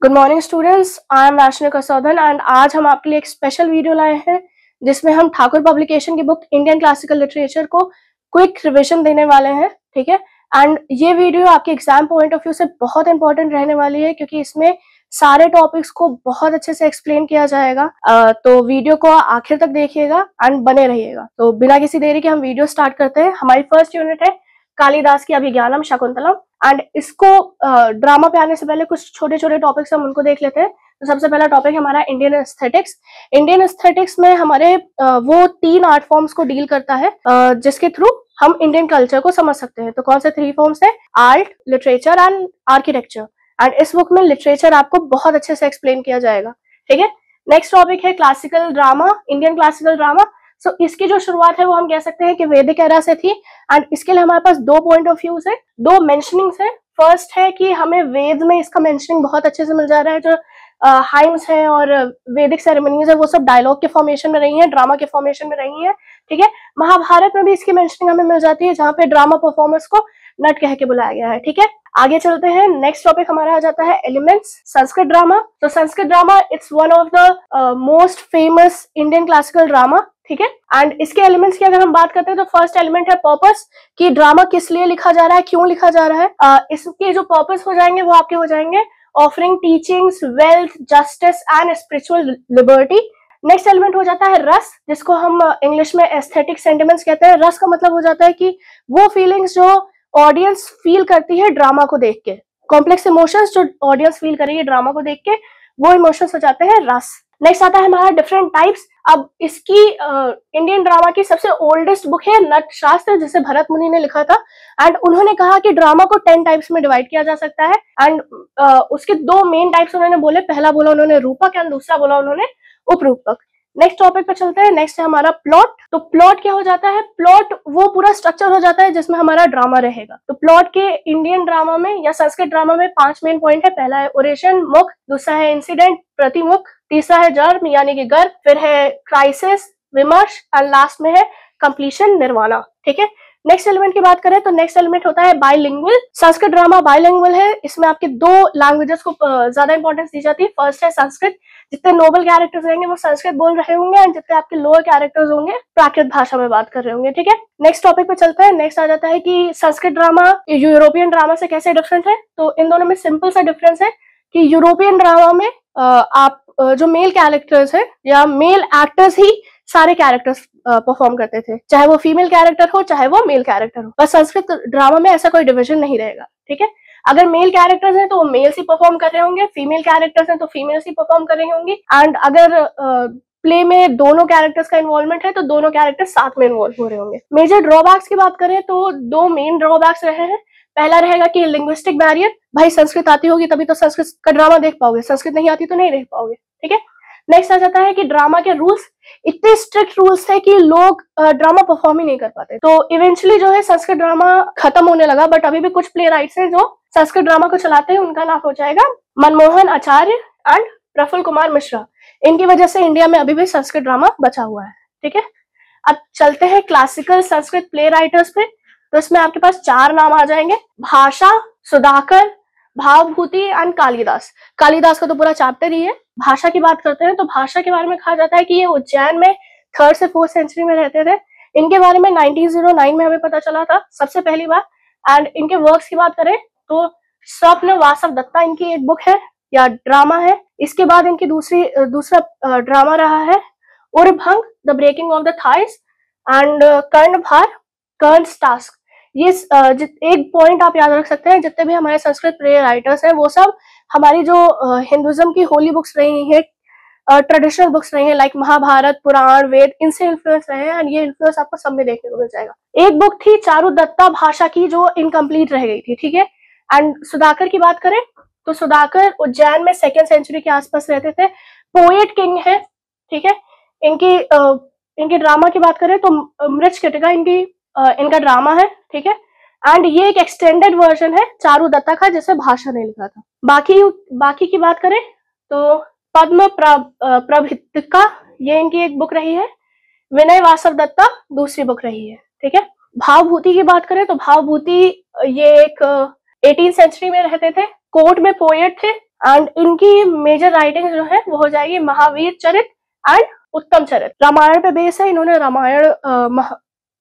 Good morning students, I am Vaishnavi Kasaudhan and आज हम आपके लिए एक स्पेशल वीडियो लाए हैं जिसमें हम ठाकुर पब्लिकेशन की बुक इंडियन क्लासिकल लिटरेचर को क्विक रिवीजन देने वाले हैं। ठीक है, एंड ये वीडियो आपके एग्जाम पॉइंट ऑफ व्यू से बहुत इंपॉर्टेंट रहने वाली है क्योंकि इसमें सारे टॉपिक्स को बहुत अच्छे से एक्सप्लेन किया जाएगा। तो वीडियो को आखिर तक देखिएगा एंड बने रहिएगा। तो बिना किसी देरी के हम वीडियो स्टार्ट करते हैं। हमारी फर्स्ट यूनिट है कालिदास की अभिज्ञानम शाकुंतलम एंड इसको ड्रामा पे आने से पहले कुछ छोटे छोटे टॉपिक्स हम उनको देख लेते हैं। तो सबसे पहला टॉपिक है हमारा इंडियन एस्थेटिक्स। इंडियन एस्थेटिक्स में हमारे वो 3 आर्ट फॉर्म्स को डील करता है जिसके थ्रू हम इंडियन कल्चर को समझ सकते हैं। तो कौन से 3 फॉर्म्स है? Art, literature and architecture. And इस बुक में लिटरेचर आपको बहुत अच्छे से एक्सप्लेन किया जाएगा। ठीक है, नेक्स्ट टॉपिक है classical drama, Indian classical drama. So इसकी जो शुरुआत है वो हम कह सकते हैं कि वैदिक एरा से थी एंड इसके लिए हमारे पास 2 पॉइंट ऑफ व्यूज है, 2 मेंशनिंग्स है। फर्स्ट है कि हमें वेद में इसका मेंशनिंग बहुत अच्छे से मिल जा रहा है। जो हाइम्स है और वैदिक सेरेमनीज है वो सब डायलॉग के फॉर्मेशन में रही है, ड्रामा के फॉर्मेशन में रही है। ठीक है, महाभारत में भी इसकी मेंशनिंग हमें मिल जाती है जहाँ पे ड्रामा परफॉर्मेंस को नट कह के बुलाया गया है। ठीक है, आगे चलते हैं। नेक्स्ट टॉपिक हमारा आ जाता है एलिमेंट्स, संस्कृत ड्रामा। तो Sanskrit drama it's one of the most famous Indian classical drama. ठीक है, एंड इसके एलिमेंट्स की अगर हम बात करते हैं तो फर्स्ट एलिमेंट है पर्पस, कि ड्रामा किस लिए लिखा जा रहा है, क्यों लिखा जा रहा है। इसके जो पर्पस हो जाएंगे वो आपके हो जाएंगे offering teachings, wealth, justice and spiritual liberty. Next element हो जाता है रस, जिसको हम इंग्लिश में एस्थेटिक सेंटिमेंट्स कहते हैं। रस का मतलब हो जाता है कि वो फीलिंग्स जो ऑडियंस फील करती है ड्रामा को देख के, कॉम्प्लेक्स इमोशंस जो ऑडियंस फील करेगी ड्रामा को देख के, वो इमोशंस हो जाते हैं रस। नेक्स्ट आता है हमारा डिफरेंट टाइप्स। अब इसकी इंडियन ड्रामा की सबसे ओल्डेस्ट बुक है नट शास्त्र, जिसे भरत मुनि ने लिखा था एंड उन्होंने कहा कि ड्रामा को 10 टाइप्स में डिवाइड किया जा सकता है एंड उसके 2 मेन टाइप्स उन्होंने बोले। पहला बोला उन्होंने रूपक एंड दूसरा बोला उन्होंने उपरूपक। नेक्स्ट टॉपिक पे चलते हैं। नेक्स्ट है हमारा प्लॉट। तो प्लॉट क्या हो जाता है? प्लॉट वो पूरा स्ट्रक्चर हो जाता है जिसमें हमारा ड्रामा रहेगा। तो प्लॉट के इंडियन ड्रामा में या संस्कृत ड्रामा में 5 मेन पॉइंट है। पहला है ओरेशन, मुख, दूसरा है इंसिडेंट, प्रतिमुख, तीसरा है जर्म यानी कि गर्भ, फिर है क्राइसिस, विमर्श एंड लास्ट में है कंप्लीशन, निर्वाणा। ठीक है, नेक्स्ट एलिमेंट की बात करें तो नेक्स्ट एलिमेंट होता है बाइलिंगुअल। संस्कृत ड्रामा बाइलिंगुअल है, इसमें आपके 2 लैंग्वेजेस को ज्यादा इंपॉर्टेंस दी जाती है। फर्स्ट है संस्कृत, जितने नोबल कैरेक्टर्स रहेंगे वो संस्कृत बोल रहे होंगे एंड जितने आपके लोअर कैरेक्टर्स होंगे प्राकृत भाषा में बात कर रहे होंगे। ठीक है, नेक्स्ट टॉपिक पे चलते हैं। नेक्स्ट आ जाता है कि संस्कृत ड्रामा यूरोपियन ड्रामा से कैसे डिफरेंट है। तो इन दोनों में सिंपल सा डिफरेंस है कि यूरोपियन ड्रामा में आप जो मेल कैरेक्टर्स है या मेल एक्टर्स ही सारे कैरेक्टर्स परफॉर्म करते थे, चाहे वो फीमेल कैरेक्टर हो चाहे वो मेल कैरेक्टर हो। पर संस्कृत ड्रामा में ऐसा कोई डिवीजन नहीं रहेगा। ठीक है, अगर मेल कैरेक्टर्स हैं तो वो मेल्स ही परफॉर्म कर रहे होंगे, फीमेल कैरेक्टर्स हैं तो फीमेल्स ही परफॉर्म कर रही होंगी एंड अगर प्ले में दोनों कैरेक्टर्स का इन्वॉल्वमेंट है तो दोनों कैरेक्टर्स साथ में इन्वॉल्व हो रहे होंगे। मेजर ड्रॉबैक्स की बात करें तो 2 मेन ड्रॉबैक्स रहे हैं। पहला रहेगा कि लिंग्विस्टिक बैरियर, भाई संस्कृत आती होगी तभी तो संस्कृत का ड्रामा देख पाओगे, संस्कृत नहीं आती तो नहीं देख पाओगे। ठीक है, नेक्स्ट आ जाता है कि ड्रामा के रूल्स, इतने स्ट्रिक्ट रूल्स थे कि लोग ड्रामा परफॉर्म ही नहीं कर पाते। तो इवेंचुअली जो है संस्कृत ड्रामा खत्म होने लगा, बट अभी भी कुछ प्ले राइट्स हैं जो संस्कृत ड्रामा को चलाते हैं। उनका नाम हो जाएगा मनमोहन आचार्य एंड प्रफुल्ल कुमार मिश्रा। इनकी वजह से इंडिया में अभी भी संस्कृत ड्रामा बचा हुआ है। ठीक है, अब चलते हैं क्लासिकल संस्कृत प्ले राइटर्स पे। तो इसमें आपके पास 4 नाम आ जाएंगे, भाषा, सुधाकर, भावभूति एंड कालिदास। कालिदास का तो पूरा चैप्टर ही है। भाषा की बात करते हैं तो भाषा के बारे में कहा जाता है कि ये उज्जैन में 3rd से 4th सेंचुरी में रहते थे। इनके बारे में 1909 में हमें पता चला था सबसे पहली बार। एंड इनके वर्क्स की बात करें तो स्वप्न वासव दत्ता इनकी एक बुक है या ड्रामा है। इसके बाद इनकी दूसरा ड्रामा रहा है Urubhang, the breaking of the thighs and Karnabhar, Karna's task. ये एक पॉइंट आप याद रख सकते हैं, जितने भी हमारे संस्कृत प्ले राइटर्स हैं वो सब हमारी जो हिंदुइज्म की होली बुक्स रही है, ट्रेडिशनल बुक्स रही है लाइक महाभारत, पुराण, वेद, इनसे इन्फ्लुएंस रहे हैं एंड ये इन्फ्लुएंस आपको सब में देखने को मिल जाएगा। एक बुक थी चारुदत्ता भाषा की जो इनकम्प्लीट रह गई थी। ठीक है, एंड सुधाकर की बात करें तो सुधाकर उज्जैन में 2nd सेंचुरी के आसपास रहते थे, पोएट किंग है। ठीक है, इनकी ड्रामा की बात करें तो मृच्छकटिका इनका ड्रामा है। ठीक है, एंड ये एक एक्सटेंडेड वर्जन है चारुदत्ता का जिसे भाषा ने लिखा था। बाकी की बात करें तो पद्म प्रभृतिका ये इनकी एक बुक रही है, विनय वासव दत्ता दूसरी बुक रही है। ठीक है, भावभूति की बात करें तो भावभूति ये एक 18th सेंचुरी में रहते थे, कोर्ट में पोएट थे एंड इनकी मेजर राइटिंग जो है वो हो जाएगी महावीर चरित एंड उत्तम चरित। रामायण पे बेस है, इन्होंने रामायण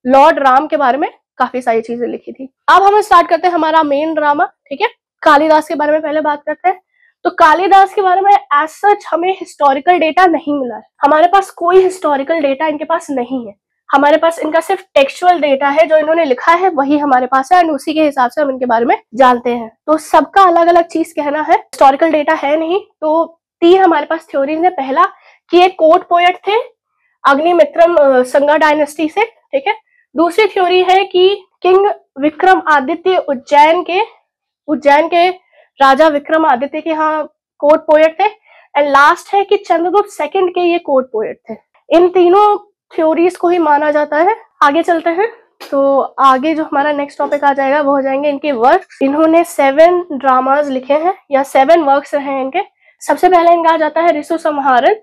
लॉर्ड राम के बारे में काफी सारी चीजें लिखी थी। अब हम स्टार्ट करते हैं हमारा मेन ड्रामा, ठीक है। कालिदास के बारे में पहले बात करते हैं। तो कालिदास के बारे में एज सच हमें हिस्टोरिकल डेटा नहीं मिला है, हमारे पास कोई हिस्टोरिकल डेटा इनके पास नहीं है, हमारे पास इनका सिर्फ टेक्सचुअल डेटा है, जो इन्होंने लिखा है वही हमारे पास है एंड उसी के हिसाब से हम इनके बारे में जानते हैं। तो सबका अलग अलग चीज कहना है, हिस्टोरिकल डेटा है नहीं। तो 3 हमारे पास थ्योरीज है। पहला कि एक कोर्ट पोएट थे अग्निमित्रम संगा डायनेस्टी से, ठीक है। दूसरी थ्योरी है कि किंग विक्रमादित्य उज्जैन के राजा विक्रमादित्य के यहाँ कोर्ट पोएट थे। एंड लास्ट है कि चंद्रगुप्त सेकंड के ये कोर्ट पोएट थे। इन तीनों थ्योरीज को ही माना जाता है। आगे चलते हैं। तो आगे जो हमारा नेक्स्ट टॉपिक आ जाएगा वो हो जाएंगे इनके वर्क्स। इन्होंने 7 ड्रामाज लिखे हैं या 7 वर्क्स हैं इनके। सबसे पहले इनका आ जाता है Ritu Samharan,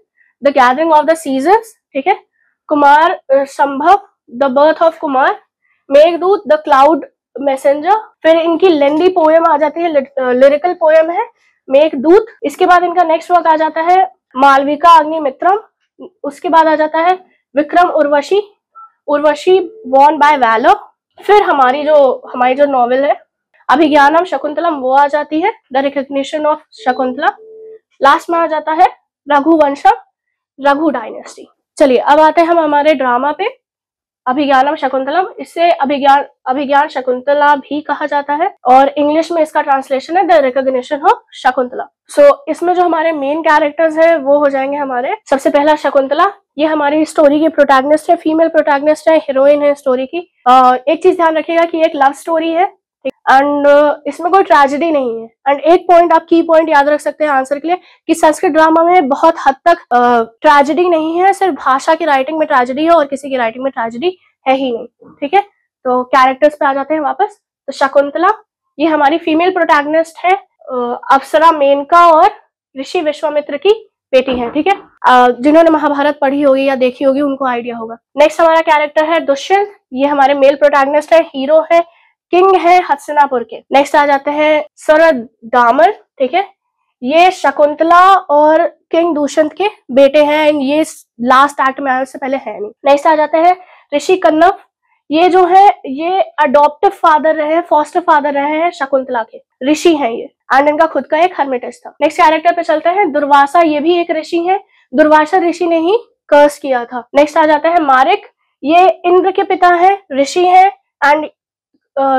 the gathering of the seasons, ठीक है। Kumar Sambhav, the birth of Kumar, Meghdoot, the cloud messenger. फिर इनकी लेंदी पोएम आ जाती है, लिरिकल पोएम है मेघदूत। इसके बाद इनका नेक्स्ट वर्क आ जाता है मालविका अग्निमित्रम। उसके बाद आ जाता है विक्रम उर्वशी बॉर्न बाय वैलो। फिर हमारी जो नॉवेल है अभिज्ञानम शकुंतलम वो आ जाती है, the recognition of Shakuntala. Last में आ जाता है रघुवंशम, रघु डायनेस्टी। चलिए अब आते हैं हम हमारे ड्रामा पे। अभिज्ञानम शकुंतलम, इससे अभिज्ञान शकुंतला भी कहा जाता है और इंग्लिश में इसका ट्रांसलेशन है द रिकग्निशन ऑफ शकुंतला। सो इसमें जो हमारे मेन कैरेक्टर्स है वो हो जाएंगे हमारे, सबसे पहला शकुंतला, ये हमारी स्टोरी की प्रोटैगनिस्ट है, फीमेल प्रोटैगनिस्ट है, हीरोइन है स्टोरी की। एक चीज ध्यान रखिएगा कि एक लव स्टोरी है एंड इसमें कोई ट्रेजेडी नहीं है। एंड एक पॉइंट आप की पॉइंट याद रख सकते हैं आंसर के लिए कि संस्कृत ड्रामा में बहुत हद तक ट्रेजेडी नहीं है, सिर्फ भाषा की राइटिंग में ट्रेजेडी है और किसी की राइटिंग में ट्रेजेडी है ही नहीं, ठीक है। तो कैरेक्टर्स पे आ जाते हैं वापस। तो शकुंतला ये हमारी फीमेल प्रोटैगनिस्ट है, अप्सरा मेनका और ऋषि विश्वामित्र की बेटी है, ठीक है। जिन्होंने महाभारत पढ़ी होगी या देखी होगी उनको आइडिया होगा। नेक्स्ट हमारा कैरेक्टर है दुष्यंत, ये हमारे मेल प्रोटैगनिस्ट है, हीरो है, किंग है हस्तिनापुर के। नेक्स्ट आ जाते हैं सरदामन, ठीक है, ये शकुंतला और किंग दुष्यंत के बेटे हैं एंड ये लास्ट एक्ट में आने से पहले है नहीं। नेक्स्ट आ जाते हैं ऋषि कन्नव, ये जो है ये अडॉप्टिव फादर रहे, फॉस्टर फादर रहे हैं शकुंतला के, ऋषि हैं ये एंड इनका खुद का एक हर्मिटेज था। नेक्स्ट कैरेक्टर पे चलते हैं दुर्वासा, ये भी एक ऋषि है, दुर्वासा ऋषि ने ही कर्स किया था। नेक्स्ट आ जाता है मारिक, ये इंद्र के पिता है, ऋषि है एंड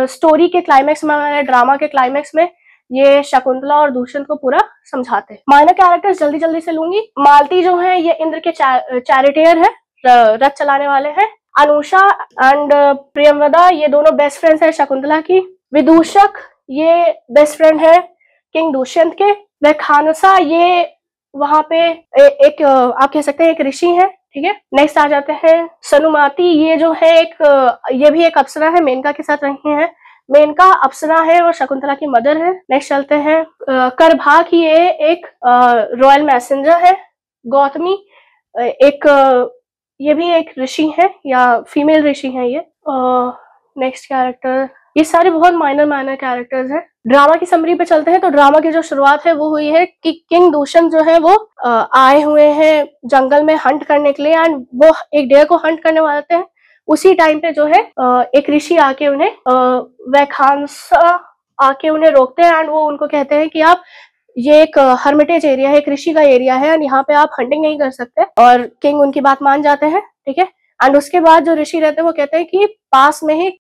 स्टोरी के क्लाइमैक्स में, ड्रामा के क्लाइमैक्स में ये शकुंतला और दुष्यंत को पूरा समझाते हैं। माइनर कैरेक्टर्स जल्दी जल्दी से लूंगी। मालती जो है ये इंद्र के चैरिटियर है, रथ चलाने वाले हैं। अनुषा एंड प्रियमवदा ये दोनों बेस्ट फ्रेंड्स है शकुंतला की। विदूषक ये बेस्ट फ्रेंड है किंग दुष्यंत के। व्याख्यानसा ये वहां पे एक आप कह सकते हैं एक ऋषि है, ठीक है। नेक्स्ट आ जाते हैं सनुमाती, ये जो है ये भी एक अप्सरा है, मेनका के साथ रही हैं। मेनका अप्सरा है और शकुंतला की मदर है। नेक्स्ट चलते हैं करभाग, ये एक रॉयल मैसेंजर है। गौतमी ये भी एक ऋषि है या फीमेल ऋषि है ये। नेक्स्ट कैरेक्टर, ये सारे बहुत माइनर कैरेक्टर्स हैं। ड्रामा की समरी पे चलते हैं। तो ड्रामा की जो शुरुआत है वो हुई है कि किंग दुष्यंत जो है वो आए हुए हैं जंगल में हंट करने के लिए एंड वो एक डेयर को हंट करने वाले हैं। उसी टाइम पे जो है एक ऋषि आके उन्हें वैखांसा आके उन्हें रोकते हैं एंड वो उनको कहते हैं कि आप ये एक हर्मिटेज एरिया है, एक ऋषि का एरिया है एंड यहाँ पे आप हंटिंग नहीं कर सकते। और किंग उनकी बात मान जाते हैं, ठीक है। एंड उसके बाद जो ऋषि रहते हैं वो कहते हैं कि पास में ही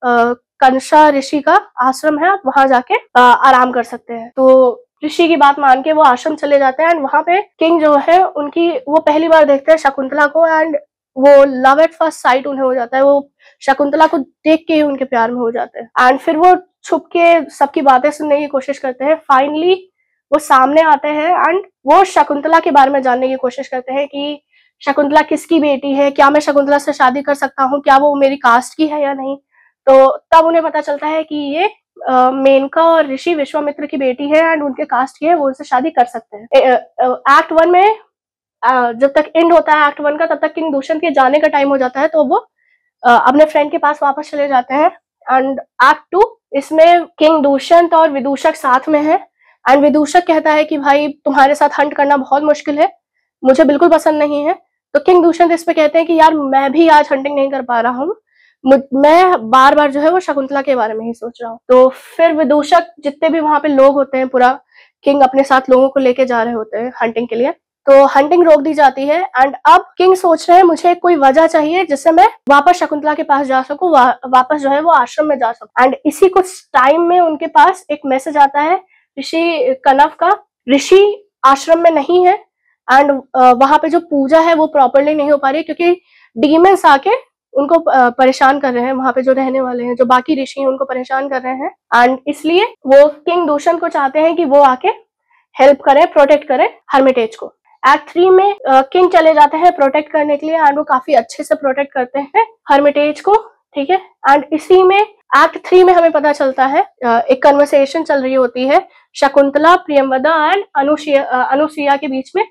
कंसा ऋषि का आश्रम है, आप वहां जाके आराम कर सकते हैं। तो ऋषि की बात मान के वो आश्रम चले जाते हैं एंड वहां पे किंग जो है उनकी वो पहली बार देखते हैं शकुंतला को एंड वो लव एट फर्स्ट साइट उन्हें हो जाता है। वो शकुंतला को देख के ही उनके प्यार में हो जाते हैं एंड फिर वो छुप के सबकी बातें सुनने की कोशिश करते हैं। फाइनली वो सामने आते हैं एंड वो शकुंतला के बारे में जानने की कोशिश करते हैं कि शकुंतला किसकी बेटी है, क्या मैं शकुंतला से शादी कर सकता हूँ, क्या वो मेरी कास्ट की है या नहीं। तो तब उन्हें पता चलता है कि ये मेनका और ऋषि विश्वामित्र की बेटी है एंड उनके कास्ट की है, वो उनसे शादी कर सकते हैं। एक्ट 1 में जब तक एंड होता है एक्ट 1 का, तब तक किंग दुष्यंत के जाने का टाइम हो जाता है तो वो अपने फ्रेंड के पास वापस चले जाते हैं। एंड एक्ट 2 इसमें किंग दुष्यंत और विदूषक साथ में है एंड विदूषक कहता है कि भाई तुम्हारे साथ हंट करना बहुत मुश्किल है, मुझे बिल्कुल पसंद नहीं है। तो किंग दुष्यंत इस पे कहते हैं कि यार मैं भी आज हंटिंग नहीं कर पा रहा हूँ, मैं बार बार जो है वो शकुंतला के बारे में ही सोच रहा हूँ। तो फिर विदूषक, जितने भी वहां पे लोग होते हैं, पूरा किंग अपने साथ लोगों को लेके जा रहे होते हैं हंटिंग के लिए, तो हंटिंग रोक दी जाती है। एंड अब किंग सोच रहे हैं मुझे कोई वजह चाहिए जिससे मैं वापस शकुंतला के पास जा सकूं, वापस जो है वो आश्रम में जा सकूं। एंड इसी कुछ टाइम में उनके पास एक मैसेज आता है ऋषि कनव का। ऋषि आश्रम में नहीं है एंड वहां पे जो पूजा है वो प्रॉपरली नहीं हो पा रही, क्योंकि डीमंस आके उनको परेशान कर रहे हैं, वहां पे जो रहने वाले हैं, जो बाकी ऋषि हैं उनको परेशान कर रहे हैं। एंड इसलिए वो किंग दुष्यंत को चाहते हैं कि वो आके हेल्प करे, प्रोटेक्ट करे हर्मिटेज को। एक्ट 3 में किंग चले जाते हैं प्रोटेक्ट करने के लिए एंड वो काफी अच्छे से प्रोटेक्ट करते हैं हर्मिटेज को, ठीक है। एंड इसी में एक्ट 3 में हमें पता चलता है एक कन्वर्सेशन चल रही होती है शकुंतला, प्रियंवदा एंड अनुसुईया के बीच में,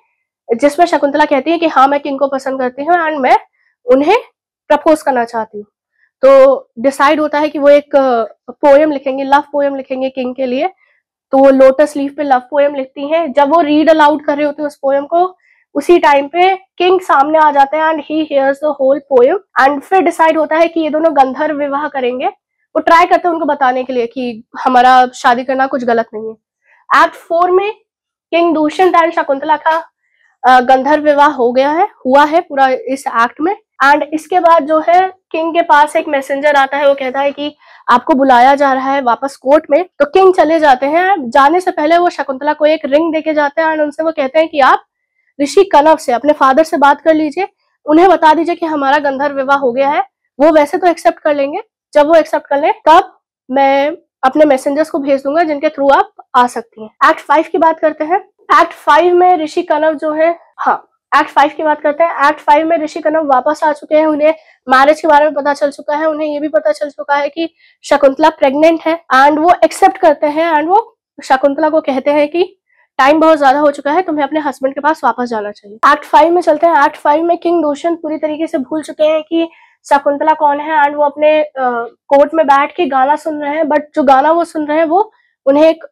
जिसमें शकुंतला कहती है कि हाँ मैं किंग को पसंद करती हूँ एंड मैं उन्हें प्रपोज करना चाहती हूँ। तो डिसाइड होता है कि वो एक पोएम लिखेंगे, लव पोएम लिखेंगे किंग के लिए। तो वो लोटस लीफ पे लव पोएम लिखती हैं। जब वो रीड अलाउड कर रहे होते हैं उस पोएम को, उसी टाइम पे किंग सामने आ जाते हैं and he hears the whole poem. And फिर डिसाइड होता है कि ये दोनों गंधर्व विवाह करेंगे। वो ट्राई करते हैं उनको बताने के लिए कि हमारा शादी करना कुछ गलत नहीं है। एक्ट 4 में किंग दुष्यंत एंड शकुंतला का गंधर्व विवाह हुआ है पूरा इस एक्ट में। एंड इसके बाद जो है किंग के पास एक मैसेंजर आता है, वो कहता है कि आपको बुलाया जा रहा है वापस कोर्ट में। तो किंग चले जाते हैं। जाने से पहले वो शकुंतला को एक रिंग देके जाते हैं एंड उनसे वो कहते हैं कि आप ऋषि कनव से, अपने फादर से बात कर लीजिए, उन्हें बता दीजिए कि हमारा गंधर्व विवाह हो गया है। वो वैसे तो एक्सेप्ट कर लेंगे, जब वो एक्सेप्ट कर ले तब मैं अपने मैसेंजर्स को भेज दूंगा जिनके थ्रू आप आ सकती हैं। एक्ट 5 की बात करते हैं। एक्ट 5 में ऋषि कनव जो है, एक्ट 5 की बात करते हैं। एक्ट 5 में ऋषि कनव वापस आ चुके हैं। उन्हें मैरिज के बारे में पता चल चुका है। उन्हें ये भी पता चल चुका है कि शकुंतला प्रेग्नेंट है एंड वो एक्सेप्ट करते हैं एंड वो शकुंतला को कहते हैं कि टाइम बहुत ज्यादा हो चुका है, तुम्हें अपने हस्बैंड के पास वापस जाना चाहिए। एक्ट 5 में चलते हैं। एक्ट 5 में किंग दुष्यंत पूरी तरीके से भूल चुके हैं कि शकुंतला कौन है एंड वो अपने कोर्ट में बैठ के गाना सुन रहे हैं। बट जो गाना वो सुन रहे हैं वो उन्हें एक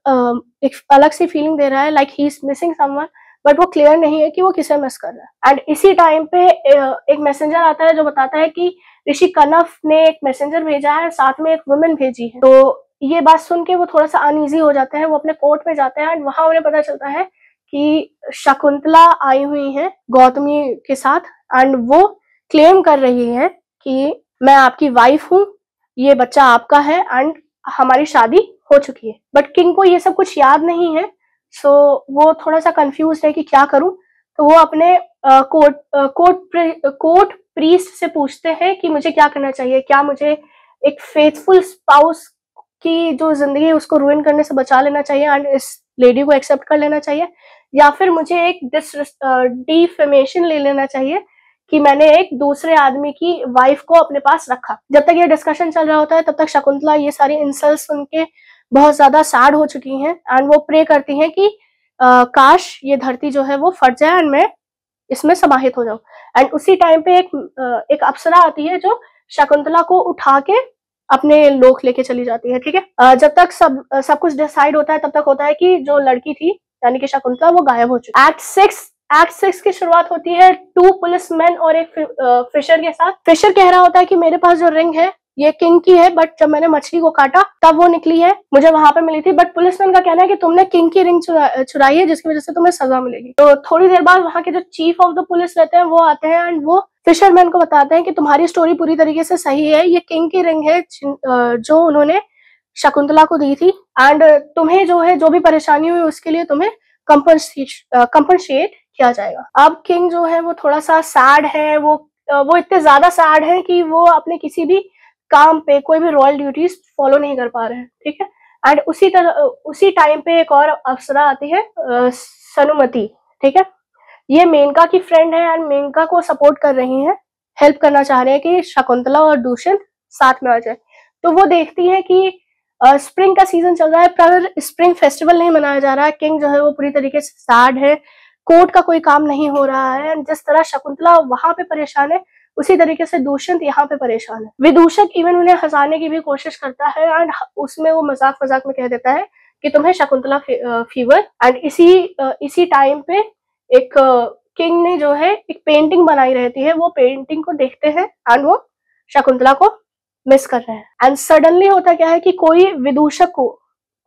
अलग सी फीलिंग दे रहा है, like he is missing someone, but वो क्लियर नहीं है कि वो किसे मिस कर रहा है। एंड इसी टाइम पे एक मैसेंजर आता है जो बताता है कि ऋषि कनव ने एक मैसेंजर भेजा है, साथ में एक वुमेन भेजी है। तो ये बात सुन के वो थोड़ा सा अनईजी हो जाते हैं। वो अपने कोर्ट में जाते हैं एंड वहां उन्हें पता चलता है कि शकुंतला आई हुई है गौतमी के साथ एंड वो क्लेम कर रही है कि मैं आपकी वाइफ हूँ, ये बच्चा आपका है एंड हमारी शादी हो चुकी है। बट किंग को ये सब कुछ याद नहीं है, सो वो थोड़ा सा कंफ्यूज है कि क्या करूं। तो वो अपने कोर्ट प्रीस्ट से पूछते हैं कि मुझे क्या करना चाहिए, क्या मुझे एक फेथफुल स्पाउस की जो जिंदगी है उसको रुइन करने से बचा लेना चाहिए एंड इस लेडी को एक्सेप्ट कर लेना चाहिए, या फिर मुझे एक डिफेमेशन ले लेना चाहिए कि मैंने एक दूसरे आदमी की वाइफ को अपने पास रखा। जब तक ये डिस्कशन चल रहा होता है तब तक शकुंतला ये सारी इंसल्ट सुन के बहुत ज्यादा सैड हो चुकी हैं एंड वो प्रे करती हैं कि काश ये धरती जो है वो फट जाए एंड मैं इसमें समाहित हो जाऊं। एंड उसी टाइम पे एक अप्सरा आती है जो शकुंतला को उठा के अपने लोक लेके चली जाती है, ठीक है। जब तक सब कुछ डिसाइड होता है तब तक होता है कि जो लड़की थी यानी कि शकुंतला वो गायब हो चुकी है। एक्ट 6 की शुरुआत होती है 2 पुलिसमैन और एक फिशर के साथ। फिशर कह रहा होता है कि मेरे पास जो रिंग है ये किंग की है, बट जब मैंने मछली को काटा तब वो निकली है, मुझे वहां पे मिली थी। बट पुलिसमैन का कहना है कि तुमने किंग की रिंग चुराई है जिसकी वजह से तुम्हें सजा मिलेगी। तो थोड़ी देर बाद वहां के जो चीफ ऑफ द पुलिस रहते हैं वो आते हैं एंड वो फिशरमैन को बताते हैं कि तुम्हारी स्टोरी पूरी तरीके से सही है, ये किंग की रिंग है जो उन्होंने शकुंतला को दी थी एंड तुम्हें जो है जो भी परेशानी हुई उसके लिए तुम्हें कंपनसेट किया जाएगा। अब किंग जो है वो थोड़ा सा सैड है, वो इतने ज्यादा सैड है कि वो अपने किसी भी काम पे कोई भी रॉयल ड्यूटीज फॉलो नहीं कर पा रहे हैं, ठीक है। एंड उसी टाइम पे एक और अप्सरा आती है सनुमति, ठीक है। ये मेनका की फ्रेंड है एंड मेनका को सपोर्ट कर रही है, हेल्प करना चाह रहे हैं कि शकुंतला और दुष्यंत साथ में आ जाए। तो वो देखती है कि स्प्रिंग का सीजन चल रहा है पर स्प्रिंग फेस्टिवल नहीं मनाया जा रहा है। किंग जो है वो पूरी तरीके से सैड है, कोर्ट का कोई काम नहीं हो रहा है। जिस तरह शकुंतला वहां पे परेशान है उसी तरीके से दुष्यंत यहाँ पे परेशान है। विदूषक इवन उन्हें हंसाने की भी कोशिश करता है एंड उसमें वो मजाक में कह देता है कि तुम्हें शकुंतला फीवर। एंड इसी टाइम पे एक किंग ने जो है एक पेंटिंग बनाई रहती है, वो पेंटिंग को देखते हैं एंड वो शकुंतला को मिस कर रहे हैं। एंड सडनली होता क्या है कि कोई विदूषक को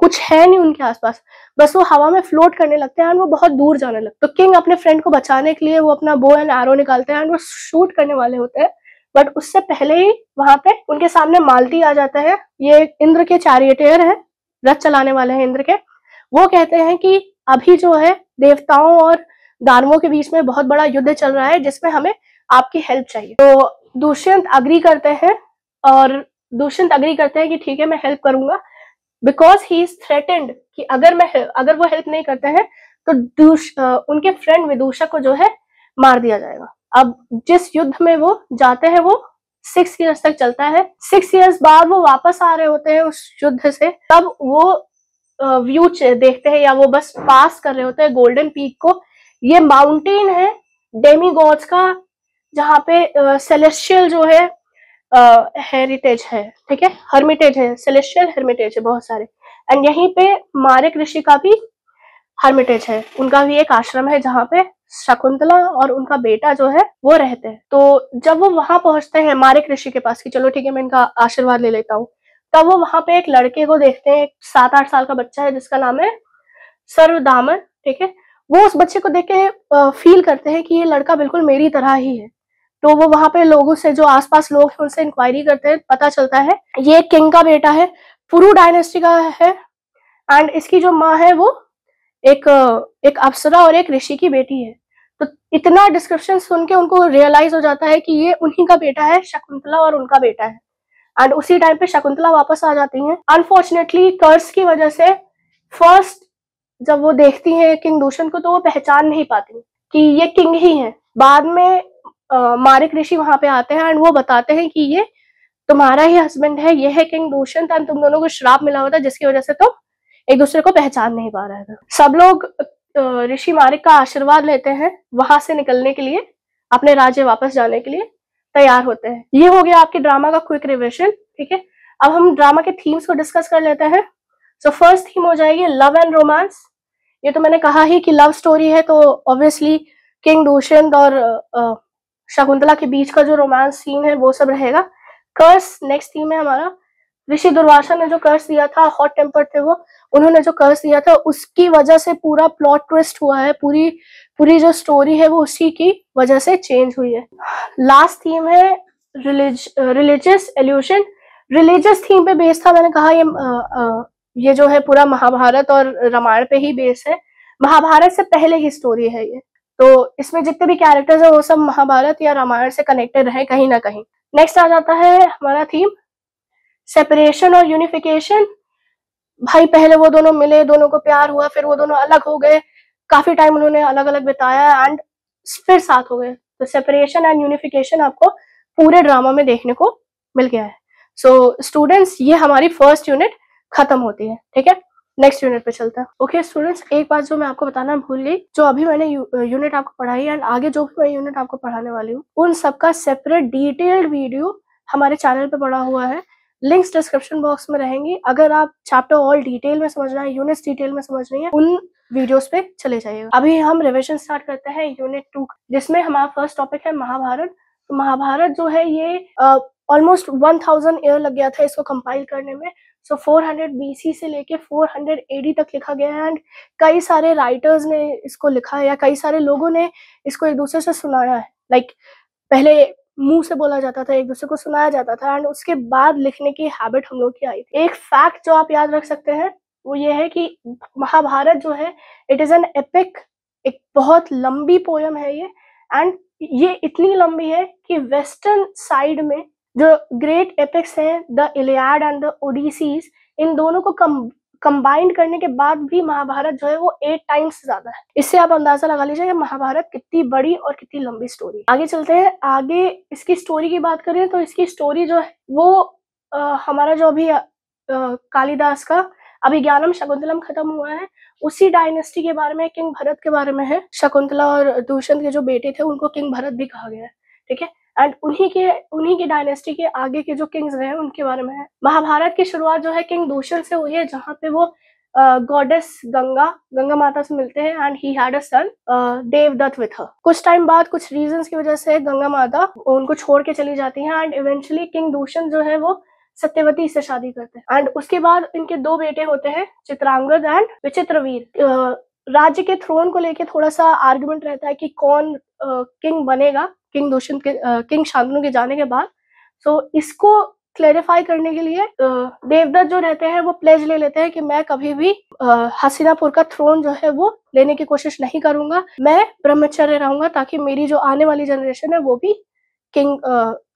कुछ है नहीं उनके आसपास, बस वो हवा में फ्लोट करने लगते हैं एंड वो बहुत दूर जाने लगते हैं। तो किंग अपने फ्रेंड को बचाने के लिए वो अपना बो एंड एरो निकालते हैं एंड वो शूट करने वाले होते हैं, बट उससे पहले ही वहां पे उनके सामने मालती आ जाता है। ये इंद्र के चैरियटियर है, रथ चलाने वाले हैं इंद्र के। वो कहते हैं कि अभी जो है देवताओं और दानवों के बीच में बहुत बड़ा युद्ध चल रहा है जिसमें हमें आपकी हेल्प चाहिए। तो दुष्यंत अग्री करते हैं कि ठीक है मैं हेल्प करूंगा, बिकॉज ही इज थ्रेटेंड कि अगर वो हेल्प नहीं करते हैं तो उनके फ्रेंड विदूषक को जो है मार दिया जाएगा। अब जिस युद्ध में वो जाते हैं वो 6 इयर्स तक चलता है। 6 इयर्स बाद वो वापस आ रहे होते हैं उस युद्ध से, तब वो व्यू देखते हैं या वो बस पास कर रहे होते हैं गोल्डन पीक को। ये माउंटेन है डेमी गॉड्स का, जहाँ पे सेलेस्टियल जो है हेरिटेज है, ठीक है, हर्मिटेज है, सेलेस्टियल हर्मिटेज है बहुत सारे। एंड यहीं पे मारिक ऋषि का भी हर्मिटेज है, उनका भी एक आश्रम है जहाँ पे शकुंतला और उनका बेटा जो है वो रहते हैं। तो जब वो वहां पहुंचते हैं मारिक ऋषि के पास कि चलो ठीक है मैं इनका आशीर्वाद ले लेता हूँ, तब वो वहां पे एक लड़के को देखते हैं, 7-8 साल का बच्चा है जिसका नाम है सर्वदामन, ठीक है। वो उस बच्चे को देख के फील करते हैं कि ये लड़का बिल्कुल मेरी तरह ही है। तो वो वहां पे लोगों से, जो आसपास लोग हैं उनसे इंक्वायरी करते हैं, पता चलता है ये किंग का बेटा है, पुरु डायनेस्टी का है। एंड इसकी जो माँ है वो एक अप्सरा और एक ऋषि की बेटी है। तो इतना डिस्क्रिप्शन सुन के उनको रियलाइज हो जाता है कि ये उन्हीं का बेटा है, शकुंतला और उनका बेटा है। एंड उसी टाइम पे शकुंतला वापस आ जाती हैं। अनफॉर्चुनेटली कर्स की वजह से फर्स्ट जब वो देखती हैं किंग दुष्यंत को तो वो पहचान नहीं पाती कि ये किंग ही है। बाद में मारिक ऋषि वहां पे आते हैं एंड वो बताते हैं कि ये तुम्हारा ही हस्बैंड है, ये है किंग दुष्यंत, एंड तुम दोनों को श्राप मिला हुआ था जिसकी वजह से तुम एक दूसरे को पहचान नहीं पा रहे थे। सब लोग ऋषि मारिक का आशीर्वाद लेते हैं, वहां से निकलने के लिए, अपने राज्य वापस जाने के लिए तैयार होते हैं। ये हो गया आपके ड्रामा का क्विक रिविजन, ठीक है। अब हम ड्रामा के थीम्स को डिस्कस कर लेते हैं। सो फर्स्ट थीम हो जाएगी लव एंड रोमांस। ये तो मैंने कहा ही कि लव स्टोरी है, तो ऑब्वियसली किंग दुष्यंत और शकुंतला के बीच का जो रोमांस सीन है वो सब रहेगा। कर्स नेक्स्ट थीम है हमारा। ऋषि दुर्वासा ने जो कर्स दिया था, हॉट टेम्पर थे वो, उन्होंने जो कर्स दिया था उसकी वजह से पूरा प्लॉट ट्विस्ट हुआ है, पूरी जो स्टोरी है वो उसी की वजह से चेंज हुई है। लास्ट थीम है रिलीजियस एल्यूशन। रिलीजियस थीम पे बेस था, मैंने कहा ये जो है पूरा महाभारत और रामायण पे ही बेस है। महाभारत से पहले की स्टोरी है ये, तो इसमें जितने भी कैरेक्टर्स है वो सब महाभारत या रामायण से कनेक्टेड रहे कहीं ना कहीं। नेक्स्ट आ जाता है हमारा थीम सेपरेशन और यूनिफिकेशन। भाई पहले वो दोनों मिले, दोनों को प्यार हुआ, फिर वो दोनों अलग हो गए, काफी टाइम उन्होंने अलग अलग बिताया एंड फिर साथ हो गए। तो सेपरेशन एंड यूनिफिकेशन आपको पूरे ड्रामा में देखने को मिल गया है। सो स्टूडेंट्स, ये हमारी फर्स्ट यूनिट खत्म होती है, ठीक है। नेक्स्ट यूनिट पे चलता है। ओके स्टूडेंट्स, एक बात जो मैं आपको बताना भूल गई, जो अभी मैंने यूनिट आपको पढ़ाई एंड आगे जो भी मैं यूनिट आपको पढ़ाने वाली हूँ, उन सबका सेपरेट डिटेल्ड वीडियो हमारे चैनल पे पड़ा हुआ है, लिंक्स डिस्क्रिप्शन बॉक्स में रहेंगी। अगर आप चैप्टर ऑल डिटेल में समझना है, यूनिट्स डिटेल में समझनी है, उन वीडियोस पे चले जाइएगा। अभी हम रिविजन स्टार्ट करते हैं यूनिट 2, जिसमें हमारा फर्स्ट टॉपिक है महाभारत। तो महाभारत जो है ये ऑलमोस्ट 1000 ईयर लग गया था इसको कंपाइल करने में। सो 400 BC से लेके 400 AD तक लिखा गया है एंड कई सारे राइटर्स ने इसको लिखा है या कई सारे लोगों ने इसको एक दूसरे से सुनाया है। लाइक पहले मुंह से बोला जाता था, एक दूसरे को सुनाया जाता था एंड उसके बाद लिखने की हैबिट हम लोग की आई थी। एक फैक्ट जो आप याद रख सकते हैं वो ये है कि महाभारत जो है इट इज एन एपिक, एक बहुत लंबी पोयम है ये। एंड ये इतनी लंबी है कि वेस्टर्न साइड में जो ग्रेट एपिक्स हैं, द इलियाड एंड द ओडिसीज, इन दोनों को कंबाइंड करने के बाद भी महाभारत जो है वो 8 टाइम्स ज्यादा है। इससे आप अंदाजा लगा लीजिए कि महाभारत कितनी बड़ी और कितनी लंबी स्टोरी। आगे चलते हैं। आगे इसकी स्टोरी की बात करें तो इसकी स्टोरी जो है वो हमारा जो अभी कालिदास का अभिज्ञानम शकुंतलम खत्म हुआ है, उसी डायनेस्टी के बारे में, किंग भरत के बारे में है। शकुंतला और दुष्यंत के जो बेटे थे उनको किंग भरत भी कहा गया है, ठीक है। एंड उन्हीं की डायनेस्टी के आगे के जो किंग्स रहे उनके बारे में है। महाभारत की शुरुआत जो है किंग दुष्यंत से हुई है, जहाँ पे वो गॉडेस गंगा माता से मिलते हैं and he had a son Devdatta with her. कुछ टाइम बाद कुछ रीजंस की वजह से गंगा माता उनको छोड़ के चली जाती हैं एंड इवेंचुअली किंग दूषण जो है वो सत्यवती से शादी करते हैं एंड उसके बाद इनके 2 बेटे होते हैं, चित्रांगद एंड विचित्रवीर। राज्य के थ्रोन को लेके थोड़ा सा आर्गुमेंट रहता है कि कौन किंग बनेगा किंग दूषण के किंग शांतनु के जाने के बाद। सो इसको क्लेरिफाई करने के लिए देवदत्त जो रहते हैं वो प्लेज ले लेते हैं कि मैं कभी भी हस्तिनापुर का थ्रोन जो है वो लेने की कोशिश नहीं करूंगा, मैं ब्रह्मचर्य रहूंगा ताकि मेरी जो आने वाली जनरेशन है वो भी किंग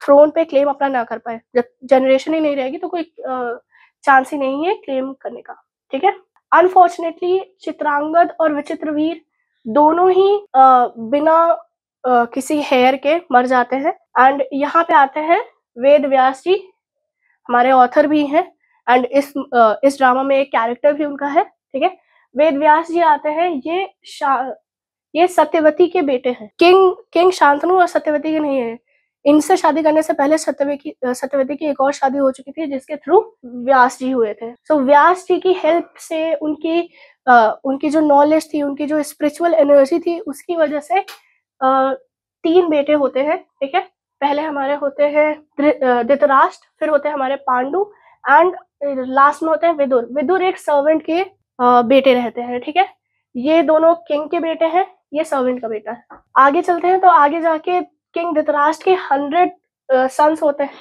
थ्रोन पे क्लेम अपना ना कर पाए। जब जनरेशन ही नहीं रहेगी तो कोई चांस ही नहीं है क्लेम करने का, ठीक है। अनफॉर्चुनेटली चित्रांगद और विचित्रवीर दोनों ही बिना किसी हेयर के मर जाते हैं एंड यहाँ पे आते हैं वेद व्यास जी, हमारे ऑथर भी हैं एंड इस ड्रामा में एक कैरेक्टर भी उनका है, ठीक है। वेद व्यास जी आते हैं, ये सत्यवती के बेटे हैं। किंग शांतनु और सत्यवती के नहीं है। इनसे शादी करने से पहले सत्यवती की एक और शादी हो चुकी थी जिसके थ्रू व्यास जी हुए थे। सो व्यास जी की हेल्प से उनकी जो नॉलेज थी, उनकी जो स्पिरिचुअल एनर्जी थी, उसकी वजह से 3 बेटे होते हैं, ठीक है। पहले हमारे होते हैं धृतराष्ट्र, फिर होते हैं हमारे पांडु एंड लास्ट में होते हैं विदुर। विदुर एक सर्वेंट के बेटे रहते हैं, ठीक है। ये दोनों किंग के बेटे हैं, ये सर्वेंट का बेटा है। आगे चलते हैं तो आगे जाके किंग धृतराष्ट्र के 100 सन्स होते हैं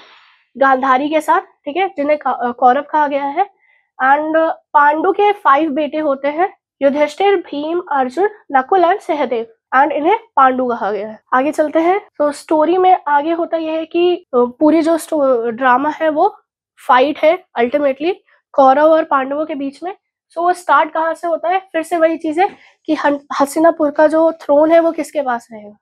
गांधारी के साथ, ठीक है, जिन्हें कौरव कहा गया है। एंड पांडु के 5 बेटे होते हैं, युधिष्ठिर, भीम, अर्जुन, नकुल एंड सहदेव, एंड इन्हें पांडु कहा गया है। आगे चलते हैं तो स्टोरी में आगे होता यह है कि पूरी जो ड्रामा है वो फाइट है अल्टीमेटली कौरव और पांडवों के बीच में। सो वो स्टार्ट कहाँ से होता है, फिर से वही चीज है कि हस्तिनापुर का जो थ्रोन है वो किसके पास रहेगा।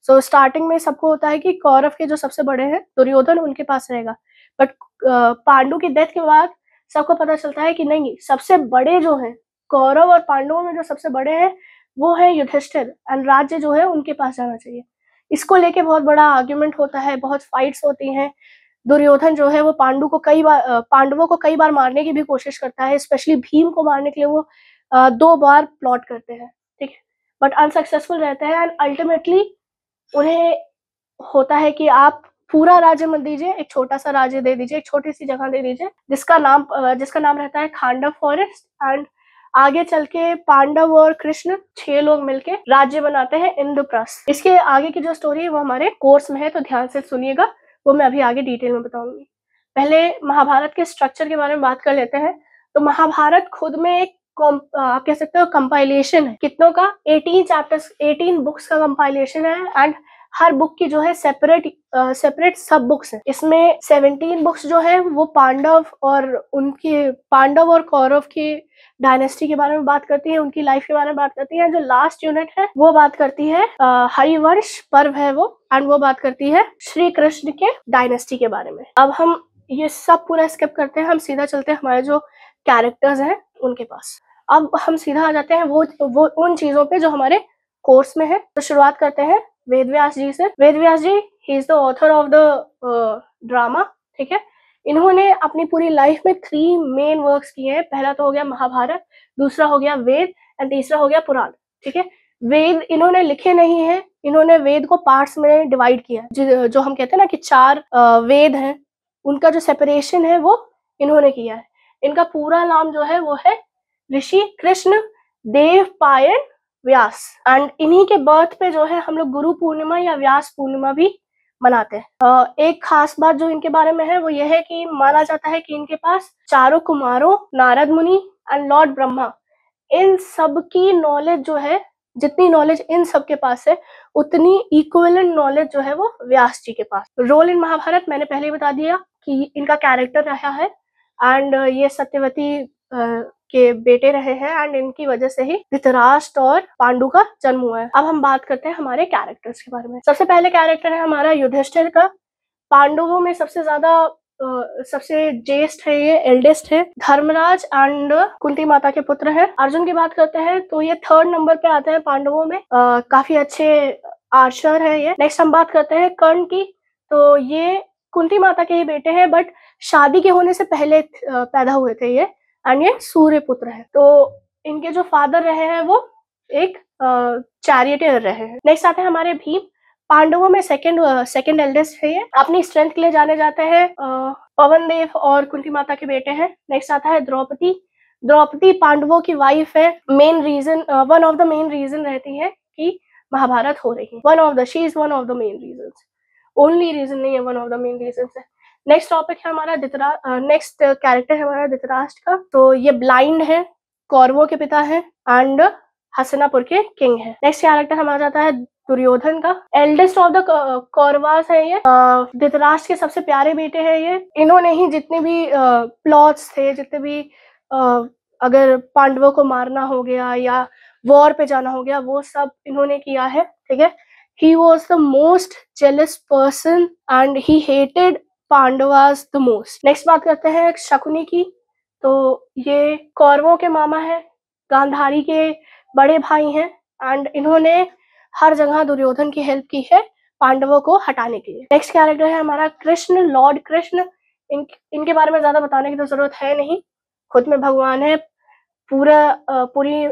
सो स्टार्टिंग में सबको होता है कि कौरव के जो सबसे बड़े हैं दुर्योधन, उनके पास रहेगा, बट पांडु की डेथ के बाद सबको पता चलता है कि नहीं, सबसे बड़े जो हैं कौरव और पांडवों में जो सबसे बड़े हैं वो है युधिष्ठिर एंड राज्य जो है उनके पास जाना चाहिए। इसको लेके बहुत बड़ा आर्ग्यूमेंट होता है, बहुत फाइट्स होती हैं। दुर्योधन जो है वो पांडवों को कई बार मारने की भी कोशिश करता है, स्पेशली भीम को मारने के लिए वो 2 बार प्लॉट करते हैं, ठीक है, बट अनसक्सेसफुल रहते हैं एंड अल्टीमेटली उन्हें होता है कि आप पूरा राज्य मत दीजिए, एक छोटा सा राज्य दे दीजिए, एक छोटी सी जगह दे दीजिए जिसका नाम रहता है खांडव फॉरेस्ट। एंड आगे चल के पांडव और कृष्ण 6 लोग मिलके राज्य बनाते हैं इंद्रप्रस्थ। इसके आगे की जो स्टोरी है वो हमारे कोर्स में है, तो ध्यान से सुनिएगा, वो मैं अभी आगे डिटेल में बताऊंगी। पहले महाभारत के स्ट्रक्चर के बारे में बात कर लेते हैं। तो महाभारत खुद में एक आप कह सकते हो कंपाइलेशन है, कितनों का, 18 चैप्टर्स, 18 बुक्स का कंपाइलेशन है एंड हर बुक की जो है सेपरेट सब बुक्स है। इसमें 17 बुक्स जो है वो पांडव और कौरव की डायनेस्टी के बारे में बात करती है, उनकी लाइफ के बारे में बात करती है। जो लास्ट यूनिट है वो बात करती है हरिवंश पर्व है वो, एंड वो बात करती है श्री कृष्ण के डायनेस्टी के बारे में। अब हम ये सब पूरा स्किप करते हैं, हम सीधा चलते हैं हमारे जो कैरेक्टर्स हैं उनके पास। अब हम सीधा आ जाते हैं वो उन चीजों पे जो हमारे कोर्स में है। तो शुरुआत करते हैं वेदव्यास जी से। Vedvyas ji, he is the author of the drama, ठीक है। इन्होंने अपनी पूरी लाइफ में 3 मेन वर्क्स किए हैं। पहला तो हो गया महाभारत, दूसरा हो गया वेद एंड तीसरा हो गया पुराण, ठीक है। वेद इन्होंने लिखे नहीं है, इन्होंने वेद को पार्ट्स में डिवाइड किया है। जो हम कहते हैं ना कि 4 वेद हैं, उनका जो सेपरेशन है वो इन्होंने किया है। इनका पूरा नाम जो है वो है ऋषि कृष्ण देव पायन व्यास, एंड इन्हीं के बर्थ पे जो है हम लोग गुरु पूर्णिमा या व्यास पूर्णिमा भी मनाते हैं। एक खास बात जो इनके बारे में है वो यह है कि माना जाता है कि इनके पास 4 कुमारों, नारद मुनि एंड लॉर्ड ब्रह्मा, इन सब की नॉलेज जो है, जितनी नॉलेज इन सब के पास है उतनी इक्विवेलेंट नॉलेज जो है वो व्यास जी के पास। रोल इन महाभारत मैंने पहले ही बता दिया कि इनका कैरेक्टर रहा है एंड ये सत्यवती के बेटे रहे हैं एंड इनकी वजह से ही धृतराष्ट्र और पांडु का जन्म हुआ है। अब हम बात करते हैं हमारे कैरेक्टर्स के बारे में। सबसे पहले कैरेक्टर है हमारा युधिष्ठिर का। पांडवों में सबसे ज्येष्ठ है, ये एल्डेस्ट है, धर्मराज एंड कुंती माता के पुत्र है। अर्जुन की बात करते हैं तो ये 3rd नंबर पे आते हैं पांडवों में, काफी अच्छे आर्चर है ये। नेक्स्ट हम बात करते हैं कर्ण की, तो ये कुंती माता के ही बेटे हैं, बट शादी के होने से पहले पैदा हुए थे ये, एंड ये सूर्य पुत्र है। तो इनके जो फादर रहे हैं वो एक चैरियटर रहे हैं। नेक्स्ट आते हैं हमारे भीम। पांडवों में सेकंड एल्डेस्ट है ये। अपनी स्ट्रेंथ के लिए जाने जाते हैं। पवन देव और कुंती माता के बेटे हैं। नेक्स्ट आता है द्रौपदी। द्रौपदी पांडवों की वाइफ है। One of the main reason रहती है कि महाभारत हो रही है। She is one of the main reason, only reason नहीं है, one of the main reason है। नेक्स्ट टॉपिक है हमारा नेक्स्ट कैरेक्टर है हमारा धृतराष्ट्र का। तो ये ब्लाइंड है, कौरवों के पिता है एंड हस्तिनापुर के किंग है। नेक्स्ट कैरेक्टर हमारा जाता है दुर्योधन का। एल्डेस्ट ऑफ द कौरवास है ये। धृतराष्ट्र के सबसे प्यारे बेटे हैं ये। इन्होंने ही जितने भी प्लॉट्स थे, जितने भी अगर पांडवों को मारना हो गया या वॉर पे जाना हो गया, वो सब इन्होंने किया है, ठीक है। He was the most jealous person and he hated Pandavas the most. Next बात करते हैं शकुनी की। तो ये कौरवों के मामा है, गांधारी के बड़े भाई हैं एंड इन्होंने हर जगह दुर्योधन की हेल्प की है पांडवों को हटाने के लिए। नेक्स्ट कैरेक्टर है हमारा कृष्ण, लॉर्ड कृष्ण। इनके बारे में ज्यादा बताने की तो जरूरत है नहीं, खुद में भगवान है। पूरी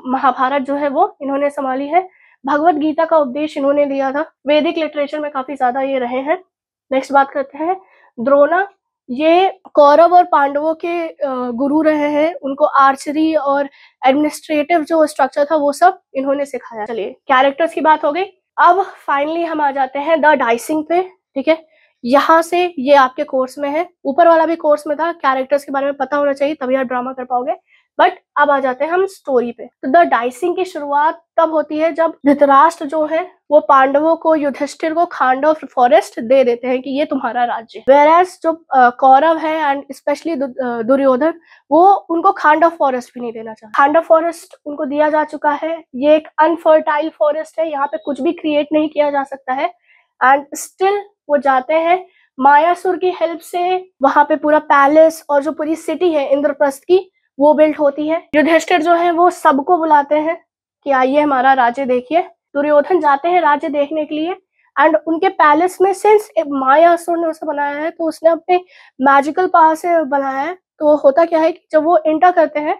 महाभारत जो है वो इन्होंने संभाली है। भगवत गीता का उपदेश इन्होंने दिया था। वैदिक लिटरेचर में काफी ज्यादा ये रहे हैं। नेक्स्ट बात करते हैं द्रोणा। ये कौरव और पांडवों के गुरु रहे हैं। उनको आर्चरी और एडमिनिस्ट्रेटिव जो स्ट्रक्चर था वो सब इन्होंने सिखाया। चलिए कैरेक्टर्स की बात हो गई। अब फाइनली हम आ जाते हैं द डाइसिंग पे, ठीक है। यहाँ से ये आपके कोर्स में है, ऊपर वाला भी कोर्स में था। कैरेक्टर्स के बारे में पता होना चाहिए तभी आप ड्रामा कर पाओगे। बट अब आ जाते हैं हम स्टोरी पे। तो द डाइसिंग की शुरुआत तब होती है जब धृतराष्ट्र जो है वो पांडवों को, युधिष्ठिर को खांडव फॉरेस्ट दे देते हैं कि ये तुम्हारा राज्य है। वेराज जो कौरव है एंड स्पेशली दुर्योधन, वो उनको खांडव फॉरेस्ट भी नहीं देना चाहता। खांडव फॉरेस्ट उनको दिया जा चुका है। ये एक अनफर्टाइल फॉरेस्ट है, यहाँ पे कुछ भी क्रिएट नहीं किया जा सकता है। एंड स्टिल वो जाते हैं मायासुर की हेल्प से। वहां पे पूरा पैलेस और जो पूरी सिटी है इंद्रप्रस्थ की वो बिल्ट होती है। युधिष्ठिर जो है वो सबको बुलाते हैं कि आइए हमारा राज्य देखिए। दुर्योधन जाते हैं राज्य देखने के लिए एंड उनके पैलेस में सिंस मायासुर ने उसे बनाया है तो उसने अपने मैजिकल पावर से बनाया है। तो होता क्या है कि जब वो एंटर करते हैं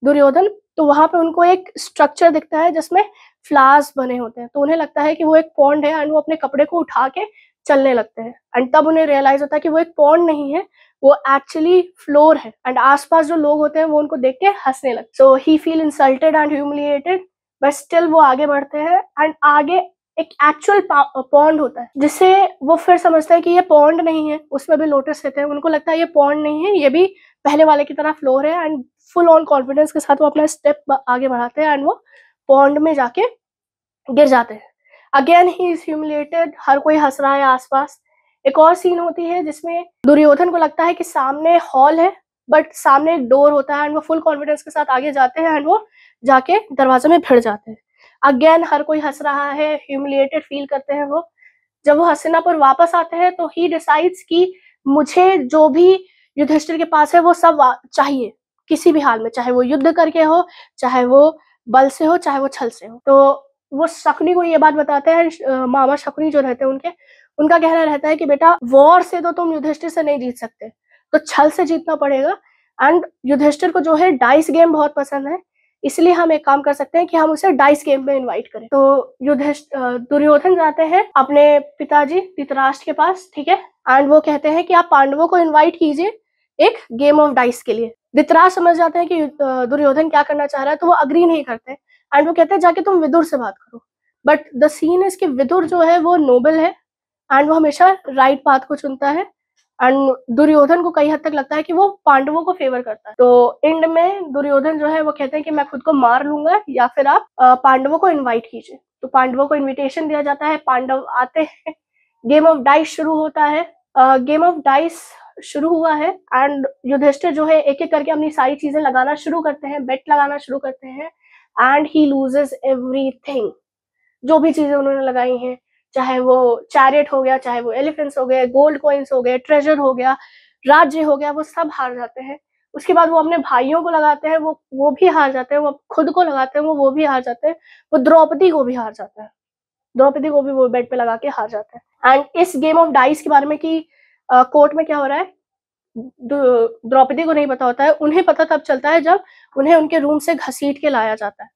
दुर्योधन, तो वहां पे उनको एक स्ट्रक्चर दिखता है जिसमें फ्लावर्स बने होते हैं। तो उन्हें लगता है कि वो एक पॉन्ड है एंड वो अपने कपड़े को उठा के चलने लगते हैं। एंड तब उन्हें रियलाइज होता है कि वो एक पॉन्ड नहीं है, वो एक्चुअली फ्लोर है। एंड आसपास जो लोग होते हैं वो उनको देख के हंसने लगते। So he feel insulted and humiliated, but still वो आगे बढ़ते हैं एंड आगे एक एक्चुअल पॉन्ड होता है जिसे वो फिर समझता है कि ये पॉन्ड नहीं है, उसमें भी लोटस रहते हैं। उनको लगता है ये पॉन्ड नहीं है, ये भी पहले वाले की तरह फ्लोर है। एंड फुल ऑन कॉन्फिडेंस के साथ वो अपना स्टेप आगे बढ़ाते हैं एंड वो पॉन्ड में जाके गिर जाते हैं। अगेन ही इज ह्यूमिलिएटेड, हर कोई हंस रहा है आसपास। एक और सीन होती है जिसमें दुर्योधन को लगता है कि सामने हॉल है बट सामने एक डोर होता है एंड वो फुल कॉन्फिडेंस के साथ आगे जाते हैं एंड वो जाके दरवाजे में भिड़ जाते हैं। अगेन हर कोई हंस रहा है, ह्यूमिलिएटेड फील करते हैं वो। जब वो हस्तिनापुर वापस आते हैं तो ही डिसाइड्स कि मुझे जो भी युधिष्ठिर के पास है वो सब चाहिए किसी भी हाल में, चाहे वो युद्ध करके हो, चाहे वो बल से हो, चाहे वो छल से हो। तो वो शकुनी को ये बात बताते हैं। मामा शकुनी जो रहते हैं उनका कहना रहता है कि बेटा वॉर से तो तुम युधिष्ठिर से नहीं जीत सकते, तो छल से जीतना पड़ेगा। एंड युधिष्ठिर को जो है डाइस गेम बहुत पसंद है, इसलिए हम एक काम कर सकते हैं कि हम उसे डाइस गेम में इनवाइट करें। तो दुर्योधन जाते हैं अपने पिताजी धृतराष्ट्र के पास, ठीक है। एंड वो कहते हैं कि आप पांडवों को इन्वाइट कीजिए एक गेम ऑफ डाइस के लिए। धृतराष्ट्र समझ जाते हैं कि दुर्योधन क्या करना चाह रहा है, तो वो अग्री नहीं करते एंड वो कहते हैं जाके तुम विदुर से बात करो। बट द सीन इज कि विदुर जो है वो नोबल है एंड वो हमेशा राइट पाथ को चुनता है। एंड दुर्योधन को कई हद तक लगता है कि वो पांडवों को फेवर करता है। तो एंड में दुर्योधन जो है वो कहते हैं कि मैं खुद को मार लूंगा या फिर आप पांडवों को इनवाइट कीजिए। तो पांडवों को इनविटेशन दिया जाता है, पांडव आते हैं, गेम ऑफ डाइस शुरू होता है। गेम ऑफ डाइस शुरू हुआ है एंड युधिष्ठिर जो है एक एक करके अपनी सारी चीजें लगाना शुरू करते हैं, बेट लगाना शुरू करते हैं एंड ही लूजेस एवरीथिंग। जो भी चीजें उन्होंने लगाई हैं, चाहे वो चैरियट हो गया, चाहे वो एलिफेंट्स हो गए, गोल्ड कॉइन्स हो गए, ट्रेजर हो गया, राज्य हो गया, वो सब हार जाते हैं। उसके बाद वो अपने भाइयों को लगाते हैं, वो भी हार जाते हैं। वो खुद को लगाते हैं, वो भी हार जाते हैं। वो द्रौपदी को भी हार जाता है, द्रौपदी को भी वो बेड पे लगा के हार जाता है। एंड इस गेम ऑफ डाइस के बारे में कि कोर्ट में क्या हो रहा है, द्रौपदी को नहीं पता होता है। उन्हें पता तब चलता है जब उन्हें उनके रूम से घसीट के लाया जाता है।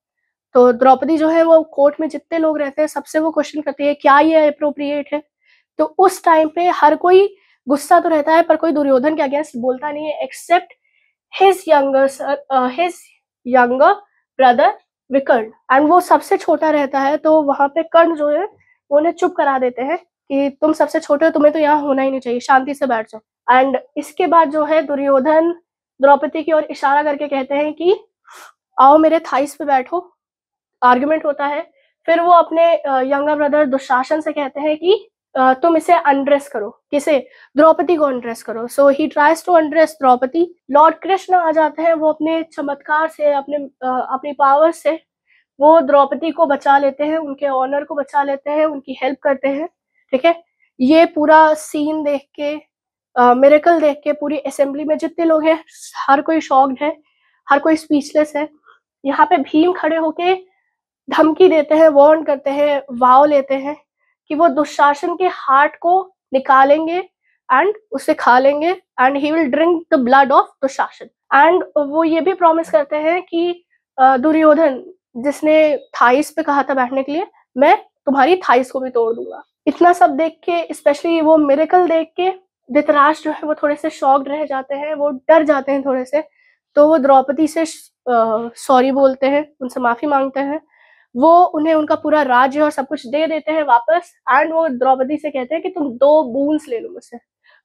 तो द्रौपदी जो है वो कोर्ट में जितने लोग रहते हैं सबसे वो क्वेश्चन करती है क्या ये अप्रोप्रिएट है। तो उस टाइम पे हर कोई गुस्सा तो रहता है पर कोई दुर्योधन के अगेंस्ट बोलता नहीं है एक्सेप्ट हिज यंगर ब्रदर विकर्ण, एंड वो सबसे छोटा रहता है। तो वहां पे कर्ण जो है वो उन्हें चुप करा देते हैं कि तुम सबसे छोटे हो, तुम्हें तो यहाँ होना ही नहीं चाहिए, शांति से बैठ जाओ। एंड इसके बाद जो है दुर्योधन द्रौपदी की ओर इशारा करके कहते हैं कि आओ मेरे थाइस पे बैठो। आर्गुमेंट होता है। फिर वो अपने यंगर ब्रदर दुशासन से कहते हैं कि तुम इसे अनड्रेस करो। किसे? द्रौपदी को अनड्रेस करो। So he tries to undress Draupadi. Lord Krishna आ जाते हैं, वो अपने चमत्कार से अपनी पावर से वो द्रौपदी को बचा लेते हैं, उनके ऑनर को बचा लेते हैं, उनकी हेल्प करते हैं। ठीक है, ये पूरा सीन देख के मिरेकल देख के पूरी असेंबली में जितने लोग हैं हर कोई शॉक्ड है, हर कोई स्पीचलेस है। यहाँ पे भीम खड़े होके धमकी देते हैं, वार्न करते हैं, वाव लेते हैं कि वो दुशासन के हार्ट को निकालेंगे एंड उसे खा लेंगे and he will drink the blood of Dushasan. And वो ये भी प्रॉमिस करते हैं कि दुर्योधन जिसने थाइस पे कहा था बैठने के लिए, मैं तुम्हारी थाइस को भी तोड़ दूंगा। इतना सब देख के, स्पेशली वो मिरेकल देख के धृतराष्ट्र जो है वो थोड़े से शॉक्ड रह जाते हैं, वो डर जाते हैं थोड़े से। तो वो द्रौपदी से सॉरी बोलते हैं, उनसे माफी मांगते हैं। वो उन्हें उनका पूरा राज्य और सब कुछ दे देते हैं वापस। एंड वो द्रौपदी से कहते हैं कि तुम 2 बूंस ले लो मुझसे,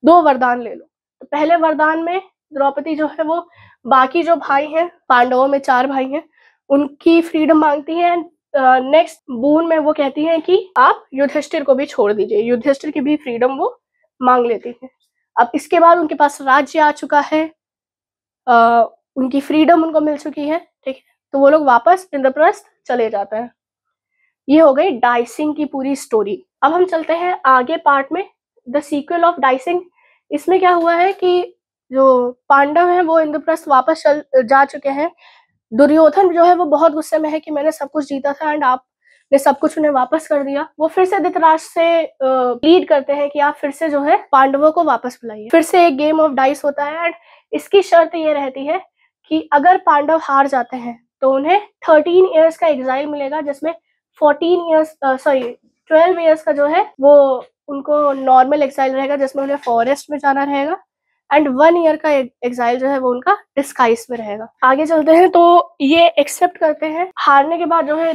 2 वरदान ले लो। तो पहले वरदान में द्रौपदी जो है वो बाकी जो भाई हैं, पांडवों में 4 भाई हैं, उनकी फ्रीडम मांगती है। एंड नेक्स्ट बून में वो कहती हैं कि आप युधिष्ठिर को भी छोड़ दीजिए, युधिष्ठिर की भी फ्रीडम वो मांग लेती है। अब इसके बाद उनके पास राज्य आ चुका है, उनकी फ्रीडम उनको मिल चुकी है। ठीक है, तो वो लोग वापस इंद्रप्रस्थ चले जाते हैं। ये हो गई डाइसिंग की पूरी स्टोरी। अब हम चलते हैं आगे पार्ट में, द सीक्वल ऑफ डाइसिंग। इसमें क्या हुआ है कि जो पांडव हैं वो इंद्रप्रस्थ वापस जा चुके हैं। दुर्योधन जो है वो बहुत गुस्से में है कि मैंने सब कुछ जीता था एंड आपने सब कुछ उन्हें वापस कर दिया। वो फिर से धृतराष्ट्र से प्लीड करते हैं कि आप फिर से जो है पांडवों को वापस बुलाइए। फिर से एक गेम ऑफ डाइस होता है एंड इसकी शर्त ये रहती है कि अगर पांडव हार जाते हैं तो उन्हें 13 इयर्स का एग्जाइल मिलेगा, जिसमें 12 इयर्स का जो है वो उनको नॉर्मल एग्जाइल रहेगा, जिसमें उन्हें फॉरेस्ट में जाना रहेगा। एंड 1 ईयर का एग्जाइल जो है वो उनका डिस्गाइज में रहेगा। आगे चलते हैं तो ये एक्सेप्ट करते हैं। हारने के बाद जो है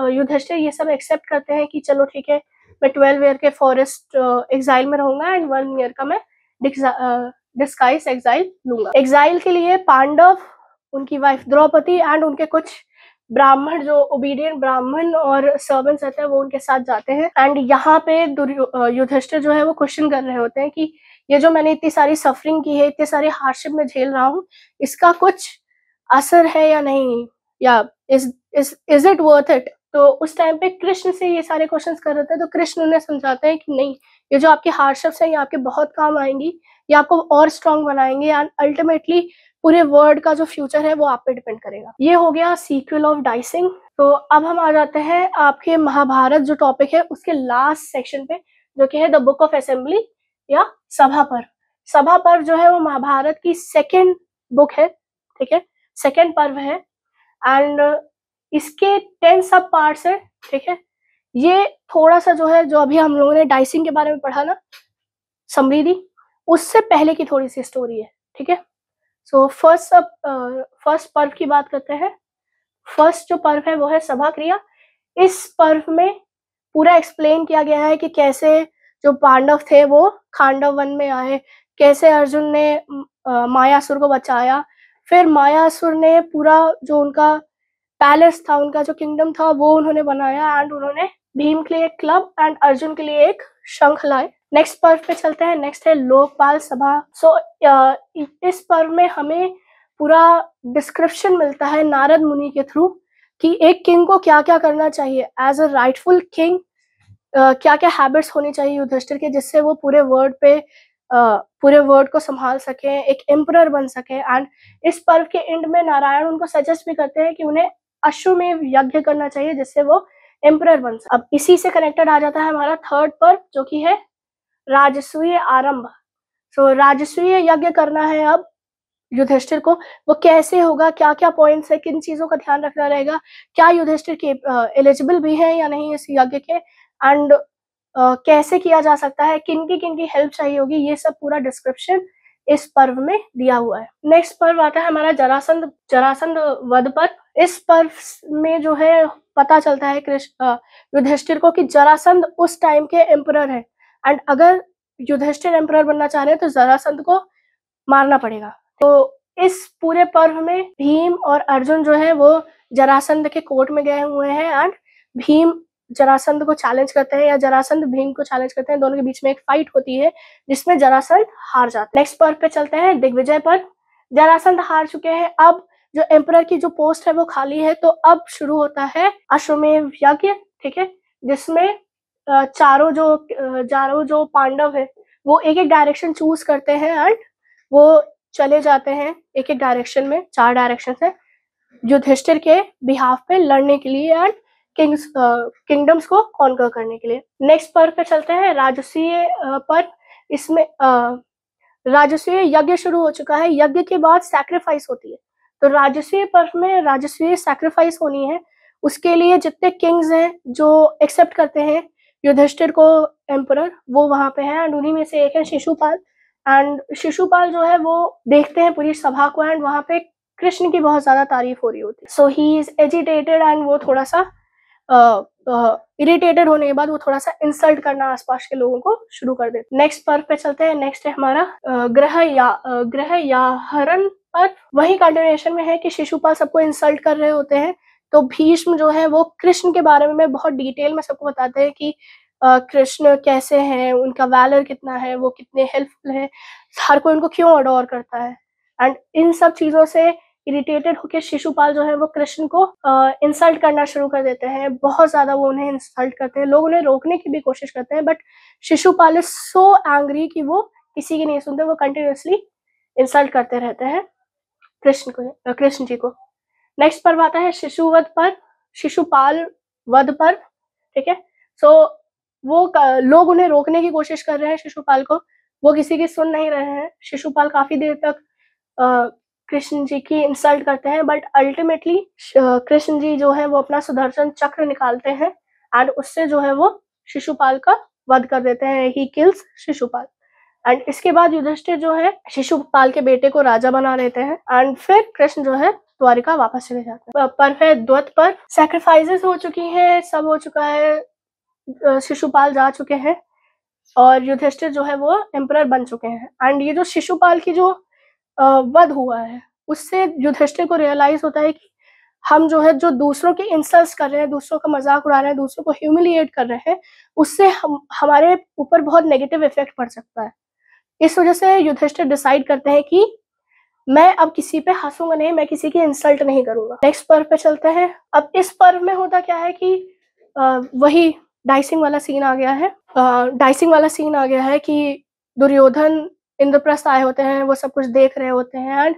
युधिष्ठिर ये सब एक्सेप्ट करते हैं कि चलो ठीक है, मैं 12 ईयर के फॉरेस्ट एग्जाइल में रहूंगा एंड 1 ईयर का मैं डिस्गाइज एग्जाइल लूंगा। एग्जाइल के लिए पांडव, उनकी वाइफ द्रौपदी एंड उनके कुछ ब्राह्मण, जो ओबीडियंट ब्राह्मण और सर्वेंट्स रहते हैं, वो उनके साथ जाते हैं। एंड यहाँ पे युधिष्ठिर जो है वो क्वेश्चन कर रहे होते हैं कि ये जो मैंने इतनी सारी सफरिंग की है, इतने सारे हार्डशिप में झेल रहा हूँ, इसका कुछ असर है या नहीं, या इज इट वर्थ इट। तो उस टाइम पे कृष्ण से ये सारे क्वेश्चंस कर रहे थे, तो कृष्ण उन्हें समझाते हैं कि नहीं, ये जो आपकी हार्डशिप्स हैं ये आपके बहुत काम आएंगी, ये आपको और स्ट्रांग बनाएंगे एंड अल्टीमेटली पूरे वर्ल्ड का जो फ्यूचर है वो आप पे डिपेंड करेगा। ये हो गया सीक्वल ऑफ डाइसिंग। तो अब हम आ जाते हैं आपके महाभारत जो टॉपिक है उसके लास्ट सेक्शन पे, जो कि है द बुक ऑफ असेंबली या सभा पर्व। सभा पर्व जो है वो महाभारत की 2nd बुक है। ठीक है, 2nd पर्व है एंड इसके 10 सब पार्ट्स है। ठीक है, ये थोड़ा सा जो है, जो अभी हम लोगों ने डाइसिंग के बारे में पढ़ा ना, समृद्धि, उससे पहले की थोड़ी सी स्टोरी है। ठीक है, सो फर्स्ट पर्व की बात करते हैं। फर्स्ट जो पर्व है वो है सभा क्रिया। इस पर्व में पूरा एक्सप्लेन किया गया है कि कैसे जो पांडव थे वो खांडव वन में आए, कैसे अर्जुन ने मायासुर को बचाया, फिर मायासुर ने पूरा जो उनका पैलेस था, उनका जो किंगडम था वो उन्होंने बनाया एंड उन्होंने भीम के लिए एक क्लब एंड अर्जुन के लिए एक शंख लाए। नेक्स्ट पर्व पे चलते हैं। नेक्स्ट है लोकपाल सभा। सो इस पर्व में हमें पूरा डिस्क्रिप्शन मिलता है नारद मुनि के थ्रू कि एक किंग को क्या क्या करना चाहिए एज अ राइटफुल किंग, क्या क्या हैबिट्स होनी चाहिए युधिष्ठिर के, जिससे वो पूरे वर्ल्ड को संभाल सके, एक एम्परर बन सके। एंड इस पर्व के एंड में नारायण उनको सजेस्ट भी करते हैं कि उन्हें अश्वमेध यज्ञ करना चाहिए, जिससे वो एम्परर बन सके। अब इसी से कनेक्टेड आ जाता है हमारा 3rd पर्व, जो कि है राजसूय आरंभ। सो राजसूय यज्ञ करना है अब युधिष्ठिर को। वो कैसे होगा, क्या क्या पॉइंट्स है, किन चीजों का ध्यान रखना रहेगा, क्या युधिष्ठिर के एलिजिबल भी है या नहीं इस यज्ञ के, एंड कैसे किया जा सकता है, किन की हेल्प चाहिए होगी, ये सब पूरा डिस्क्रिप्शन इस पर्व में दिया हुआ है। नेक्स्ट पर्व आता है हमारा जरासंध वध पर्व। इस पर्व में जो है पता चलता है युधिष्ठिर को कि जरासंध उस टाइम के एम्परर है, एंड अगर युधिष्ठिर एम्परर बनना चाह रहे हैं तो जरासंध को मारना पड़ेगा। तो इस पूरे पर्व में भीम और अर्जुन जो है वो जरासंध के कोर्ट में गए हुए हैं, एंड भीम जरासंध को चैलेंज करते हैं या जरासंध भीम को चैलेंज करते हैं। दोनों के बीच में एक फाइट होती है जिसमें जरासंध हार जाता है। नेक्स्ट पर्व पे चलते हैं, दिग्विजय पर्व। जरासंध हार चुके हैं, अब जो एम्परर की जो पोस्ट है वो खाली है, तो अब शुरू होता है अश्वमेध यज्ञ, ठीक है, जिसमें चारों जो पांडव है वो एक एक डायरेक्शन चूज करते हैं एंड वो चले जाते हैं एक एक डायरेक्शन में, 4 डायरेक्शन है, युधिष्ठिर के बिहाफ पे लड़ने के लिए एंड किंगडम्स को कॉन्कर करने के लिए। नेक्स्ट पर्व पे चलते हैं, राजसूय पर्व। इसमें राजसूय यज्ञ शुरू हो चुका है, यज्ञ के बाद सैक्रिफाइस होती है, तो राजसूय पर्व में राजसूय सैक्रिफाइस होनी है। उसके लिए जितने किंग्स हैं जो एक्सेप्ट करते हैं युधिष्ठिर को एम्परर, वो वहां पे हैं, एंड उन्हीं में से एक है शिशुपाल। एंड शिशुपाल जो है वो देखते हैं पूरी सभा को, एंड वहां पे कृष्ण की बहुत ज्यादा तारीफ हो रही होती है। सो ही इज एजिटेटेड, एंड वो थोड़ा सा इरिटेटेड होने के बाद वो थोड़ा सा इंसल्ट करना आसपास के लोगों को शुरू कर देते। नेक्स्ट पर्व पे चलते हैं। नेक्स्ट है हमारा ग्रह या हरण पर्व। वही कंटिन्यूएशन में है कि शिशुपाल सबको इंसल्ट कर रहे होते हैं, तो भीष्म जो है वो कृष्ण के बारे में बहुत डिटेल में सबको बताते हैं कि कृष्ण कैसे हैं, उनका वैलर कितना है, वो कितने हेल्पफुल है, हर कोई उनको क्यों अडोर करता है। एंड इन सब चीजों से इरिटेटेड होकर शिशुपाल जो है वो कृष्ण को इंसल्ट करना शुरू कर देते हैं, बहुत ज्यादा वो उन्हें इंसल्ट करते हैं। लोग उन्हें रोकने की भी कोशिश करते हैं, but Shishupal is so angry कि वो किसी की नहीं सुनते, वो कंटिन्यूअसली इंसल्ट करते रहते हैं कृष्ण जी को। नेक्स्ट पर्व आता है शिशुवध पर्व, शिशुपाल वध पर्व, ठीक है। सो वो लोग उन्हें रोकने की कोशिश कर रहे हैं शिशुपाल को, वो किसी की सुन नहीं रहे हैं। शिशुपाल काफी देर तक कृष्ण जी की इंसल्ट करते हैं, बट अल्टीमेटली कृष्ण जी जो है वो अपना सुदर्शन चक्र निकालते हैं एंड उससे जो है वो शिशुपाल का वध कर देते हैं। ही किल्स शिशुपाल, एंड इसके बाद युधिष्ठिर जो है शिशुपाल के बेटे को राजा बना देते हैं, एंड फिर कृष्ण जो है द्वारिका वापस चले जाते हैं। पर्व है द्वत पर्व। सैक्रिफाइसेस हो चुकी हैं, सब हो चुका है, शिशुपाल जा चुके हैं और युधिष्ठिर जो है वो एम्परर बन चुके हैं। एंड ये जो शिशुपाल की जो वध हुआ है उससे युधिष्ठिर को रियलाइज होता है कि हम जो है जो दूसरों के इंसल्ट्स कर रहे हैं, दूसरों का मजाक उड़ा रहे हैं, दूसरों को ह्यूमिलिएट कर रहे हैं, उससे हमारे ऊपर बहुत नेगेटिव इफेक्ट पड़ सकता है। इस वजह से युधिष्ठिर डिसाइड करते हैं कि मैं अब किसी पे हंसूंगा नहीं, मैं किसी की इंसल्ट नहीं करूंगा। नेक्स्ट पर्व पे चलते हैं। अब इस पर्व में होता क्या है कि वही डाइसिंग वाला सीन आ गया है कि दुर्योधन इंद्रप्रस्थ आए होते हैं, वो सब कुछ देख रहे होते हैं एंड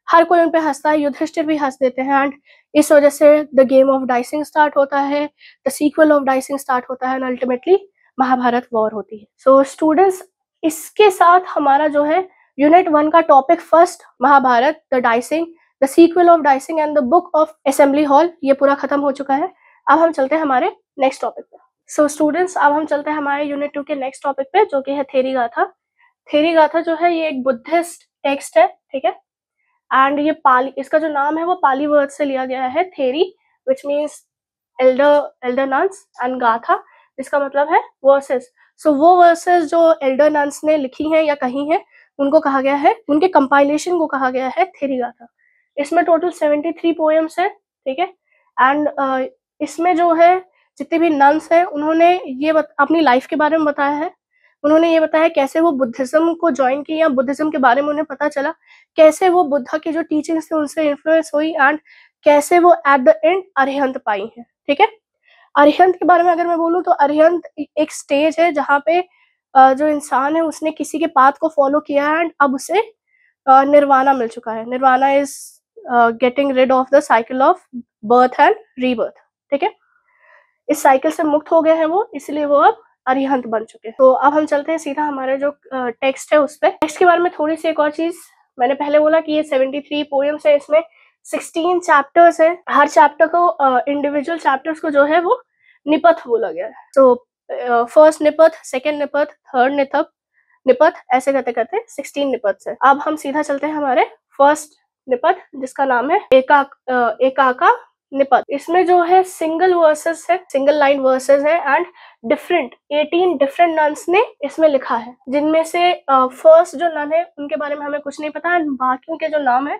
हर कोई उन पे हंसता है, युधिष्ठिर भी हंस देते हैं, एंड इस वजह से the game of dicing start होता है, the sequel of dicing start होता है, एंड अल्टीमेटली महाभारत वॉर होती है। सो स्टूडेंट्स, इसके साथ हमारा जो है यूनिट 1 का topic first Mahabharata, the dicing, the sequel of dicing and the book of assembly hall, ये पूरा खत्म हो चुका है। अब हम चलते हैं हमारे नेक्स्ट टॉपिक पे। सो स्टूडेंट्स, अब हम चलते हैं हमारे यूनिट 2 के नेक्स्ट टॉपिक पे, जो कि है थेरी गाथा। थेरी गाथा जो है ये एक बुद्धिस्ट टेक्स्ट है, ठीक है, एंड ये पाली, इसका जो नाम है वो पाली वर्ड से लिया गया है, theory which means Elder nuns, and गाथा जिसका मतलब है वर्सेस। सो वो वर्सेस जो एल्डर नन्स ने लिखी हैं या कही हैं उनको कहा गया है, उनके कंपाइलेशन को कहा गया है थेरी गाथा। इसमें टोटल 73 पोएम्स है, ठीक है, एंड इसमें जो है जितने भी नन्स हैं उन्होंने ये अपनी लाइफ के बारे में बताया है। उन्होंने ये बताया कैसे वो बुद्धिज्म को ज्वाइन किया, बुद्धिज्म के बारे में उन्हें पता चला, कैसे वो बुद्धा की जो टीचिंग्स थे उनसे इन्फ्लुएंस हुई, एंड कैसे वो एट द एंड अरिहंत पाई है, ठीक है। अरिहंत के बारे में अगर मैं बोलूँ तो अरिहंत एक स्टेज है जहाँ पे जो इंसान है उसने किसी के पाथ को फॉलो किया है एंड अब उसे निर्वाणा मिल चुका है। Nirvana is getting rid of the cycle of birth and rebirth, ठीक है। इस साइकिल से मुक्त हो गए हैं वो, इसलिए वो अब अरिहंत बन चुके हैं। तो अब हम चलते हैं सीधा हमारे जो टेक्स्ट है उस पे। टेक्स्ट के बारे में थोड़ी सी एक और चीज, मैंने पहले बोला कि ये 73 पोएम्स है, इसमें 16 चैप्टर्स है। हर चैप्टर को इंडिविजुअल चैप्टर्स को जो है वो निपथ बोला गया है। तो फर्स्ट निपथ, सेकेंड निपथ, थर्ड निपथ ऐसे करते करते 16 निपथ है। अब हम सीधा चलते हैं हमारे फर्स्ट निपथ जिसका नाम है एकाका निपथ। इसमें जो है सिंगल वर्सेस है, सिंगल लाइन वर्सेस है एंड 18 डिफरेंट नन्स ने इसमें लिखा है, जिनमें से फर्स्ट जो नन है उनके बारे में हमें कुछ नहीं पता है, बाकी के जो नाम है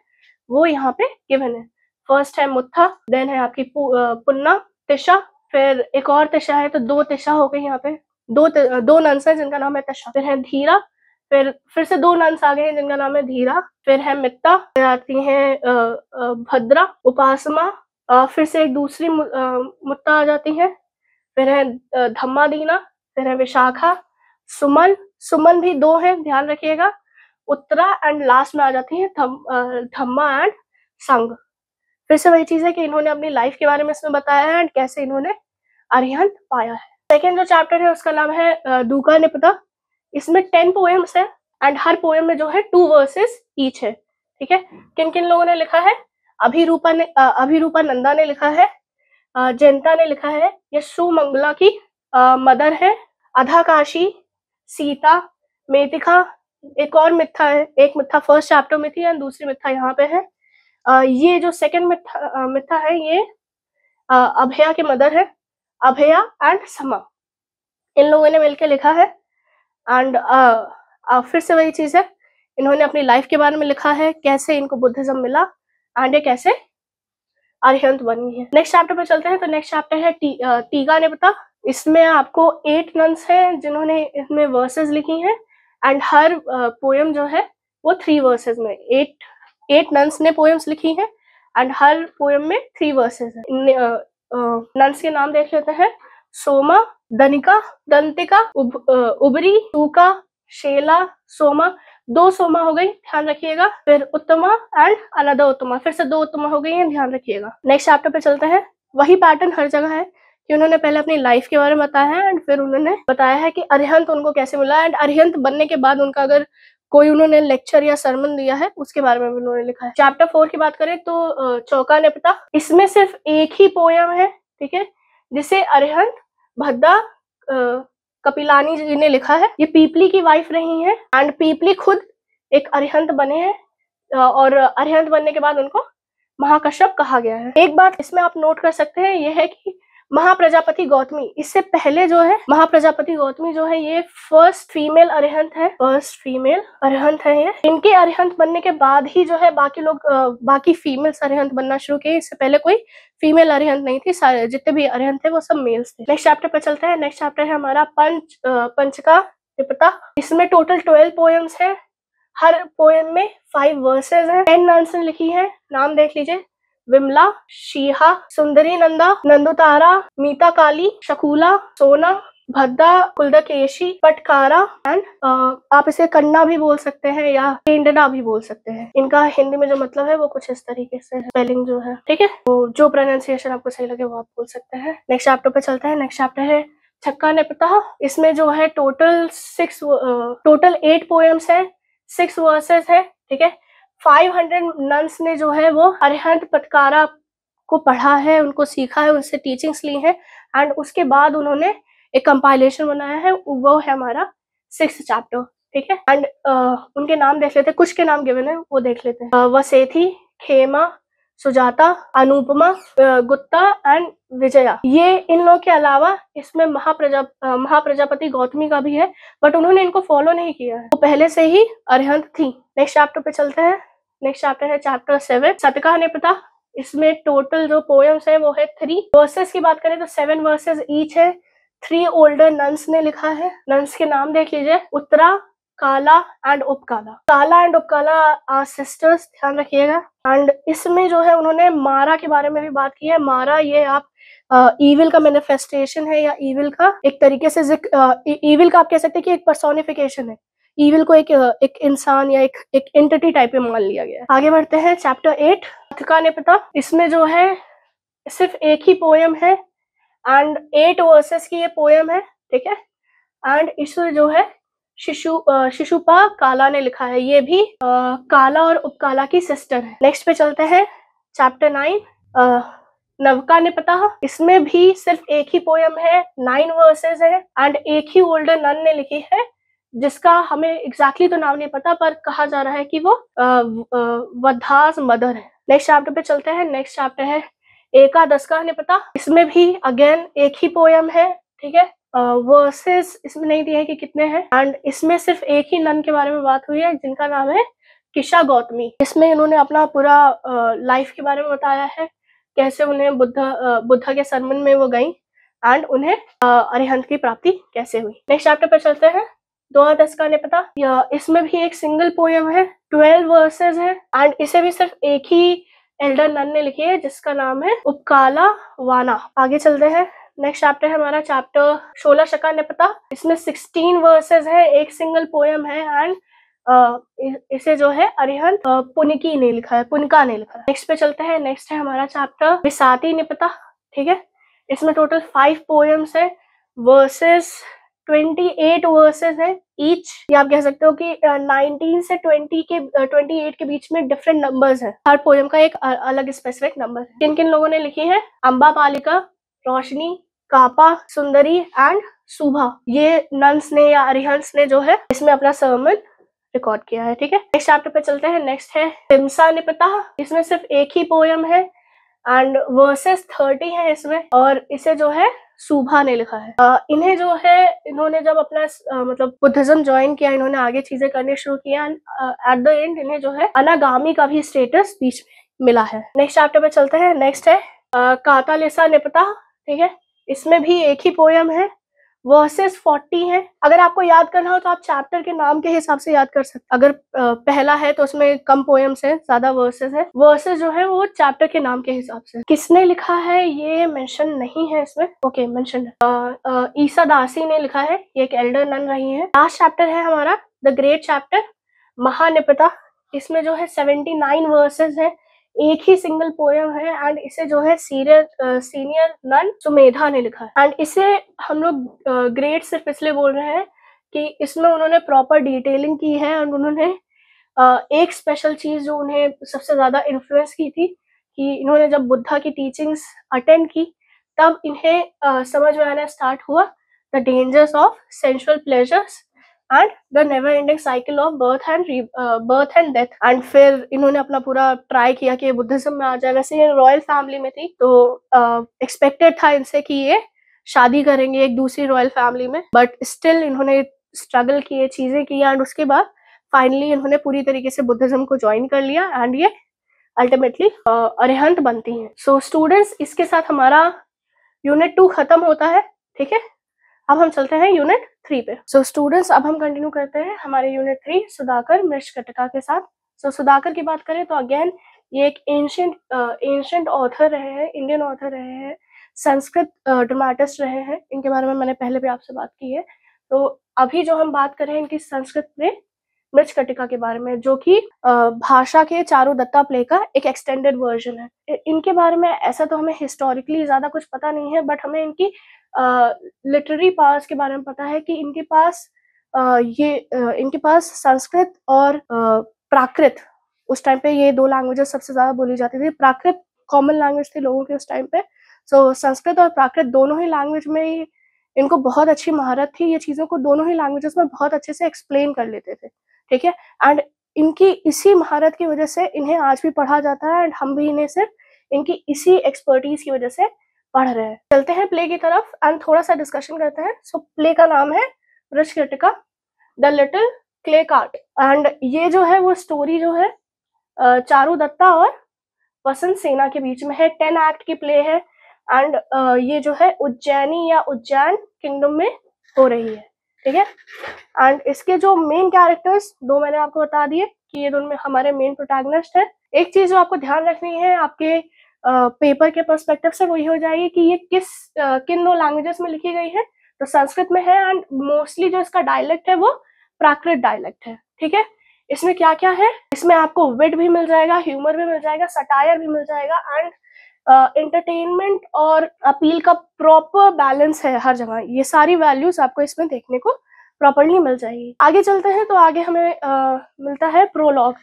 वो यहाँ पे गिवन है। फर्स्ट है मुत्था, देन है आपकी पुन्ना, तिशा, फिर एक और तिशा है, तो 2 तिशा हो गई यहाँ पे, दो नन्स है जिनका नाम है तिशा। फिर है धीरा, फिर से 2 नन्स आ गए हैं जिनका नाम है धीरा। फिर है मित्ता, फिर आती है भद्रा, उपासमा, फिर से एक दूसरी मुत्ता आ जाती है। फिर है धम्मादीना, फिर है विशाखा, सुमन भी 2 है, ध्यान रखिएगा, उत्तरा, एंड लास्ट में आ जाती है धम्मा एंड संग। फिर से वही चीज है कि इन्होंने अपनी लाइफ के बारे में इसमें बताया है एंड कैसे इन्होंने अरिहंत पाया है। सेकेंड जो चैप्टर है उसका नाम है दूका निपता। इसमें 10 पोएम्स है एंड हर पोएम में जो है 2 वर्सेस ईच है। ठीक है, किन किन लोगों ने लिखा है? अभिरूपा नंदा ने लिखा है, जयंता ने लिखा है, ये सुमंगला की मदर है, अधाकाशी, सीता, मेतिका, एक और मिथ्या है, एक मिथ्या फर्स्ट चैप्टर में थी एंड दूसरी मिथ्या यहाँ पे है। ये जो सेकंड मिथ्या है ये अभया की मदर है, अभया एंड समा, इन लोगों ने मिलकर लिखा है। एंड फिर से वही चीज है, इन्होंने अपनी लाइफ के बारे में लिखा है, कैसे इनको बुद्धिज्म मिला एंड ये कैसे अरिहंत बनी है। नेक्स्ट चैप्टर पे चलते हैं। तो नेक्स्ट चैप्टर है टीका निपता। इसमें आपको 8 नन्स हैं जिन्होंने इसमें वर्सेस लिखी हैं एंड हर पोएम जो है वो 3 वर्सेस में, 8 नन्स ने पोएम्स लिखी हैं एंड हर पोएम में 3 वर्सेस है। नन्स के नाम देख लेते हैं, सोमा, दनिका, दंतिका, उबरी, तूका, शेला, सोमा, 2 सोमा हो गई, ध्यान रखिएगा। फिर उत्तमा एंड अनदर उत्तमा, फिर से 2 उत्तमा हो गई हैं, ध्यान रखिएगा। नेक्स्ट चैप्टर पे चलते हैं। वही पैटर्न हर जगह है कि उन्होंने पहले अपनी लाइफ के बारे में बताया है एंड फिर उन्होंने बताया है कि अरिहंत उनको कैसे मिला एंड अरिहंत बनने के बाद उनका अगर कोई उन्होंने लेक्चर या सरमन दिया है उसके बारे में भी उन्होंने लिखा है। चैप्टर 4 की बात करें तो चौका निपटा। इसमें सिर्फ एक ही पोयम है, ठीक है, जिसे अरिहंत भद्दा कपिलानी जी ने लिखा है। ये पीपली की वाइफ रही है एंड पीपली खुद एक अरिहंत बने हैं और अरिहंत बनने के बाद उनको महाकश्यप कहा गया है। एक बात इसमें आप नोट कर सकते हैं, यह है कि महाप्रजापति गौतमी, इससे पहले जो है महाप्रजापति गौतमी जो है ये फर्स्ट फीमेल अरिहंत है, फर्स्ट फीमेल अरिहंत है ये। इनके अरिहंत बनने के बाद ही जो है बाकी लोग बाकी फीमेल्स अरिहंत बनना शुरू किए। इससे पहले कोई फीमेल अरिहंत नहीं थी, सारे जितने भी अरिहंत थे वो सब मेल्स थे। नेक्स्ट चैप्टर पे चलते हैं। नेक्स्ट चैप्टर है हमारा पंचका निपता। इसमें टोटल 12 पोएम्स है, हर पोएम में 5 वर्सेस हैं। 10 नन्स ने लिखी है, नाम देख लीजिए, विमला, शीहा, सुंदरी नंदा, नंदुतारा, मीता काली, शकुला, सोना, भद्दा, कुलदकेशी, पटकारा एंड आप इसे कन्ना भी बोल सकते हैं या पेंडना भी बोल सकते हैं। इनका हिंदी में जो मतलब है वो कुछ इस तरीके से स्पेलिंग जो है, ठीक है, तो जो प्रोनाउंसिएशन आपको सही लगे वो आप बोल सकते हैं। नेक्स्ट चैप्टर पे चलते हैं। नेक्स्ट चैप्टर है छक्का निपटा। इसमें जो है टोटल 8 पोएम्स है, 6 वर्सेस है, ठीक है। 500 नन्स ने जो है वो अरिहंत पटकारा को पढ़ा है, उनको सीखा है, उनसे टीचिंग्स ली है एंड उसके बाद उन्होंने एक कंपाइलेशन बनाया है, वो है हमारा 6th चैप्टर, ठीक है। एंड उनके नाम देख लेते हैं, कुछ के नाम गिवन है वो देख लेते हैं। वसेथी, खेमा, सुजाता, अनुपमा, गुप्ता एंड विजया। ये इन लोगों के अलावा इसमें महाप्रजापति गौतमी का भी है, बट उन्होंने इनको फॉलो नहीं किया है, वो पहले से ही अरिहंत थी। नेक्स्ट चैप्टर पे चलते हैं। नेक्स्ट चैप्टर है चैप्टर 7 सतका निपटा। इसमें टोटल जो पोएम्स है वो है 3। वर्सेस की बात करें तो 7 वर्सेस ईच है। 3 ओल्डर नन्स ने लिखा है। नन्स के नाम देख लीजिए, उत्तरा, काला एंड उपकाला। काला एंड उपकाला आर सिस्टर्स, ध्यान रखिएगा। एंड इसमें जो है उन्होंने मारा के बारे में भी बात की है। मारा ये आप ईविल का मैनिफेस्टेशन है या ईविल का एक तरीके से ईविल का आप कह सकते हैं कि एक पर्सोनिफिकेशन है। ईविल को एक इंसान या एक एंटिटी टाइप में मान लिया गया है। आगे बढ़ते हैं चैप्टर 8 सतका निपटा। इसमें जो है सिर्फ एक ही पोएम है एंड 8 वर्सेस की ये पोएम है, ठीक है। एंड इसे जो है शिशुपा काला ने लिखा है। ये भी काला और उपकाला की सिस्टर है। नेक्स्ट पे चलते हैं, चैप्टर 9 नवका निपता। इसमें भी सिर्फ एक ही पोयम है, 9 वर्सेस है एंड एक ही ओल्डर नन ने लिखी है, जिसका हमें एग्जैक्टली तो नाम नहीं पता, पर कहा जा रहा है कि वो वधास मदर है। नेक्स्ट चैप्टर पे चलते हैं। नेक्स्ट चैप्टर है एकादश का निपता। इसमें भी अगेन एक ही पोयम है, ठीक है। वर्सेस इसमें नहीं दिया है कि कितने हैं, एंड इसमें सिर्फ एक ही नन के बारे में बात हुई है, जिनका नाम है किशा गौतमी। इसमें इन्होंने अपना पूरा लाइफ के बारे में बताया है, कैसे उन्हें बुद्धा के सरमन में वो गई एंड उन्हें अरिहंत की प्राप्ति कैसे हुई। नेक्स्ट चैप्टर पे चलते हैं, द्वादश का निपता। इसमें भी एक सिंगल पोयम है, 12 वर्सेस है एंड इसे भी सिर्फ एक ही एल्डर नन ने लिखी है, जिसका नाम है उपकाला वाना। आगे चलते हैं। नेक्स्ट चैप्टर है हमारा चैप्टर 16 शका निपता। इसमें 16 वर्सेस है, एक सिंगल पोयम है एंड इसे जो है अरिहंत पुनिका ने लिखा है। नेक्स्ट पे चलते हैं। नेक्स्ट है हमारा चैप्टर विसाती निपता, ठीक है। इसमें टोटल 5 पोयम्स है, वर्सेस 28 वर्सेस है ईच। या आप कह सकते हो कि 19 से 28 के बीच में डिफरेंट नंबर्स है। हर पोयम का एक अलग स्पेसिफिक नंबर है। किन किन लोगों ने लिखी है? अम्बा पालिका, रोशनी, कापा, सुंदरी एंड सुभा। ये नन्स ने या अरिहंत्स ने जो है इसमें अपना सर्मन रिकॉर्ड किया है, ठीक है। नेक्स्ट चैप्टर पे चलते हैं। नेक्स्ट है तिमसा निपता। इसमें सिर्फ एक ही पोयम है एंड वर्सेस 30 है इसमें, और इसे जो है सुभा ने लिखा है। इन्हें जो है, इन्होंने जब अपना मतलब बुद्धिज्म ज्वाइन किया, इन्होंने आगे चीजें करनी शुरू किया एंड एट द एंड इन्हें जो है अनागामी का भी स्टेटस बीच में मिला है। नेक्स्ट चैप्टर पे चलते हैं। नेक्स्ट है कातालिसा निपता, ठीक है। इसमें भी एक ही पोयम है, वर्सेस 40 है। अगर आपको याद करना हो तो आप चैप्टर के नाम के हिसाब से याद कर सकते। अगर पहला है तो उसमें कम पोयम्स है, ज्यादा वर्सेस है। वर्सेस जो है वो चैप्टर के नाम के हिसाब से। किसने लिखा है ये मेंशन नहीं है इसमें, ओके मेंशन है। ईसा दासी ने लिखा है, ये एक एल्डर नन रही है। लास्ट चैप्टर है हमारा द ग्रेट चैप्टर महानिपता। इसमें जो है 79 वर्सेस है, एक ही सिंगल पोयम है एंड इसे जो है सीनियर नन सुमेधा ने लिखा है। एंड इसे हम लोग ग्रेट सिर्फ इसलिए बोल रहे हैं कि इसमें उन्होंने प्रॉपर डिटेलिंग की है और उन्होंने एक स्पेशल चीज जो उन्हें सबसे ज्यादा इन्फ्लुएंस की थी, कि इन्होंने जब बुद्धा की टीचिंग्स अटेंड की तब इन्हें समझ में आना स्टार्ट हुआ the dangers of sensual pleasures and the never ending cycle of birth and death. And फिर इन्होंने अपना पूरा ट्राई किया कि बुद्धिज्म में आ जाए। वैसे ये रॉयल फैमिली में थी, तो एक्सपेक्टेड था इनसे कि ये शादी करेंगे एक दूसरी रॉयल फैमिली में, बट स्टिल इन्होंने स्ट्रगल किए, चीजें की एंड उसके बाद फाइनली इन्होंने पूरी तरीके से बुद्धिज्म को ज्वाइन कर लिया एंड ये अल्टीमेटली अरिहंत बनती हैं। सो स्टूडेंट्स, इसके साथ हमारा यूनिट 2 खत्म होता है, ठीक है। अब हम चलते हैं यूनिट 3 पे। सो स्टूडेंट्स, अब हम कंटिन्यू करते हैं हमारे यूनिट 3 सुधाकर मृच्छकटिका के साथ। सो सुधाकर की बात करें तो अगेन ये एक एंशिएंट ऑथर रहे हैं, इंडियन ऑथर रहे हैं, संस्कृत ड्रामेटिस्ट रहे हैं। इनके बारे में मैंने पहले भी आपसे बात की है। तो अभी जो हम बात कर रहे हैं इनकी संस्कृत में मृच्छकटिका के बारे में, जो कि भाषा के चारुदत्ता प्ले का एक एक्सटेंडेड वर्जन है। इनके बारे में ऐसा तो हमें हिस्टोरिकली ज्यादा कुछ पता नहीं है, बट हमें इनकी लिटरेरी पावर्स के बारे में पता है कि इनके पास संस्कृत और प्राकृत, उस टाइम पे ये 2 लैंग्वेजेस सबसे ज्यादा बोली जाती थी। प्राकृत कॉमन लैंग्वेज थी लोगों के उस टाइम पे। सो संस्कृत और प्राकृत दोनों ही लैंग्वेज में इनको बहुत अच्छी महारत थी। ये चीजों को दोनों ही लैंग्वेजेस में बहुत अच्छे से एक्सप्लेन कर लेते थे, ठीक है। एंड इनकी इसी महारत की वजह से इन्हें आज भी पढ़ा जाता है एंड हम भी इन्हें सिर्फ इनकी इसी एक्सपर्टीज की वजह से पढ़ रहे हैं। चलते हैं प्ले की तरफ एंड थोड़ा सा डिस्कशन करते हैं। सो प्ले का नाम है Mricchakatika the little clay cart. And ये जो है वो स्टोरी जो है चारुदत्ता और वसंत सेना के बीच में है। 10 एक्ट की प्ले है एंड ये जो है उज्जैनी या उज्जैन किंगडम में हो रही है, ठीक है। एंड इसके जो मेन कैरेक्टर्स 2 मैंने आपको बता दिए कि ये दोनों में हमारे मेन प्रोटैगनिस्ट है। एक चीज जो आपको ध्यान रखनी है आपके पेपर के पर्सपेक्टिव से, वो ये हो जाएगी कि ये किन 2 लैंग्वेजेस में लिखी गई है। तो संस्कृत में है एंड मोस्टली जो इसका डायलेक्ट है वो प्राकृत डायलेक्ट है, ठीक है। इसमें क्या क्या है, इसमें आपको विट भी मिल जाएगा, ह्यूमर भी मिल जाएगा, सटायर भी मिल जाएगा एंड एंटरटेनमेंट और अपील का प्रॉपर बैलेंस है हर जगह। ये सारी वैल्यूज आपको इसमें देखने को प्रॉपरली मिल जाएगी। आगे चलते हैं तो आगे हमें मिलता है प्रोलॉग।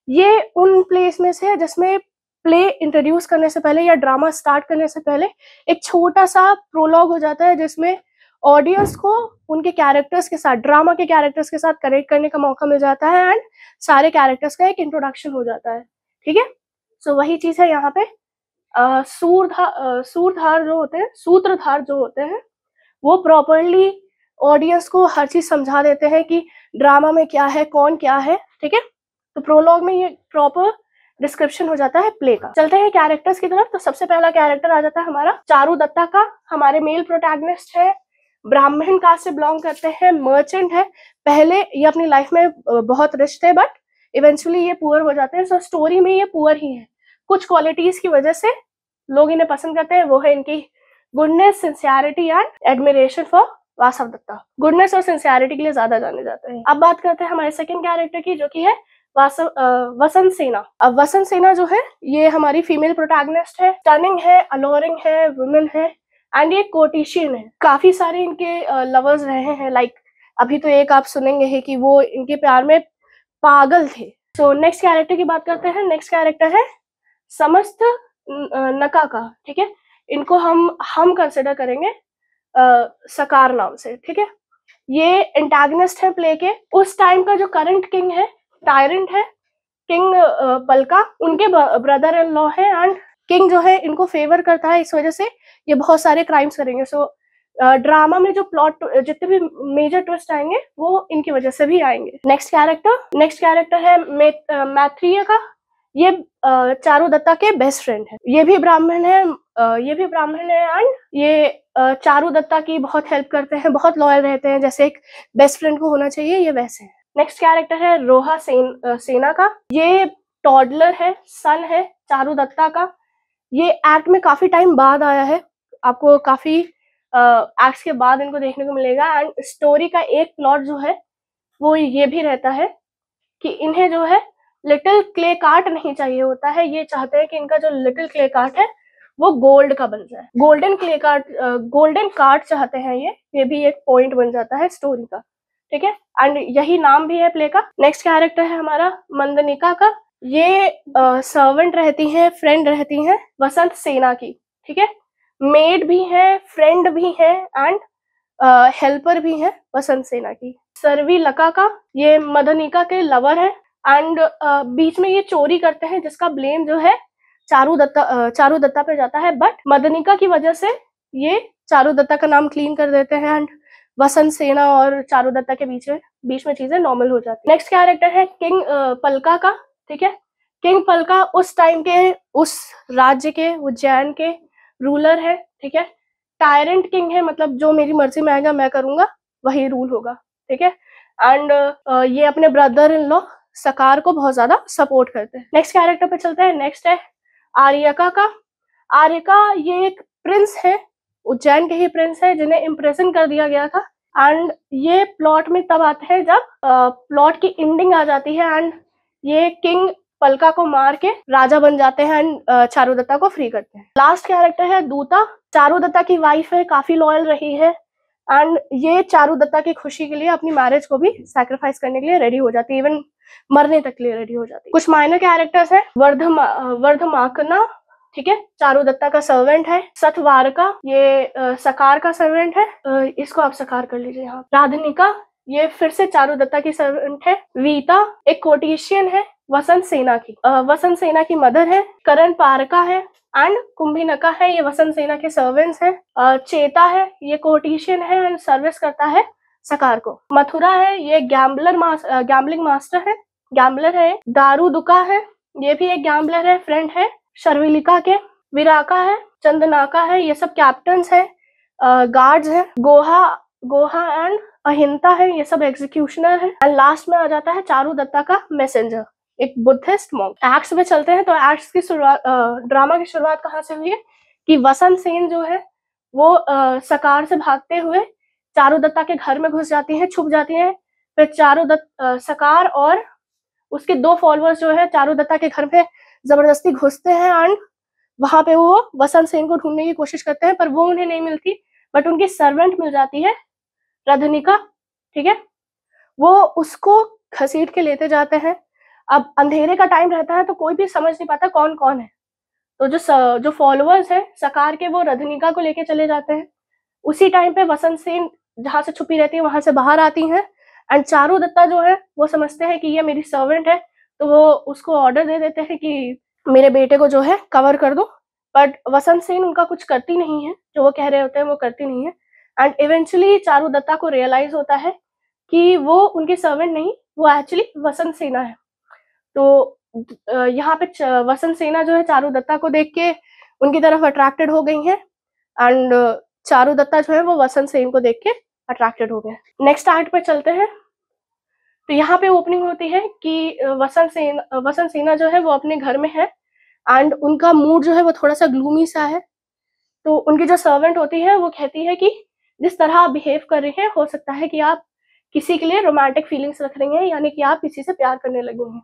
ये उन प्लेस में से है जिसमें प्ले इंट्रोड्यूस करने से पहले या ड्रामा स्टार्ट करने से पहले एक छोटा सा प्रोलॉग हो जाता है, जिसमें ऑडियंस को उनके कैरेक्टर्स के साथ, ड्रामा के कैरेक्टर्स के साथ कनेक्ट करने का मौका मिल जाता है एंड सारे कैरेक्टर्स का एक इंट्रोडक्शन हो जाता है। ठीक है, सो वही चीज है यहाँ पे। सूत्रधार जो होते हैं वो प्रॉपरली ऑडियंस को हर चीज समझा देते हैं कि ड्रामा में क्या है, कौन क्या है। ठीक है, तो प्रोलॉग में ये प्रॉपर डिस्क्रिप्शन हो जाता है प्ले का। चलते हैं कैरेक्टर्स की तरफ। तो सबसे पहला कैरेक्टर आ जाता है हमारा चारू दत्ता का। हमारे मेल प्रोटैगनिस्ट है, ब्राह्मण कास्ट से बिलोंग करते हैं, मर्चेंट है। पहले ये अपनी लाइफ में बहुत रिच थे बट इवेंचुअली ये पुअर हो जाते हैं। सो स्टोरी में ये पुअर ही है। कुछ क्वालिटीज की वजह से लोग इन्हें पसंद करते हैं, वो है इनकी goodness, sincerity and admiration for Vasav Datta. Goodness और सिंसियरिटी के लिए ज्यादा जाने जाते हैं। अब बात करते हैं हमारे सेकंड कैरेक्टर की, जो कि है वसंत सेना। अब वसंत सेना जो है ये हमारी फीमेल प्रोटैगनिस्ट है, स्टनिंग है, अलोरिंग है, वुमेन है एंड ये कोटिशियन है। काफी सारे इनके लवर्स रहे हैं, लाइक अभी तो एक आप सुनेंगे ही कि वो इनके प्यार में पागल थे। सो नेक्स्ट कैरेक्टर की बात करते हैं। नेक्स्ट कैरेक्टर है समस्त नका का। ठीक है, इनको हम कंसिडर करेंगे सकार नाम से। ठीक है, ये एंटागनिस्ट है प्ले के। उस टाइम का जो करंट किंग है, टायरेंट है, किंग पलका, उनके ब्रदर इन लॉ है एंड किंग जो है इनको फेवर करता है। इस वजह से ये बहुत सारे क्राइम्स करेंगे। सो ड्रामा में जो प्लॉट, जितने भी मेजर ट्विस्ट आएंगे वो इनकी वजह से भी आएंगे। नेक्स्ट कैरेक्टर है मैत्रेय का। ये चारू दत्ता के बेस्ट फ्रेंड है। ये भी ब्राह्मण है एंड ये चारू दत्ता की बहुत हेल्प करते हैं, बहुत लॉयल रहते हैं, जैसे एक बेस्ट फ्रेंड को होना चाहिए, ये वैसे है। नेक्स्ट कैरेक्टर है रोहा सेना का। ये टॉडलर है, सन है चारू दत्ता का। ये एक्ट में काफी टाइम बाद आया है, आपको काफी एक्ट्स के बाद इनको देखने को मिलेगा। एंड स्टोरी का एक प्लॉट जो है वो ये भी रहता है कि इन्हें जो है लिटिल क्ले कार्ट नहीं चाहिए होता है। ये चाहते हैं कि इनका जो लिटिल क्ले कार्ट है वो गोल्ड का बन जाए। गोल्डन कार्ट चाहते हैं ये भी एक पॉइंट बन जाता है स्टोरी का। ठीक है, एंड यही नाम भी है प्ले का। नेक्स्ट कैरेक्टर है हमारा मंदनिका का। ये सर्वेंट रहती हैं, फ्रेंड रहती हैं वसंत सेना की। ठीक है, मेड भी है, फ्रेंड भी है एंड हेल्पर भी है वसंत सेना की। सर्वी लका का, ये मदनिका के लवर है एंड बीच में ये चोरी करते हैं, जिसका ब्लेम जो है चारू दत्ता पे जाता है। बट मदनिका की वजह से ये चारू दत्ता का नाम क्लीन कर देते हैं एंड वसंत सेना और चारू दत्ता के बीच में चीजें नॉर्मल हो जाती है। नेक्स्ट कैरेक्टर है किंग पलका का। ठीक है, किंग पलका उस टाइम के, उस राज्य के, उज्जैन के रूलर है। ठीक है, टायरेंट किंग है, मतलब जो मेरी मर्जी में आएगा मैं करूंगा वही रूल होगा। ठीक है, एंड ये अपने ब्रदर इन लॉ सकार को बहुत ज्यादा सपोर्ट करते हैं। नेक्स्ट कैरेक्टर पे चलते हैं। नेक्स्ट है आर्यका का। आर्यका ये एक प्रिंस है, उज्जैन के ही प्रिंस है, जिन्हें इम्प्रेशन कर दिया गया था। एंड ये प्लॉट में तब आते हैं जब प्लॉट की एंडिंग आ जाती है एंड ये किंग पलका को मार के राजा बन जाते हैं एंड चारू दत्ता को फ्री करते हैं। लास्ट कैरेक्टर है दूता। चारू दत्ता की वाइफ है, काफी लॉयल रही है एंड ये चारू दत्ता की खुशी के लिए अपनी मैरिज को भी सैक्रिफाइस करने के लिए रेडी हो जाती है, इवन मरने तक के लिए रेडी हो जाती है। कुछ माइनर कैरेक्टर्स है। वर्धमाकना, ठीक है, चारू दत्ता का सर्वेंट है। सतवारका, ये सकार का सर्वेंट है, इसको आप सकार कर लीजिए यहाँ। राधनिका, ये फिर से चारू दत्ता की सर्वेंट है। वीता एक कोटिशियन है वसंत सेना की मदर है। करण पारका है एंड कुंभिनका है, ये वसंत सेना के सर्वेंट्स हैं। चेता है, ये कोटिशियन है एंड सर्विस करता है सकार को। मथुरा है, ये गैम्बलिंग मास्टर है, गैम्बलर है। दारूदुका है, ये भी एक गैम्बलर है, फ्रेंड है शर्विलिका के। विराका है, चंदनाका है, ये सब कैप्टन्स है, गार्ड्स है। गोहा एंड अहिंता है, ये सब एग्जीक्यूशनर है। एंड लास्ट में आ जाता है चारू दत्ता का मैसेंजर, एक बुद्धिस्ट मॉन्क। एक्ट्स में चलते हैं तो एक्ट्स की शुरुआत, ड्रामा की शुरुआत कहाँ से हुई है कि वसंत सेन जो है वो सकार से भागते हुए चारू दत्ता के घर में घुस जाती हैं, छुप जाती हैं। फिर सकार और उसके 2 फॉलोअर्स जो है चारू दत्ता के घर में जबरदस्ती घुसते हैं एंड वहां पे वो वसंत सेन को ढूंढने की कोशिश करते हैं, पर वो उन्हें नहीं मिलती, बट उनकी सर्वेंट मिल जाती है रधनिका, ठीक है। वो उसको घसीट के लेते जाते हैं। अब अंधेरे का टाइम रहता है तो कोई भी समझ नहीं पाता कौन कौन है, तो जो फॉलोअर्स हैं सकार के, वो रधनिका को लेके चले जाते हैं। उसी टाइम पे वसंत सेन जहाँ से छुपी रहती है वहां से बाहर आती हैं, एंड चारुदत्ता जो है वो समझते हैं कि ये मेरी सर्वेंट है, तो वो उसको ऑर्डर दे देते हैं कि मेरे बेटे को जो है कवर कर दो, बट वसंत सेन उनका कुछ करती नहीं है, जो वो कह रहे होते हैं वो करती नहीं है। एंड इवेंचुअली चारुदत्ता को रियलाइज होता है कि वो उनकी सर्वेंट नहीं, वो एक्चुअली वसंत सेना है। तो यहाँ पे वसंत सेना जो है चारुदत्ता को देख के उनकी तरफ अट्रैक्टेड हो गई हैं, एंड चारुदत्ता जो है वो वसंत सेन को देख के अट्रैक्टेड हो गए। नेक्स्ट आर्ट पे चलते हैं। तो यहाँ पे ओपनिंग होती है कि वसंत सेना जो है वो अपने घर में है, एंड उनका मूड जो है वो थोड़ा सा ग्लूमी सा है। तो उनकी जो सर्वेंट होती है वो कहती है कि जिस तरह आप बिहेव कर रहे हैं, हो सकता है कि आप किसी के लिए रोमांटिक फीलिंग्स रख रही हैं, यानी कि आप किसी से प्यार करने लगी हैं।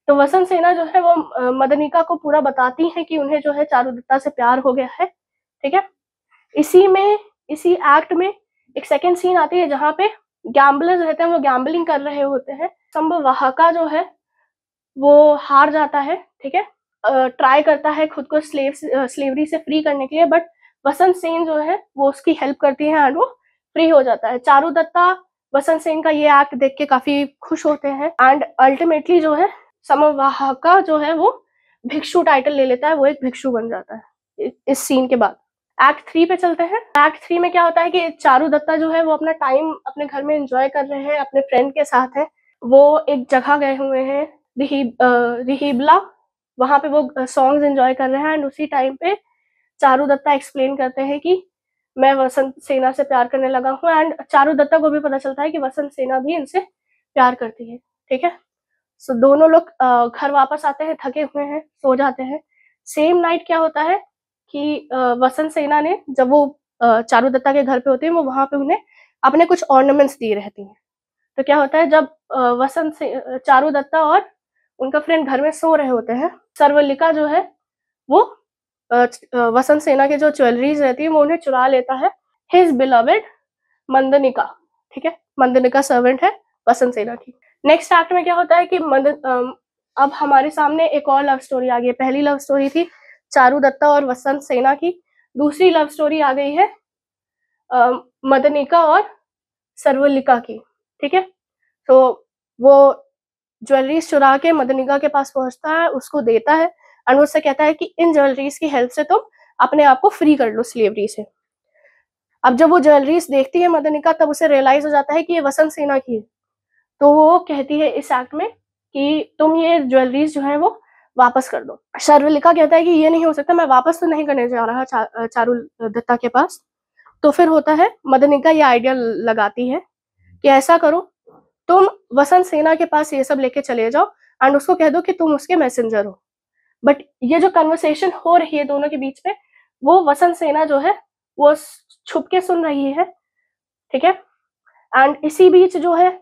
तो वसंत सेना जो है वो मदनिका को पूरा बताती है कि उन्हें जो है चारुदत्ता से प्यार हो गया है, ठीक है। इसी एक्ट में एक सेकेंड सीन आती है जहाँ पे गैम्बलर्स रहते हैं, वो गैम्बलिंग कर रहे होते हैं। संभवाहका जो है वो हार जाता है, ठीक है, ट्राई करता है खुद को स्लेवरी से फ्री करने के लिए, बट वसंत सेन जो है वो उसकी हेल्प करती है एंड वो फ्री हो जाता है। चारुदत्ता वसंत सेन का ये एक्ट देख के काफी खुश होते हैं, एंड अल्टीमेटली जो है समवाहका जो है वो भिक्षु टाइटल ले लेता है, वो एक भिक्षु बन जाता है इस सीन के बाद। एक्ट 3 पे चलते हैं। एक्ट 3 में क्या होता है कि चारुदत्ता जो है वो अपना टाइम अपने घर में एंजॉय कर रहे हैं, अपने फ्रेंड के साथ है। वो एक जगह गए हुए हैं रिहिबला, वहां पे वो सॉन्ग्स एंजॉय कर रहे हैं, एंड उसी टाइम पे चारुदत्ता एक्सप्लेन करते हैं कि मैं वसंत सेना से प्यार करने लगा हूँ, एंड चारुदत्ता को भी पता चलता है कि वसंत सेना भी इनसे प्यार करती है, ठीक है। सो दोनों लोग घर वापस आते हैं, थके हुए हैं, सो जाते हैं। सेम नाइट क्या होता है कि वसंत सेना ने, जब वो चारुदत्ता के घर पे होते हैं, वो वहां पे उन्हें अपने कुछ ऑर्नामेंट्स दिए रहती हैं। तो क्या होता है, जब चारुदत्ता और उनका फ्रेंड घर में सो रहे होते हैं, सर्वलिका जो है वो वसंत सेना के जो ज्वेलरीज रहती है वो उन्हें चुरा लेता है, हिज बिलवेड मंदनिका, ठीक है। मंदनिका सर्वेंट है वसंत सेना की। नेक्स्ट एक्ट में क्या होता है कि अब हमारे सामने एक और लव स्टोरी आ गई है। पहली लव स्टोरी थी चारुदत्ता और वसंत सेना की, दूसरी लव स्टोरी आ गई है मदनिका और सर्वलिका की, ठीक है। तो वो ज्वेलरीज चुरा के मदनिका के पास पहुंचता है, उसको देता है, एंड उससे कहता है कि इन ज्वेलरीज की हेल्प से तुम अपने आप को फ्री कर लो स्लेवरी से। अब जब वो ज्वेलरीज देखती है मदनिका, तब उसे रियलाइज हो जाता है कि ये वसंत सेना की है। तो वो कहती है इस एक्ट में कि तुम ये ज्वेलरीज जो है वो वापस कर दो। सर्वलिका कहता है कि ये नहीं हो सकता, मैं वापस तो नहीं करने जा रहा चारुदत्ता के पास। तो फिर होता है, मदनिका ये आइडिया लगाती है कि ऐसा करो, तुम वसंत सेना के पास ये सब लेके चले जाओ, एंड उसको कह दो कि तुम उसके मैसेंजर हो। बट ये जो कन्वर्सेशन हो रही है दोनों के बीच में, वो वसंत सेना जो है वो छुप के सुन रही है, ठीक है। एंड इसी बीच जो है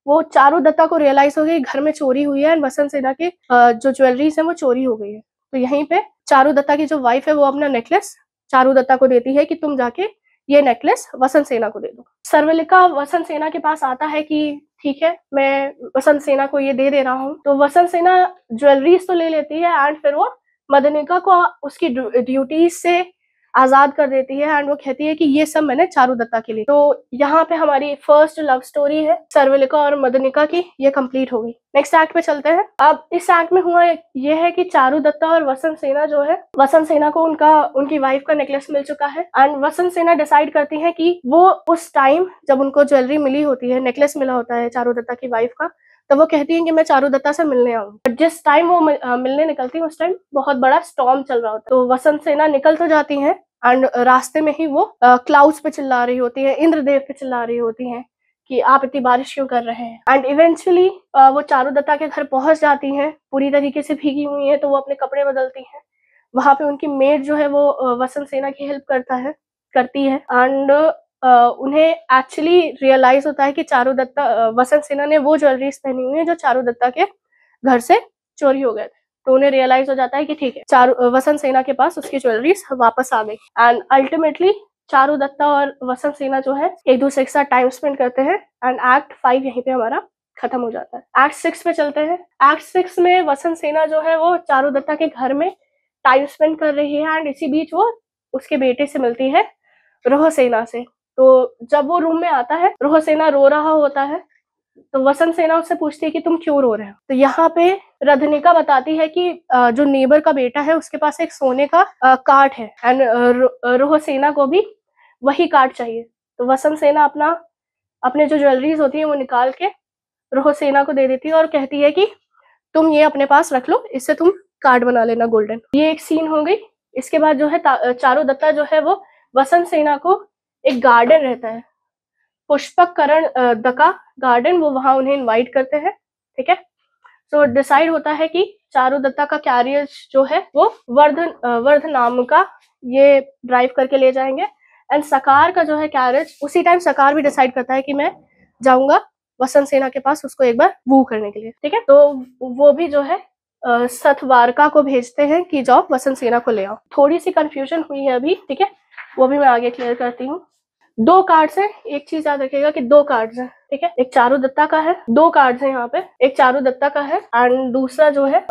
वो चारुदत्ता को रियलाइज हो गई घर में चोरी हुई है, एंड वसंत सेना के जो ज्वेलरीज है वो चोरी हो गई है। तो यहीं पे चारुदत्ता की जो वाइफ है वो अपना नेकलेस चारुदत्ता को देती है कि तुम जाके ये नेकलेस वसंत सेना को दे दो। सर्वलिका वसंत सेना के पास आता है कि ठीक है, मैं वसंत सेना को ये दे रहा हूँ। तो वसंत सेना ज्वेलरीज तो ले लेती है, एंड फिर वो मदनिका को उसकी ड्यूटीज से आजाद कर देती है, एंड वो कहती है कि ये सब मैंने चारुदत्ता के लिए। तो यहाँ पे हमारी फर्स्ट लव स्टोरी है सर्वलिका और मदनिका की, ये कंप्लीट हो गई। नेक्स्ट एक्ट पे चलते हैं। अब इस एक्ट में हुआ ये है कि चारुदत्ता और वसंत सेना जो है, वसंत सेना को उनकी वाइफ का नेकलेस मिल चुका है, एंड वसंत सेना डिसाइड करती है कि वो उस टाइम जब उनको ज्वेलरी मिली होती है, नेकलेस मिला होता है चारुदत्ता की वाइफ का, तो वो कहती है कि मैं चारुदत्ता से मिलने आऊंगी। बट जिस टाइम वो मिलने निकलती है उस टाइम बहुत बड़ा स्टॉर्म चल रहा होता है। तो वसंत सेना निकल तो जाती है, एंड रास्ते में ही वो क्लाउड्स पे चिल्ला रही होती है, इंद्रदेव पे चिल्ला रही होती हैं कि आप इतनी बारिश क्यों कर रहे हैं। एंड इवेंचुअली वो चारुदत्ता के घर पहुंच जाती हैं, पूरी तरीके से भीगी हुई हैं, तो वो अपने कपड़े बदलती हैं। वहां पे उनकी मेड जो है वो वसंत सेना की हेल्प करती है, एंड उन्हें एक्चुअली रियलाइज होता है कि वसंत सेना ने वो ज्वेलरीज पहनी हुई है जो चारुदत्ता के घर से चोरी हो गए थे। तो उन्हें रियलाइज हो जाता है कि ठीक है, चारू वसंत सेना के पास उसकी ज्वेलरीज वापस आ गई। एंड अल्टीमेटली चारुदत्ता और वसंत सेना जो है एक दूसरे के साथ टाइम स्पेंड करते हैं एंड एक्ट 5 यहीं पे हमारा खत्म हो जाता है। एक्ट 6 पे चलते हैं। एक्ट 6 में वसंत सेना जो है वो चारुदत्ता के घर में टाइम स्पेंड कर रही है एंड इसी बीच वो उसके बेटे से मिलती है, रोहसेना से। तो जब वो रूम में आता है, रोहसेना रो रहा होता है, तो वसंत सेना उससे पूछती है कि तुम क्यों रो रहे हो। तो यहाँ पे रधनिका बताती है कि जो नेबर का बेटा है उसके पास एक सोने का कार्ड है एंड रोहसेना को भी वही कार्ड चाहिए। तो वसंत सेना अपने जो ज्वेलरीज होती है वो निकाल के रोहसेना को दे देती है और कहती है कि तुम ये अपने पास रख लो, इससे तुम कार्ड बना लेना गोल्डन। ये एक सीन हो गई। इसके बाद जो है चारुदत्ता जो है वो वसंत सेना को एक गार्डन रहता है, पुष्पक करण दका गार्डन, वो वहां उन्हें इनवाइट करते हैं। ठीक है, तो डिसाइड होता है कि चारुदत्ता का कैरियज जो है वो वर्ध नाम का ये ड्राइव करके ले जाएंगे एंड सकार का जो है कैरियज, उसी टाइम सकार भी डिसाइड करता है कि मैं जाऊंगा वसंत सेना के पास उसको एक बार वू करने के लिए। ठीक है, तो वो भी जो है सतवारका को भेजते हैं कि जाओ वसंत सेना को ले आओ। थोड़ी सी कंफ्यूजन हुई है अभी, ठीक है, वो भी मैं आगे क्लियर करती हूँ। 2 कार्ड्स है, एक चीज याद रखिएगा कि 2 कार्ड्स है। ठीक है, एक चारुदत्ता का है, 2 कार्ड्स है यहाँ पे, एक चारुदत्ता का है एंड दूसरा जो है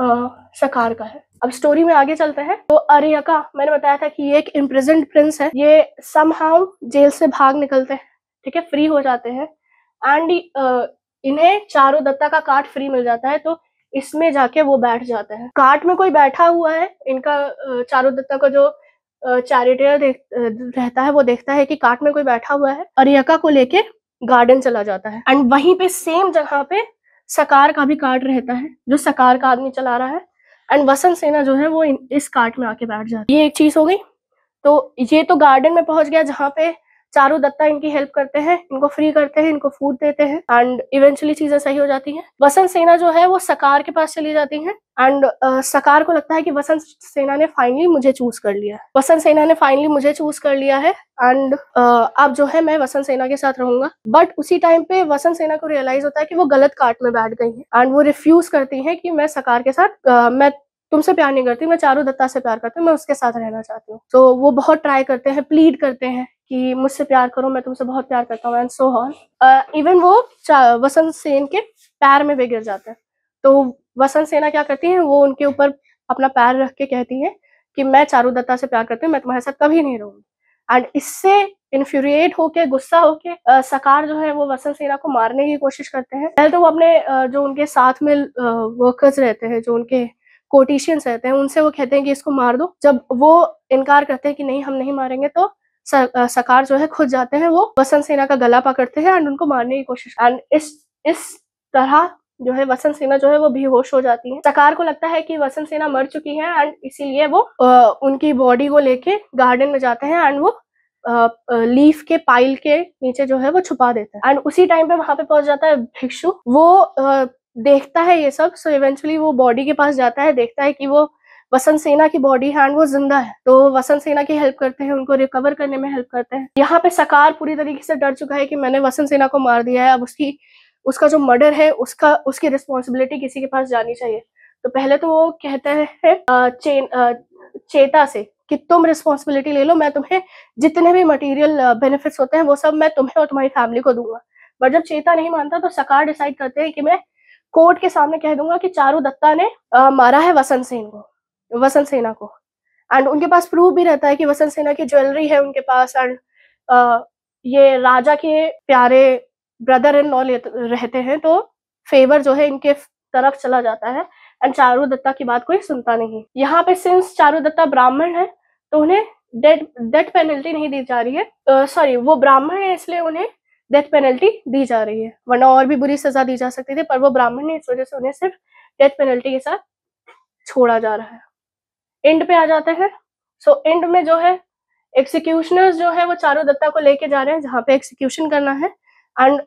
सकार का है। अब स्टोरी में आगे चलते हैं। तो अरियका, मैंने बताया था कि ये एक इम्प्रिजन्ड प्रिंस है, ये समहाउ जेल से भाग निकलते हैं। ठीक है, फ्री हो जाते हैं एंड इन्हें चारुदत्ता का कार्ड फ्री मिल जाता है, तो इसमें जाके वो बैठ जाते हैं। कार्ड में कोई बैठा हुआ है, इनका चारुदत्ता का जो चैरिटियर रहता है वो देखता है कि कार्ट में कोई बैठा हुआ है, अरियका को लेके गार्डन चला जाता है एंड वहीं पे सेम जगह पे सकार का भी कार्ड रहता है, जो सकार का आदमी चला रहा है एंड वसंत सेना जो है वो इस कार्ट में आके बैठ जाती है। ये एक चीज हो गई। तो ये तो गार्डन में पहुंच गया जहाँ पे चारुदत्ता इनकी हेल्प करते हैं, इनको फ्री करते हैं, इनको फूड देते हैं एंड इवेंचुअली चीजें सही हो जाती हैं। वसंत सेना जो है वो सकार के पास चली जाती है एंड सकार को लगता है कि वसंत सेना ने फाइनली मुझे चूज कर लिया है, वसंत सेना ने फाइनली मुझे चूज कर लिया है एंड अब जो है मैं वसंत सेना के साथ रहूंगा। बट उसी टाइम पे वसंत सेना को रियलाइज होता है कि वो गलत कार्ट में बैठ गई है एंड वो रिफ्यूज करती है कि मैं सकार के साथ मैं तुमसे प्यार नहीं करती, मैं चारुदत्ता से प्यार करती हूँ, मैं उसके साथ रहना चाहती हूँ। तो वो बहुत ट्राई करते हैं, प्लीड करते हैं कि मुझसे प्यार करो, मैं तुमसे बहुत प्यार करता हूँ एंड सो ऑन। इवन वो वसंत सेन के पैर में भी गिर जाते हैं। तो वसंत सेना क्या करती है, वो उनके ऊपर अपना पैर रख के कहती है कि मैं चारुदत्ता से प्यार करती हूँ, मैं तुम्हारे साथ कभी नहीं रहूंगी। एंड इससे इन्फ्यूरिएट होके, गुस्सा होके सकार जो है वो वसंत सेना को मारने की कोशिश करते हैं। पहले तो वो अपने जो उनके साथ में वर्कर्स रहते हैं, जो उनके कोटिशियंस रहते हैं, उनसे वो कहते हैं कि इसको मार दो। जब वो इनकार करते हैं कि नहीं हम नहीं मारेंगे, तो सकार जो है खुद जाते हैं, वो वसंत सेना का गला पकड़ते हैं एंड उनको मारने की कोशिश। एंड इस तरह जो है वसंत सेना जो है वो बेहोश हो जाती है। सकार को लगता है कि वसंत सेना मर चुकी है एंड इसीलिए वो उनकी बॉडी को लेके गार्डन में जाते हैं एंड वो लीफ के पाइल के नीचे जो है वो छुपा देते हैं। एंड उसी टाइम पे वहां पे पहुंच जाता है भिक्षु, वो देखता है ये सब। सो इवेंचुअली वो बॉडी के पास जाता है, देखता है कि वो वसंत सेना की बॉडी है एंड वो जिंदा है। तो वसंत सेना की हेल्प करते हैं, उनको रिकवर करने में हेल्प करते हैं। यहाँ पे सकार पूरी तरीके से डर चुका है कि मैंने वसंत सेना को मार दिया है, अब उसका जो मर्डर है उसकी रिस्पॉन्सिबिलिटी किसी के पास जानी चाहिए। तो पहले तो वो कहते हैं चेता से कि तुम रिस्पॉन्सिबिलिटी ले लो, मैं तुम्हें जितने भी मटेरियल बेनिफिट्स होते हैं वो सब मैं तुम्हें और तुम्हारी फैमिली को दूंगा। बट जब चेता नहीं मानता तो सकार डिसाइड करते हैं कि मैं कोर्ट के सामने कह दूंगा कि चारुदत्ता ने मारा है वसंत सेना को। एंड उनके पास प्रूफ भी रहता है कि वसंत सेना की ज्वेलरी है उनके पास एंड ये राजा के प्यारे ब्रदर इन लॉ रहते हैं, तो फेवर जो है इनके तरफ चला जाता है एंड चारुदत्ता की बात कोई सुनता नहीं। यहाँ पे सिंस चारुदत्ता ब्राह्मण है तो उन्हें डेथ पेनल्टी नहीं दी जा रही है। सॉरी, वो ब्राह्मण है इसलिए उन्हें डेथ पेनल्टी दी जा रही है, वरना और भी बुरी सजा दी जा सकती थी, पर वो ब्राह्मण है इस वजह से उन्हें सिर्फ डेथ पेनल्टी के साथ छोड़ा जा रहा है। एंड पे आ जाते हैं। सो एंड में जो है एक्सिक्यूशनर्स जो है वो चारुदत्ता को लेके जा रहे हैं जहाँ पे एक्सिक्यूशन करना है एंड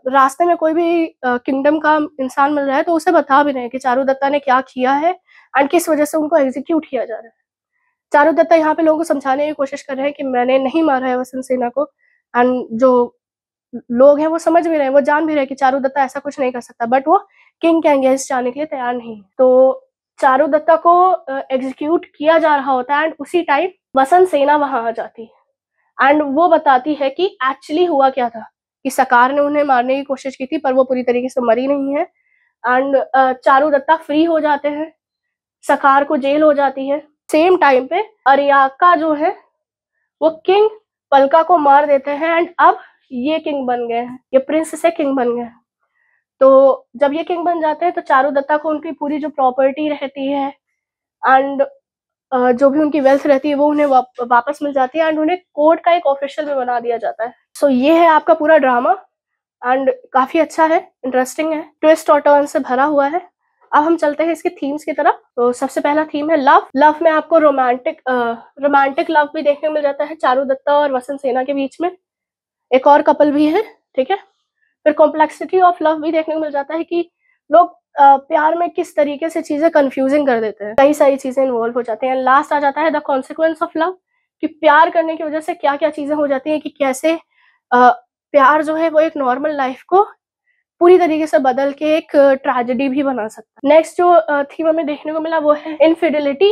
रास्ते में कोई भी किंगडम का इंसान मिल रहा है तो उसे बता भी रहे हैं कि चारुदत्ता ने क्या किया है एंड किस वजह से उनको एग्जीक्यूट किया जा रहा है। चारुदत्ता यहाँ पे लोगों को समझाने की कोशिश कर रहे हैं कि मैंने नहीं मारा है वसंत सेना को एंड जो लोग हैं वो समझ भी रहे हैं, वो जान भी रहे हैं कि चारुदत्ता ऐसा कुछ नहीं कर सकता, बट वो किंग के अगेंस्ट जाने के लिए तैयार नहीं है। तो चारुदत्ता को एग्जीक्यूट किया जा रहा होता है एंड उसी टाइम वसंत सेना वहां आ जाती है एंड वो बताती है कि एक्चुअली हुआ क्या था, कि सकार ने उन्हें मारने की कोशिश की थी पर वो पूरी तरीके से मरी नहीं है एंड चारुदत्ता फ्री हो जाते हैं, सकार को जेल हो जाती है। सेम टाइम पे अर्याका जो है वो किंग पलका को मार देते हैं एंड अब ये किंग बन गए हैं, ये प्रिंस से किंग बन गए हैं। तो जब ये किंग बन जाते हैं तो चारुदत्ता को उनकी पूरी जो प्रॉपर्टी रहती है एंड जो भी उनकी वेल्थ रहती है वो उन्हें वापस मिल जाती है एंड उन्हें कोर्ट का एक ऑफिशियल भी बना दिया जाता है। सो ये है आपका पूरा ड्रामा एंड काफी अच्छा है, इंटरेस्टिंग है, ट्विस्ट और टर्न से भरा हुआ है। अब हम चलते हैं इसके थीम्स की तरफ। तो सबसे पहला थीम है लव। लव में आपको रोमांटिक लव भी देखने को मिल जाता है चारुदत्ता और वसंत सेना के बीच में, एक और कपल भी है, ठीक है। फिर कॉम्प्लेक्सिटी ऑफ लव भी देखने को मिल जाता है कि लोग प्यार में किस तरीके से चीजें कंफ्यूजिंग कर देते हैं, कई सारी चीजें इन्वॉल्व हो जाती हैं। लास्ट आ जाता है द कॉन्सिक्वेंस ऑफ लव, कि प्यार करने की वजह से क्या क्या चीजें हो जाती हैं, कि कैसे प्यार जो है वो एक नॉर्मल लाइफ को पूरी तरीके से बदल के एक ट्रेजेडी भी बना सकता है। नेक्स्ट जो थीम हमें देखने को मिला वो है इनफिडेलिटी।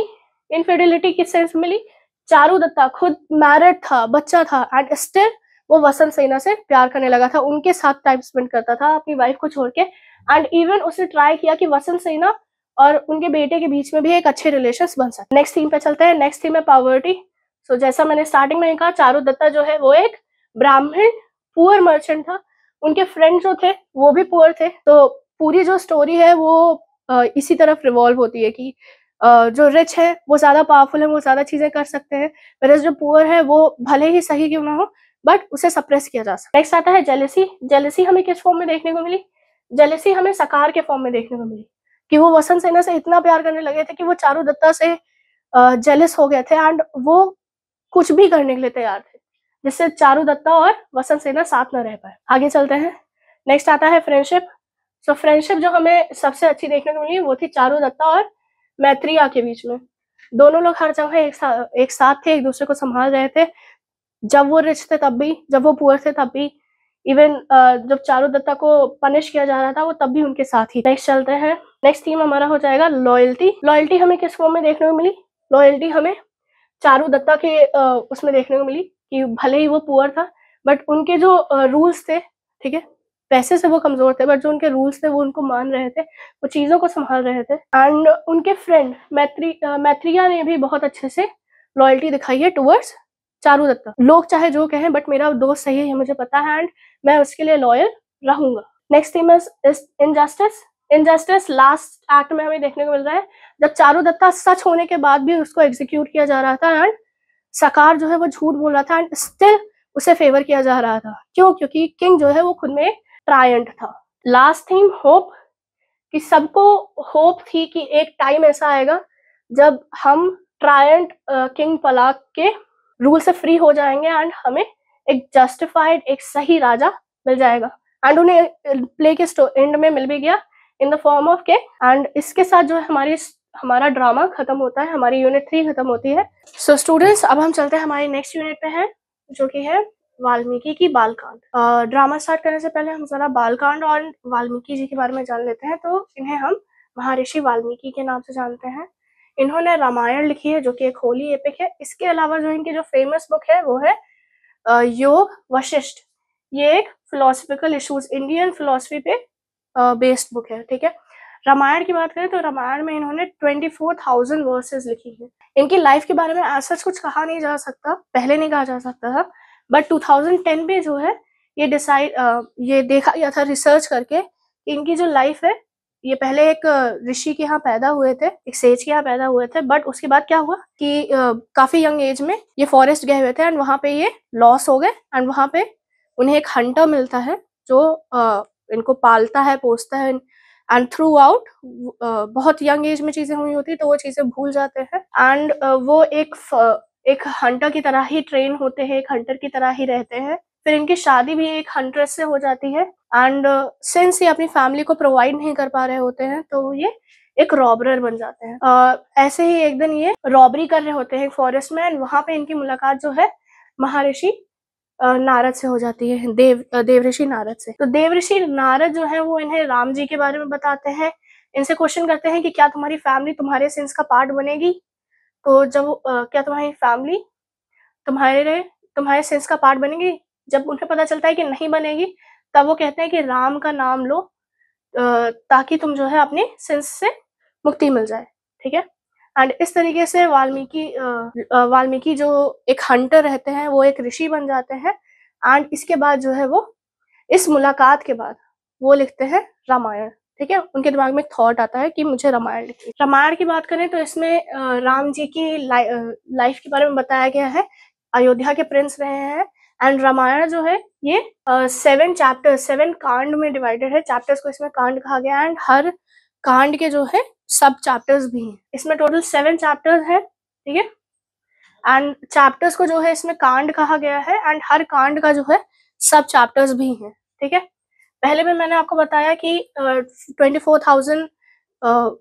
इनफिडेलिटी किस सेंस में मिली, चारुदत्ता खुद मैरिड था, बच्चा था एंड स्टिल वो वसंत सेना से प्यार करने लगा था, उनके साथ टाइम स्पेंड करता था अपनी वाइफ को छोड़ के एंड इवन उसने ट्राई किया कि वसंत सेना और उनके बेटे के बीच में भी एक अच्छे रिलेशंस बन सके। नेक्स्ट थीम पे चलते हैं। नेक्स्ट थीम है पॉवर्टी। सो जैसा मैंने स्टार्टिंग में कहा, चारुदत्ता जो है वो एक ब्राह्मण पुअर मर्चेंट था, उनके फ्रेंड जो थे वो भी पुअर थे। तो पूरी जो स्टोरी है वो इसी तरफ रिवॉल्व होती है कि जो रिच है वो ज्यादा पावरफुल है, वो ज्यादा चीजें कर सकते हैं, whereas जो पुअर है वो भले ही सही क्यों ना हो बट उसे सप्रेस किया जा सकता है। नेक्स्ट आता है जेलेसी। जेलेसी हमें किस फॉर्म में देखने को मिली, जेलेसी हमें सकार के फॉर्म में देखने को मिली, कि वो वसंत सेना से इतना प्यार करने लगे थे कि वो चारुदत्ता से जेलस हो गए थे एंड वो कुछ भी करने के लिए तैयार थे जिससे चारुदत्ता और वसंत सेना साथ न रह पाए। आगे चलते हैं। नेक्स्ट आता है फ्रेंडशिप। सो फ्रेंडशिप जो हमें सबसे अच्छी देखने को मिली वो थी चारुदत्ता और मैत्रिया के बीच में। दोनों लोग हर जगह एक साथ थे, एक दूसरे को संभाल रहे थे, जब वो रिच थे तब भी, जब वो पुअर थे तब भी, इवन जब चारुदत्ता को पनिश किया जा रहा था वो तब भी उनके साथ ही। नेक्स्ट चलते हैं। नेक्स्ट थीम हमारा हो जाएगा लॉयल्टी। लॉयल्टी हमें किस फॉर्म में देखने को मिली, लॉयल्टी हमें चारुदत्ता के उसमें देखने को मिली कि भले ही वो पुअर था बट उनके जो रूल्स थे, ठीक है, पैसे से वो कमजोर थे बट जो उनके रूल्स थे वो उनको मान रहे थे, वो चीजों को संभाल रहे थे एंड उनके फ्रेंड मैत्रिया ने भी बहुत अच्छे से लॉयल्टी दिखाई है टुवर्ड्स चारुदत्ता। लोग चाहे जो कहें बट मेरा दोस्त सही है, मुझे पता है एंड मैं उसके लिए लॉयल रहूंगा। Next theme is injustice. Injustice last act में हमें देखने को मिल रहा है, जब चारुदत्ता सच होने के बाद भी उसको एग्जीक्यूट किया जा रहा था एंड सकार जो है वो झूठ बोल रहा था एंड स्टिल उसे फेवर किया जा रहा था। क्यों? क्योंकि किंग जो है वो खुद में ट्रायंट था। लास्ट थीम होप, कि सबको होप थी कि एक टाइम ऐसा आएगा जब हम ट्रायंट किंग पलाक के रूल से फ्री हो जाएंगे एंड हमें एक जस्टिफाइड, एक सही राजा मिल जाएगा एंड उन्हें प्ले के एंड में मिल भी गया इन द फॉर्म ऑफ के। एंड इसके साथ जो है हमारा ड्रामा खत्म होता है, हमारी यूनिट 3 खत्म होती है। सो स्टूडेंट्स अब हम चलते हैं हमारी नेक्स्ट यूनिट पे है जो कि है वाल्मीकि की बालकांड। ड्रामा स्टार्ट करने से पहले हम जरा बालकांड और वाल्मीकि जी के बारे में जान लेते हैं। तो इन्हें हम महर्षि वाल्मीकि के नाम से जानते हैं। इन्होंने रामायण लिखी है जो कि एक होली एपिक है। इसके अलावा जो इनकी जो फेमस बुक है वो है योग वशिष्ठ। ये एक फिलोसफिकल इश्यूज, इंडियन फिलोसफी पे बेस्ड बुक है, ठीक है। रामायण की बात करें तो रामायण में इन्होंने 24,000 वर्सेस लिखी है। इनकी लाइफ के बारे में ऐसा कुछ कहा नहीं जा सकता, पहले नहीं कहा जा सकता था, बट 2010 में जो है ये देखा गया था रिसर्च करके कि इनकी जो लाइफ है, ये पहले एक ऋषि के यहाँ पैदा हुए थे, एक सेज के यहाँ पैदा हुए थे, बट उसके बाद क्या हुआ कि काफी यंग एज में ये फॉरेस्ट गए हुए थे एंड वहां पे ये लॉस हो गए एंड वहां पे उन्हें एक हंटर मिलता है जो इनको पालता है, पोसता है एंड थ्रू आउट बहुत यंग एज में चीजें हुई होती तो वो चीजें भूल जाते हैं एंड वो एक हंटर की तरह ही ट्रेन होते हैं, एक हंटर की तरह ही रहते हैं। फिर इनकी शादी भी एक हंट्रेस से हो जाती है एंड सिंस ये अपनी फैमिली को प्रोवाइड नहीं कर पा रहे होते हैं तो ये एक रॉबरर बन जाते हैं। ऐसे ही एक दिन ये रॉबरी कर रहे होते हैं फॉरेस्ट में एंड वहां पे इनकी मुलाकात जो है महर्षि नारद से हो जाती है, देवऋषि नारद से। तो देवऋषि नारद जो है वो इन्हें राम जी के बारे में बताते हैं, इनसे क्वेश्चन करते हैं कि क्या तुम्हारी फैमिली तुम्हारे सिंस का पार्ट बनेगी। तो जब क्या तुम्हारी फैमिली तुम्हारे सिंस का पार्ट बनेगी, जब उन्हें पता चलता है कि नहीं बनेगी, तब वो कहते हैं कि राम का नाम लो ताकि तुम जो है अपने सिंस से मुक्ति मिल जाए, ठीक है। एंड इस तरीके से वाल्मीकि जो एक हंटर रहते हैं वो एक ऋषि बन जाते हैं। एंड इसके बाद जो है वो इस मुलाकात के बाद वो लिखते हैं रामायण, ठीक है। उनके दिमाग में एक थॉट आता है कि मुझे रामायण लिखनी। रामायण की बात करें तो इसमें राम जी की लाइफ के बारे में बताया गया है। अयोध्या के प्रिंस रहे हैं। एंड रामायण जो है ये 7 कांड में डिवाइडेड है। चैप्टर्स को इसमें कांड कहा गया है। एंड हर कांड के जो है सब चैप्टर्स भी हैं। इसमें टोटल 7 चैप्टर्स है, ठीक है। एंड चैप्टर्स को जो है इसमें कांड कहा गया है। एंड हर कांड का जो है सब चैप्टर्स भी हैं, ठीक है। पहले में मैंने आपको बताया कि 24,000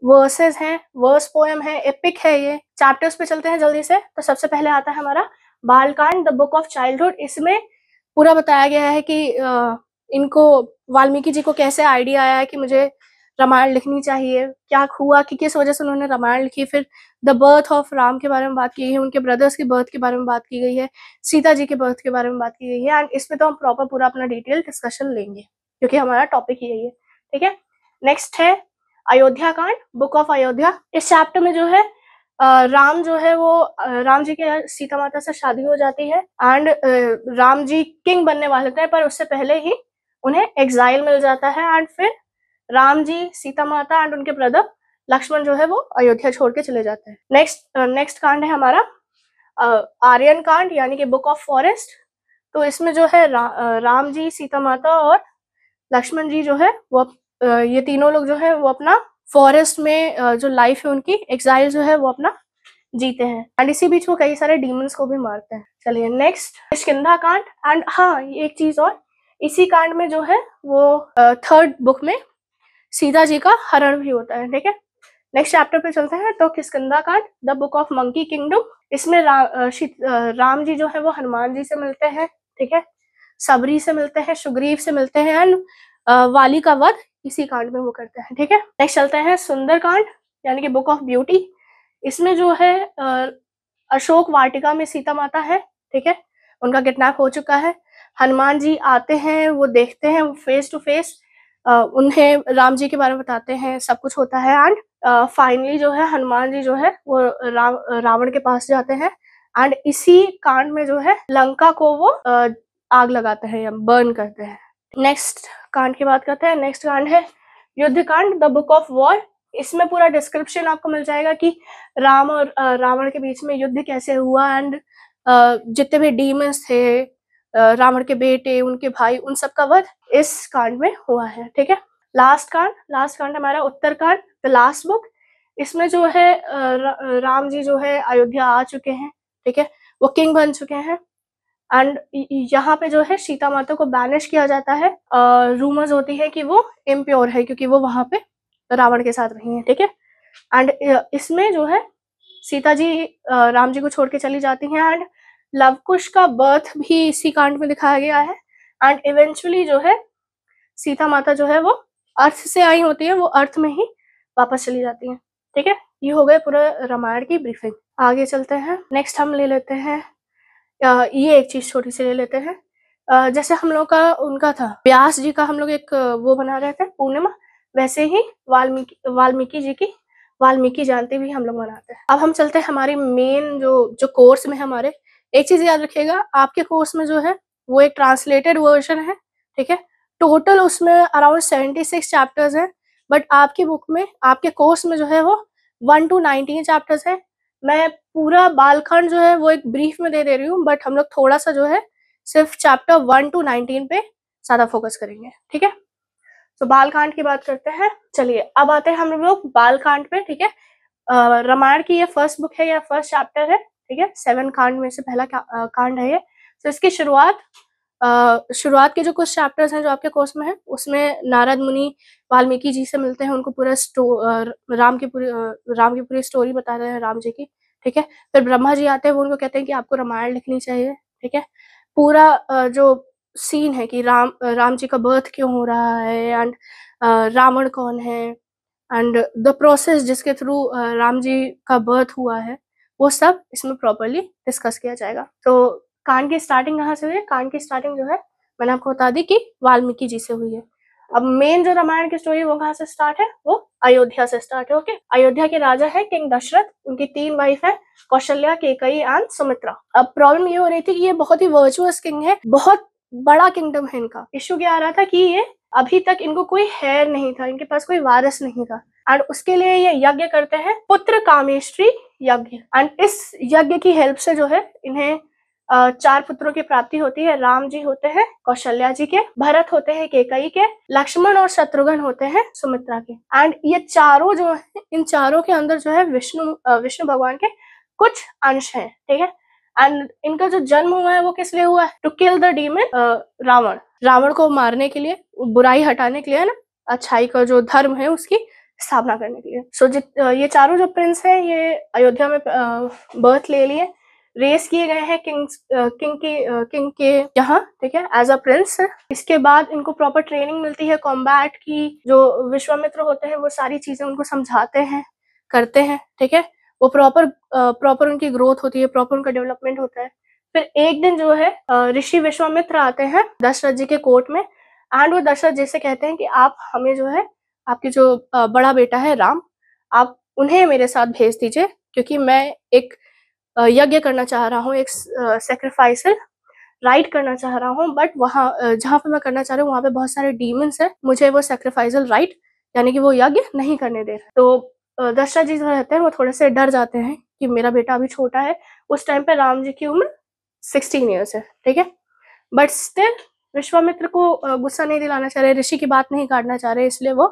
वर्सेस हैं, वर्स पोएम है, एपिक है ये। चैप्टर्स पे चलते हैं जल्दी से। तो सबसे पहले आता है हमारा Balkand, the book of childhood. इसमें पूरा बताया गया है कि इनको वाल्मीकि जी को कैसे आइडिया आया है कि मुझे रामायण लिखनी चाहिए, क्या हुआ कि किस वजह से उन्होंने रामायण लिखी। फिर द बर्थ ऑफ राम के बारे में बात की गई है, उनके ब्रदर्स की बर्थ के बारे में बात की गई है, सीता जी के बर्थ के बारे में बात की गई है। एंड इसमें तो हम प्रॉपर पूरा अपना डिटेल डिस्कशन लेंगे क्योंकि हमारा टॉपिक ही यही है, ठीक है। नेक्स्ट है अयोध्या कांड, बुक ऑफ अयोध्या। इस चैप्टर में जो है राम जो है वो राम जी के सीता माता से शादी हो जाती है। एंड राम जी किंग बनने वाले थे पर उससे पहले ही उन्हें एग्जाइल मिल जाता है। एंड फिर राम जी, सीता माता एंड उनके ब्रदर लक्ष्मण जो है वो अयोध्या छोड़ के चले जाते हैं। नेक्स्ट कांड है हमारा आर्यन कांड यानी कि बुक ऑफ फॉरेस्ट। तो इसमें जो है राम जी, सीता माता और लक्ष्मण जी जो है वो ये तीनों लोग जो है वो अपना फॉरेस्ट में जो लाइफ है उनकी एग्जाइल जो है वो अपना जीते हैं। एंड इसी बीच वो कई सारे डीमंस को भी मारते हैं। चलिए नेक्स्ट किष्किंधा कांड। एंड हाँ, एक चीज और, इसी कांड में जो है वो 3rd बुक में सीता जी का हरण भी होता है, ठीक है। नेक्स्ट चैप्टर पे चलते हैं। तो किष्किंधा कांड, the book of monkey kingdom. इसमें राम जी जो है वो हनुमान जी से मिलते हैं, ठीक है। सबरी से मिलते हैं, सुग्रीव से मिलते हैं। एंड वाली का वध इसी कांड में वो करते हैं, ठीक है। नेक्स्ट चलते हैं सुंदर कांड यानी कि बुक ऑफ ब्यूटी। इसमें जो है अशोक वाटिका में सीता माता है, ठीक है। उनका किडनैप हो चुका है। हनुमान जी आते हैं, वो देखते हैं, वो फेस टू फेस उन्हें राम जी के बारे में बताते हैं, सब कुछ होता है। एंड फाइनली जो है हनुमान जी जो है वो रावण के पास जाते हैं। एंड इसी कांड में जो है लंका को वो आग लगाते हैं या बर्न करते हैं। नेक्स्ट कांड की बात करते हैं। नेक्स्ट कांड है युद्ध कांड, द बुक ऑफ वॉर। इसमें पूरा डिस्क्रिप्शन आपको मिल जाएगा कि राम और रावण के बीच में युद्ध कैसे हुआ। एंड जितने भी डीमंस थे, रावण के बेटे, उनके भाई, उन सब का वध इस कांड में हुआ है, ठीक है। लास्ट कांड हमारा उत्तरकांड, द लास्ट बुक। इसमें जो है राम जी जो है अयोध्या आ चुके हैं, ठीक है। वो किंग बन चुके हैं। एंड यहाँ पे जो है सीता माता को बैनिश किया जाता है। रूमर्स होती है कि वो इम्प्योर है क्योंकि वो वहां पे रावण के साथ रही है, ठीक है। एंड इसमें जो है सीता जी राम जी को छोड़ के चली जाती हैं। एंड लवकुश का बर्थ भी इसी कांड में दिखाया गया है। एंड इवेंचुअली जो है सीता माता जो है वो अर्थ से आई होती है, वो अर्थ में ही वापस चली जाती है, ठीक है। ये हो गए पूरा रामायण की ब्रीफिंग। आगे चलते हैं। नेक्स्ट हम ले लेते हैं ये एक चीज छोटी सी ले लेते हैं। जैसे हम लोग का उनका था व्यास जी का, हम लोग एक वो बना रहे थे पूर्णिमा, वैसे ही वाल्मीकि जी की वाल्मीकि जयंती भी हम लोग मनाते हैं। अब हम चलते हैं हमारी मेन जो कोर्स में हमारे। एक चीज याद रखिएगा, आपके कोर्स में जो है वो एक ट्रांसलेटेड वर्जन है, ठीक है। टोटल उसमें अराउंड 76 चैप्टर्स हैं। बट आपकी बुक में, आपके कोर्स में जो है वो 1 to 19 चैप्टर्स है। मैं पूरा बालखंड जो है वो एक ब्रीफ में दे रही हूँ, बट हम लोग थोड़ा सा जो है सिर्फ चैप्टर 1 to 19 पे ज्यादा फोकस करेंगे, ठीक है। तो बालकांड की बात करते हैं। चलिए अब आते हैं हम लोग बालकांड पे, ठीक है। रामायण की ये फर्स्ट बुक है या फर्स्ट चैप्टर है, ठीक है। 7 कांड में से पहला कांड है ये। तो इसकी शुरुआत के जो कुछ चैप्टर्स हैं जो आपके कोर्स में है, उसमें नारद मुनि वाल्मीकि जी से मिलते हैं, उनको पूरा राम की पूरी स्टोरी बता रहे हैं राम जी की, ठीक है। फिर ब्रह्मा जी आते हैं, वो उनको कहते हैं कि आपको रामायण लिखनी चाहिए, ठीक है। पूरा जो सीन है कि राम जी का बर्थ क्यों हो रहा है, एंड रावण कौन है, एंड द प्रोसेस जिसके थ्रू राम जी का बर्थ हुआ है, वो सब इसमें प्रॉपरली डिस्कस किया जाएगा। तो कांड की स्टार्टिंग कहाँ से हुई है? कांड की स्टार्टिंग जो है मैंने आपको बता दी कि वाल्मीकि जी से हुई है। अब मेन जो रामायण की स्टोरी है वो कहाँ से स्टार्ट है? वो अयोध्या से स्टार्ट है। ओके, अयोध्या के राजा है किंग दशरथ, उनकी 3 वाइफ है, कौशल्या, केकई एंड सुमित्रा। अब प्रॉब्लम ये हो रही थी कि ये बहुत ही वर्चुअस किंग है, बहुत बड़ा किंगडम है इनका। इश्यू क्या आ रहा था कि ये अभी तक इनको कोई हेयर नहीं था, इनके पास कोई वारिस नहीं था, एंड उसके लिए ये यज्ञ करते हैं, पुत्र कामेष्टि यज्ञ। एंड इस यज्ञ की हेल्प से जो है इन्हें 4 पुत्रों की प्राप्ति होती है। राम जी होते हैं कौशल्या जी के, भरत होते हैं केकई के, लक्ष्मण और शत्रुघ्न होते हैं सुमित्रा के। एंड ये चारों जो है, इन चारों के अंदर जो है विष्णु भगवान के कुछ अंश हैं, ठीक है। एंड इनका जो जन्म हुआ है वो किस लिए हुआ है? To kill the demon Ravana को मारने के लिए, बुराई हटाने के लिए, ना अच्छाई का जो धर्म है उसकी स्थापना करने के लिए। ये चारों जो प्रिंस हैं ये अयोध्या में बर्थ ले लिए, रेस किए गए हैं किंग के यहाँ, ठीक है, एज अ प्रिंस। इसके बाद इनको प्रॉपर ट्रेनिंग मिलती है कॉम्बैट की। जो विश्वामित्र होते हैं वो सारी चीजें उनको समझाते हैं, करते हैं, ठीक है। वो प्रॉपर उनकी ग्रोथ होती है, प्रॉपर उनका डेवलपमेंट होता है। फिर एक दिन जो है ऋषि विश्वामित्र आते हैं दशरथ जी के कोर्ट में, एंड वो दशरथ जी से कहते हैं कि आप हमें जो है आपके जो बड़ा बेटा है राम, आप उन्हें मेरे साथ भेज दीजिए, क्योंकि मैं एक यज्ञ करना चाह रहा हूँ, एक सेक्रीफाइसल राइट करना चाह रहा हूँ, बट वहाँ जहाँ पे मैं करना चाह रहा हूँ वहाँ पे बहुत सारे डीमंस हैं, मुझे वो सेक्रीफाइसल राइट यानी कि वो यज्ञ नहीं करने दे रहे। तो दशरथ जी जो रहते हैं वो थोड़े से डर जाते हैं कि मेरा बेटा अभी छोटा है। उस टाइम पे राम जी की उम्र 16 ईयर्स है, ठीक है। बट स्टिल विश्वामित्र को गुस्सा नहीं दिलाना चाह रहे, ऋषि की बात नहीं काटना चाह रहे, इसलिए वो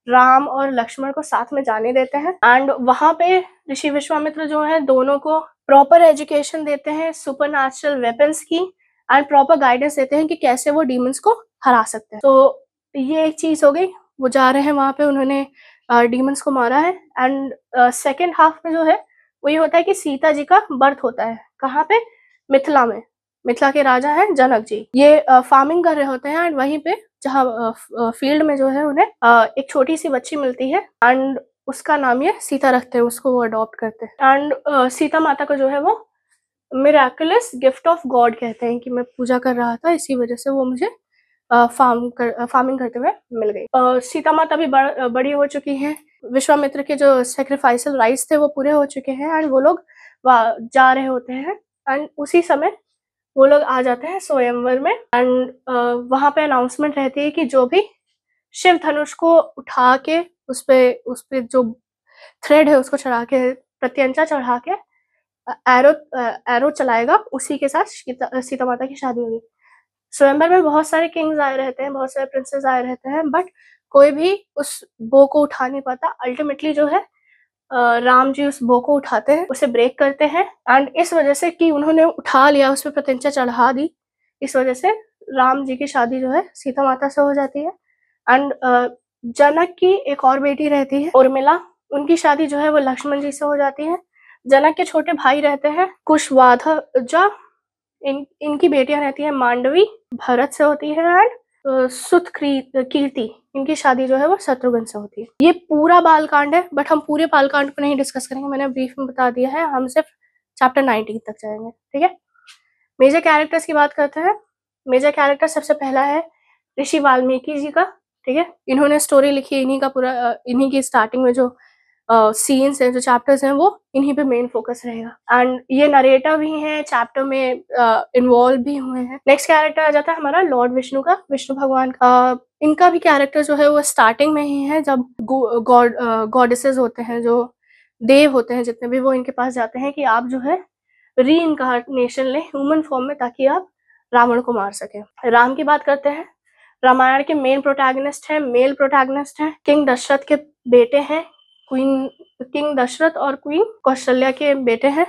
राम और लक्ष्मण को साथ में जाने देते हैं। एंड वहां पे ऋषि विश्वामित्र जो है दोनों को प्रॉपर एजुकेशन देते हैं सुपरनैचुरल वेपन्स की, एंड प्रॉपर गाइडेंस देते हैं कि कैसे वो डीमंस को हरा सकते हैं। तो ये एक चीज हो गई, वो जा रहे हैं वहां पे, उन्होंने डीमंस को मारा है। एंड सेकेंड हाफ में जो है वो ये होता है कि सीता जी का बर्थ होता है। कहाँ पे? मिथिला में। मिथिला के राजा हैं जनक जी, ये फार्मिंग कर रहे होते हैं, एंड वहीं पे जहाँ फील्ड में जो है उन्हें एक छोटी सी बच्ची मिलती है, एंड उसका नाम ये सीता रखते हैं, उसको वो अडॉप्ट करते हैं। एंड सीता माता को जो है वो मिराकुलस गिफ्ट ऑफ गॉड कहते हैं कि मैं पूजा कर रहा था, इसी वजह से वो मुझे फार्मिंग करते हुए मिल गई। सीता माता भी बड़ी हो चुकी हैं, विश्वामित्र के जो सेक्रीफाइसल राइट्स थे वो पूरे हो चुके हैं, एंड वो लोग जा रहे होते हैं। एंड उसी समय वो लोग आ जाते हैं स्वयंवर में, एंड वहां पे अनाउंसमेंट रहती है कि जो भी शिव धनुष को उठा के उस पे जो थ्रेड है उसको चढ़ा के, प्रत्यंचा चढ़ा के एरो चलाएगा, उसी के साथ सीता माता की शादी होगी। स्वयंवर में बहुत सारे किंग्स आए रहते हैं, बहुत सारे प्रिंसेस आए रहते हैं, बट कोई भी उस बो को उठा नहीं पाता। अल्टीमेटली जो है राम जी उस बो को उठाते हैं, उसे ब्रेक करते हैं, एंड इस वजह से कि उन्होंने उठा लिया, उस पर प्रत्यंचा चढ़ा दी, इस वजह से राम जी की शादी जो है सीता माता से हो जाती है। एंड जनक की एक और बेटी रहती है उर्मिला, उनकी शादी जो है वो लक्ष्मण जी से हो जाती है। जनक के छोटे भाई रहते हैं कुशवाहा, इनकी बेटियां रहती है मांडवी, भरत से होती है, एंड सुत कीर्ति, इनकी शादी जो है वो शत्रुघ्न से होती है। ये पूरा बालकांड है, बट हम पूरे बालकांड को नहीं डिस्कस करेंगे, मैंने ब्रीफ में बता दिया है, हम सिर्फ चैप्टर 19 तक जाएंगे, ठीक है। मेजर कैरेक्टर्स की बात करते हैं। मेजर कैरेक्टर सबसे पहला है ऋषि वाल्मीकि जी का, ठीक है। इन्होंने स्टोरी लिखी, इन्हीं का पूरा इन्हीं की स्टार्टिंग में जो सीन्स हैं, जो चैप्टर्स हैं, वो इन्हीं पे मेन फोकस रहेगा, एंड ये नरेटर भी हैं, चैप्टर में इन्वॉल्व भी हुए हैं। नेक्स्ट कैरेक्टर आ जाता है हमारा लॉर्ड विष्णु का, विष्णु भगवान का। इनका भी कैरेक्टर जो है वो स्टार्टिंग में ही है, जब गॉडेसेस होते हैं, जो देव होते हैं जितने भी, वो इनके पास जाते हैं कि आप जो है री इनकारनेशन लें ह्यूमन फॉर्म में, ताकि आप रावण को मार सके। राम की बात करते हैं। रामायण के मेन प्रोटैगनिस्ट हैं, मेल प्रोटैगनिस्ट हैं, किंग दशरथ के बेटे हैं, किंग दशरथ और क्वीन कौशल्या के बेटे हैं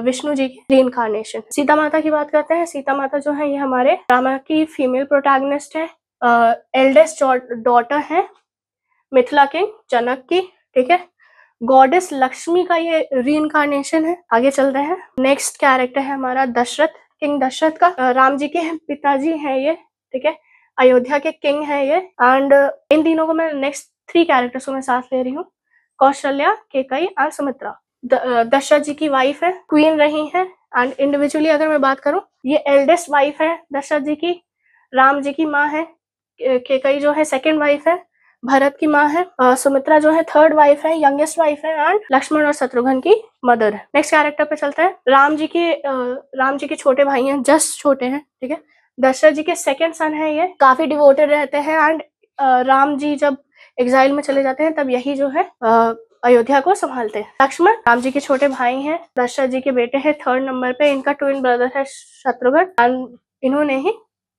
विष्णु जी की रीइंकार्नेशन। सीता माता की बात करते हैं। सीता माता जो है ये हमारे रामायण की फीमेल प्रोटैगनिस्ट है, एल्डेस्ट डॉटर है मिथिला किंग जनक की, ठीक है। गॉडेस लक्ष्मी का ये रीइंकार्नेशन है। आगे चलते हैं। नेक्स्ट कैरेक्टर है हमारा दशरथ, किंग दशरथ का, राम जी के पिताजी हैं ये, ठीक है, अयोध्या के किंग हैं ये। एंड इन तीनों को मैं नेक्स्ट 3 कैरेक्टर्स को मैं साथ ले रही हूँ, कौशल्या, केकई एंड सुमित्रा। दशरथ जी की वाइफ है, क्वीन रही है। एंड इंडिविजुअली अगर मैं बात करूं, ये एल्डेस्ट वाइफ है दशरथ जी की, राम जी की माँ है, केकई जो है सेकंड वाइफ है, भरत की माँ है, सुमित्रा जो है थर्ड वाइफ है, यंगेस्ट वाइफ है, एंड लक्ष्मण और शत्रुघ्न की मदर है। नेक्स्ट कैरेक्टर पे चलते हैं। राम जी के छोटे भाई हैं, जस्ट छोटे हैं, ठीक है। दशरथ जी के सेकंड सन है, ये काफी डिवोटेड रहते हैं। एंड राम जी जब एग्जाइल में चले जाते हैं तब यही जो है अयोध्या को संभालते हैं। लक्ष्मण राम जी के छोटे भाई हैं, दशरथ जी के बेटे हैं थर्ड नंबर पे। इनका ट्विन ब्रदर है शत्रुघ्न, एंड इन्होंने ही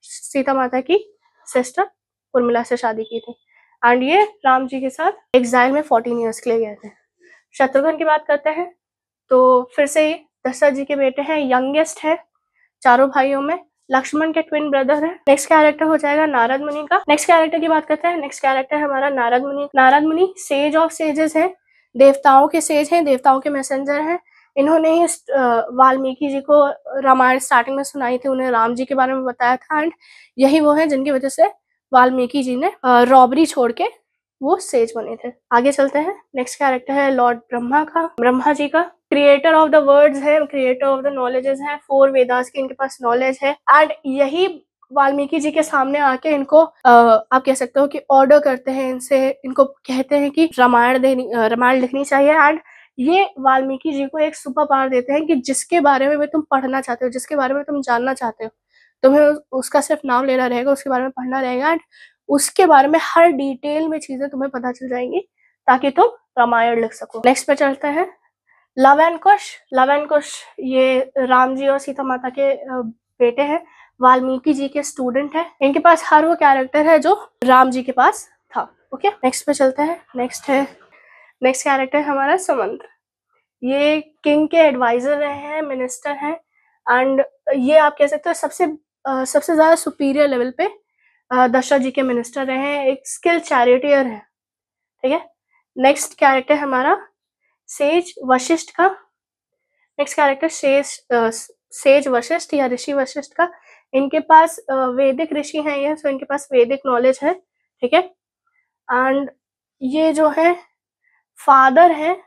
सीता माता की सिस्टर उर्मिला से शादी की थी। एंड ये राम जी के साथ एग्जाइल में 14 ईयर्स के लिए गए थे। शत्रुघ्न की बात करते हैं तो फिर से दशरथ जी के बेटे हैं, यंगेस्ट है चारों भाइयों में, लक्ष्मण के ट्विन ब्रदर है। नेक्स्ट कैरेक्टर हो जाएगा नारद मुनि का। नेक्स्ट कैरेक्टर की बात करते हैं। नेक्स्ट कैरेक्टर है हमारा नारद मुनि। नारद मुनि सेज ऑफ सेजेस हैं, देवताओं के सेज हैं, देवताओं के मैसेंजर हैं। इन्होंने ही वाल्मीकि जी को रामायण स्टार्टिंग में सुनाई थी, उन्हें राम जी के बारे में बताया था। एंड यही वो है जिनकी वजह से वाल्मीकि जी ने रॉबरी छोड़ के वो सेज बने थे। आगे चलते हैं। नेक्स्ट कैरेक्टर है लॉर्ड ब्रह्मा का, ब्रह्मा जी का। क्रिएटर ऑफ द वर्ड्स है, क्रिएटर ऑफ द नॉलेजेस है, 4 वेदास की इनके पास नॉलेज है। एंड यही वाल्मीकि जी के सामने आके इनको आप कह सकते हो कि ऑर्डर करते हैं, इनको कहते हैं कि रामायण लिखनी चाहिए। एंड ये वाल्मीकि जी को एक सुपर पावर देते हैं कि जिसके बारे में तुम पढ़ना चाहते हो, जिसके बारे में तुम जानना चाहते हो, तुम्हें उसका सिर्फ नाम लेना रहेगा, उसके बारे में पढ़ना रहेगा। एंड उसके बारे में हर डिटेल में चीजें तुम्हें पता चल जाएंगी ताकि तुम रामायण लिख सको। नेक्स्ट पे चलते हैं। लव एंड कुश। लव एंड कुश ये राम जी और सीता माता के बेटे हैं, वाल्मीकि जी के स्टूडेंट है। इनके पास हर वो कैरेक्टर है जो राम जी के पास था। ओके, नेक्स्ट पे चलते हैं। नेक्स्ट कैरेक्टर हमारा सुमंत्र। ये किंग के एडवाइजर रहे हैं, मिनिस्टर हैं। एंड ये आप कह सकते हो सबसे ज्यादा सुपीरियर लेवल पे दशरथ जी के मिनिस्टर रहे हैं, एक स्किल चैरिटियर है, ठीक है। नेक्स्ट कैरेक्टर हमारा सेज वशिष्ठ का। नेक्स्ट कैरेक्टर सेज वशिष्ठ या ऋषि वशिष्ठ का। इनके पास वैदिक ऋषि हैं ये, सो इनके पास वैदिक नॉलेज है, ठीक है। एंड ये जो है फादर है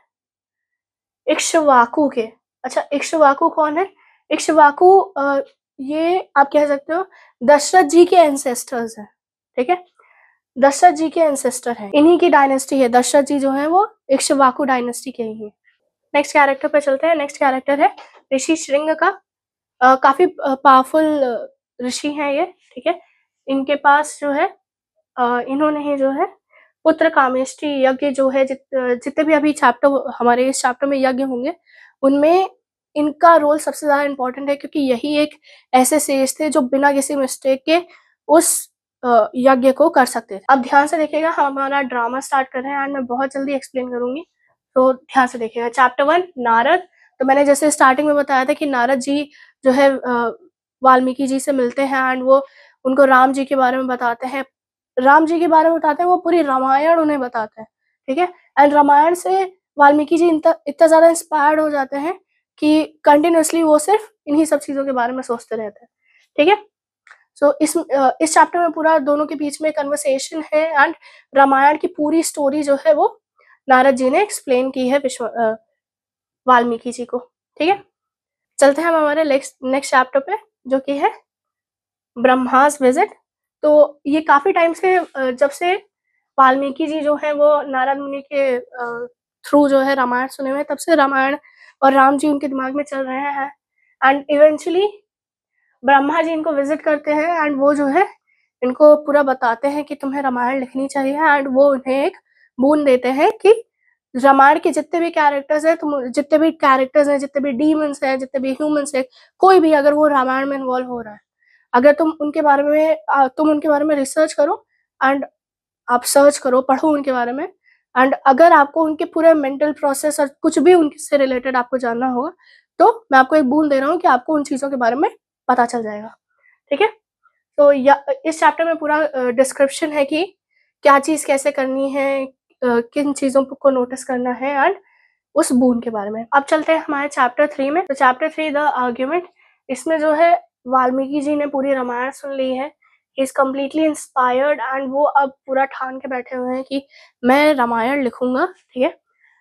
इक्ष्वाकु के। अच्छा, इक्ष्वाकु कौन है? इक्ष्वाकु ये आप कह सकते हो दशरथ जी के एंसेस्टर्स हैं, ठीक है। दशरथ जी के एंसेस्टर हैं, इन्हीं की डायनेस्टी है। दशरथ जी जो है वो इक्ष्वाकु डायनेस्टी के ही है। नेक्स्ट कैरेक्टर पे चलते हैं। नेक्स्ट कैरेक्टर है ऋषि श्रृंग का। काफी पावरफुल ऋषि हैं ये, ठीक है। इनके पास जो है इन्होंने ही जो है पुत्र कामेष्टि यज्ञ जो है, जितने भी अभी हमारे इस चैप्टर में यज्ञ होंगे उनमें इनका रोल सबसे ज्यादा इम्पोर्टेंट है, क्योंकि यही एक ऐसे सेज थे जो बिना किसी मिस्टेक के उस यज्ञ को कर सकते थे। अब ध्यान से देखिएगा, हमारा ड्रामा स्टार्ट कर रहे हैं एंड मैं बहुत जल्दी एक्सप्लेन करूंगी, तो ध्यान से देखिएगा। चैप्टर 1 नारद। तो मैंने जैसे स्टार्टिंग में बताया था कि नारद जी जो है वाल्मीकि जी से मिलते हैं एंड वो उनको राम जी के बारे में बताते हैं, वो पूरी रामायण उन्हें बताते हैं, ठीक है। एंड रामायण से वाल्मीकि जी इतना ज्यादा इंस्पायर्ड हो जाते हैं कि कंटिन्यूअसली वो सिर्फ इन्हीं सब चीजों के बारे में सोचते रहते हैं, ठीक है। सो इस चैप्टर में पूरा दोनों के बीच में कन्वर्सेशन है एंड रामायण की पूरी स्टोरी जो है वो नारद जी ने एक्सप्लेन की है वाल्मीकि जी को, ठीक है। चलते हैं हम हमारे नेक्स्ट चैप्टर पे, जो कि है ब्रह्मास विजिट। तो ये काफी टाइम से जब से वाल्मीकि जी जो है वो नारद मुनि के थ्रू जो है रामायण सुने हुए, तब से रामायण और राम जी उनके दिमाग में चल रहे हैं। एंड इवेंचुअली ब्रह्मा जी इनको विजिट करते हैं एंड वो जो है इनको पूरा बताते हैं कि तुम्हें रामायण लिखनी चाहिए। एंड वो उन्हें एक बून देते हैं कि रामायण के जितने भी कैरेक्टर्स हैं, जितने भी डीमंस हैं, जितने भी ह्यूमंस हैं, कोई भी अगर वो रामायण में इन्वॉल्व हो रहा है, अगर तुम उनके बारे में रिसर्च करो एंड आप सर्च करो, पढ़ो उनके बारे में, एंड अगर आपको उनके पूरे मेंटल प्रोसेस और कुछ भी उनसे रिलेटेड आपको जानना होगा, तो मैं आपको एक बून दे रहा हूँ कि आपको उन चीजों के बारे में पता चल जाएगा, ठीक है। तो इस चैप्टर में पूरा डिस्क्रिप्शन है कि क्या चीज कैसे करनी है, किन चीजों को नोटिस करना है एंड उस बून के बारे में। अब चलते हैं हमारे चैप्टर 3 में। तो चैप्टर 3 द आर्ग्यूमेंट, इसमें जो है वाल्मीकि जी ने पूरी रामायण सुन ली है, he is completely inspired and वो अब पूरा ठान के बैठे हुए हैं कि मैं रामायण लिखूंगा, ठीक है।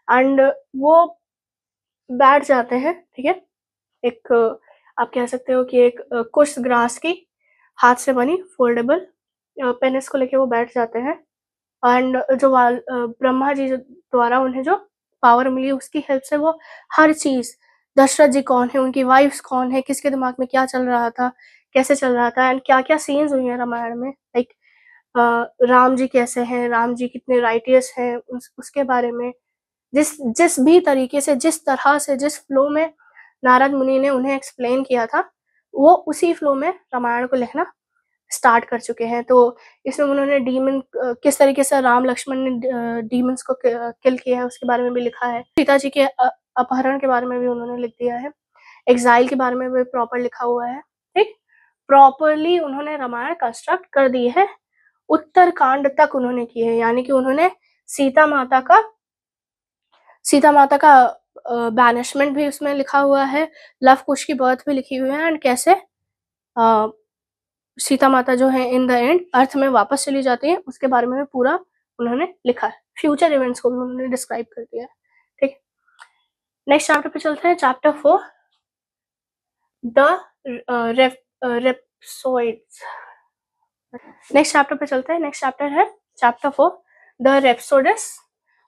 एंड वो बैठ जाते हैं, ठीक है, एक आप कह सकते हो कि एक कुश ग्रास की हाथ से बनी फोल्डेबल पेन इसको लेके वो बैठ जाते हैं। एंड जो ब्रह्मा जी द्वारा उन्हें जो पावर मिली उसकी हेल्प से वो हर चीज, दशरथ जी कौन है, उनकी वाइफ्स कौन है, किसके दिमाग में क्या चल रहा था, कैसे चल रहा था, एंड क्या क्या सीन्स हुई हैं रामायण में, लाइक राम जी कैसे हैं, राम जी कितने राइटियस हैं, उसके बारे में जिस जिस भी तरीके से, जिस तरह से, जिस फ्लो में नारद मुनि ने उन्हें एक्सप्लेन किया था, वो उसी फ्लो में रामायण को लिखना स्टार्ट कर चुके हैं। तो इसमें उन्होंने डीमन किस तरीके से राम लक्ष्मण ने डीमंस को किल किया है उसके बारे में भी लिखा है। सीता जी के अपहरण के बारे में भी उन्होंने लिख दिया है। एग्जाइल के बारे में भी प्रॉपर लिखा हुआ है। ठीक, प्रॉपरली उन्होंने रामायण कंस्ट्रक्ट कर दी है, उत्तरकांड तक उन्होंने की है, यानी कि उन्होंने सीता माता का बैनिशमेंट भी उसमें लिखा हुआ है, लव कुश की बर्थ भी लिखी हुई है, एंड कैसे सीता माता जो है इन द एंड अर्थ में वापस चली जाती है उसके बारे में भी पूरा उन्होंने लिखा है। फ्यूचर इवेंट्स को भी उन्होंने डिस्क्राइब कर दिया है। ठीक, नेक्स्ट चैप्टर पे चलते हैं, चैप्टर 4 द रेप्सोइड्स। नेक्स्ट चैप्टर पे चलते हैं, नेक्स्ट चैप्टर है चैप्टर 4 द रेप्सोडिस।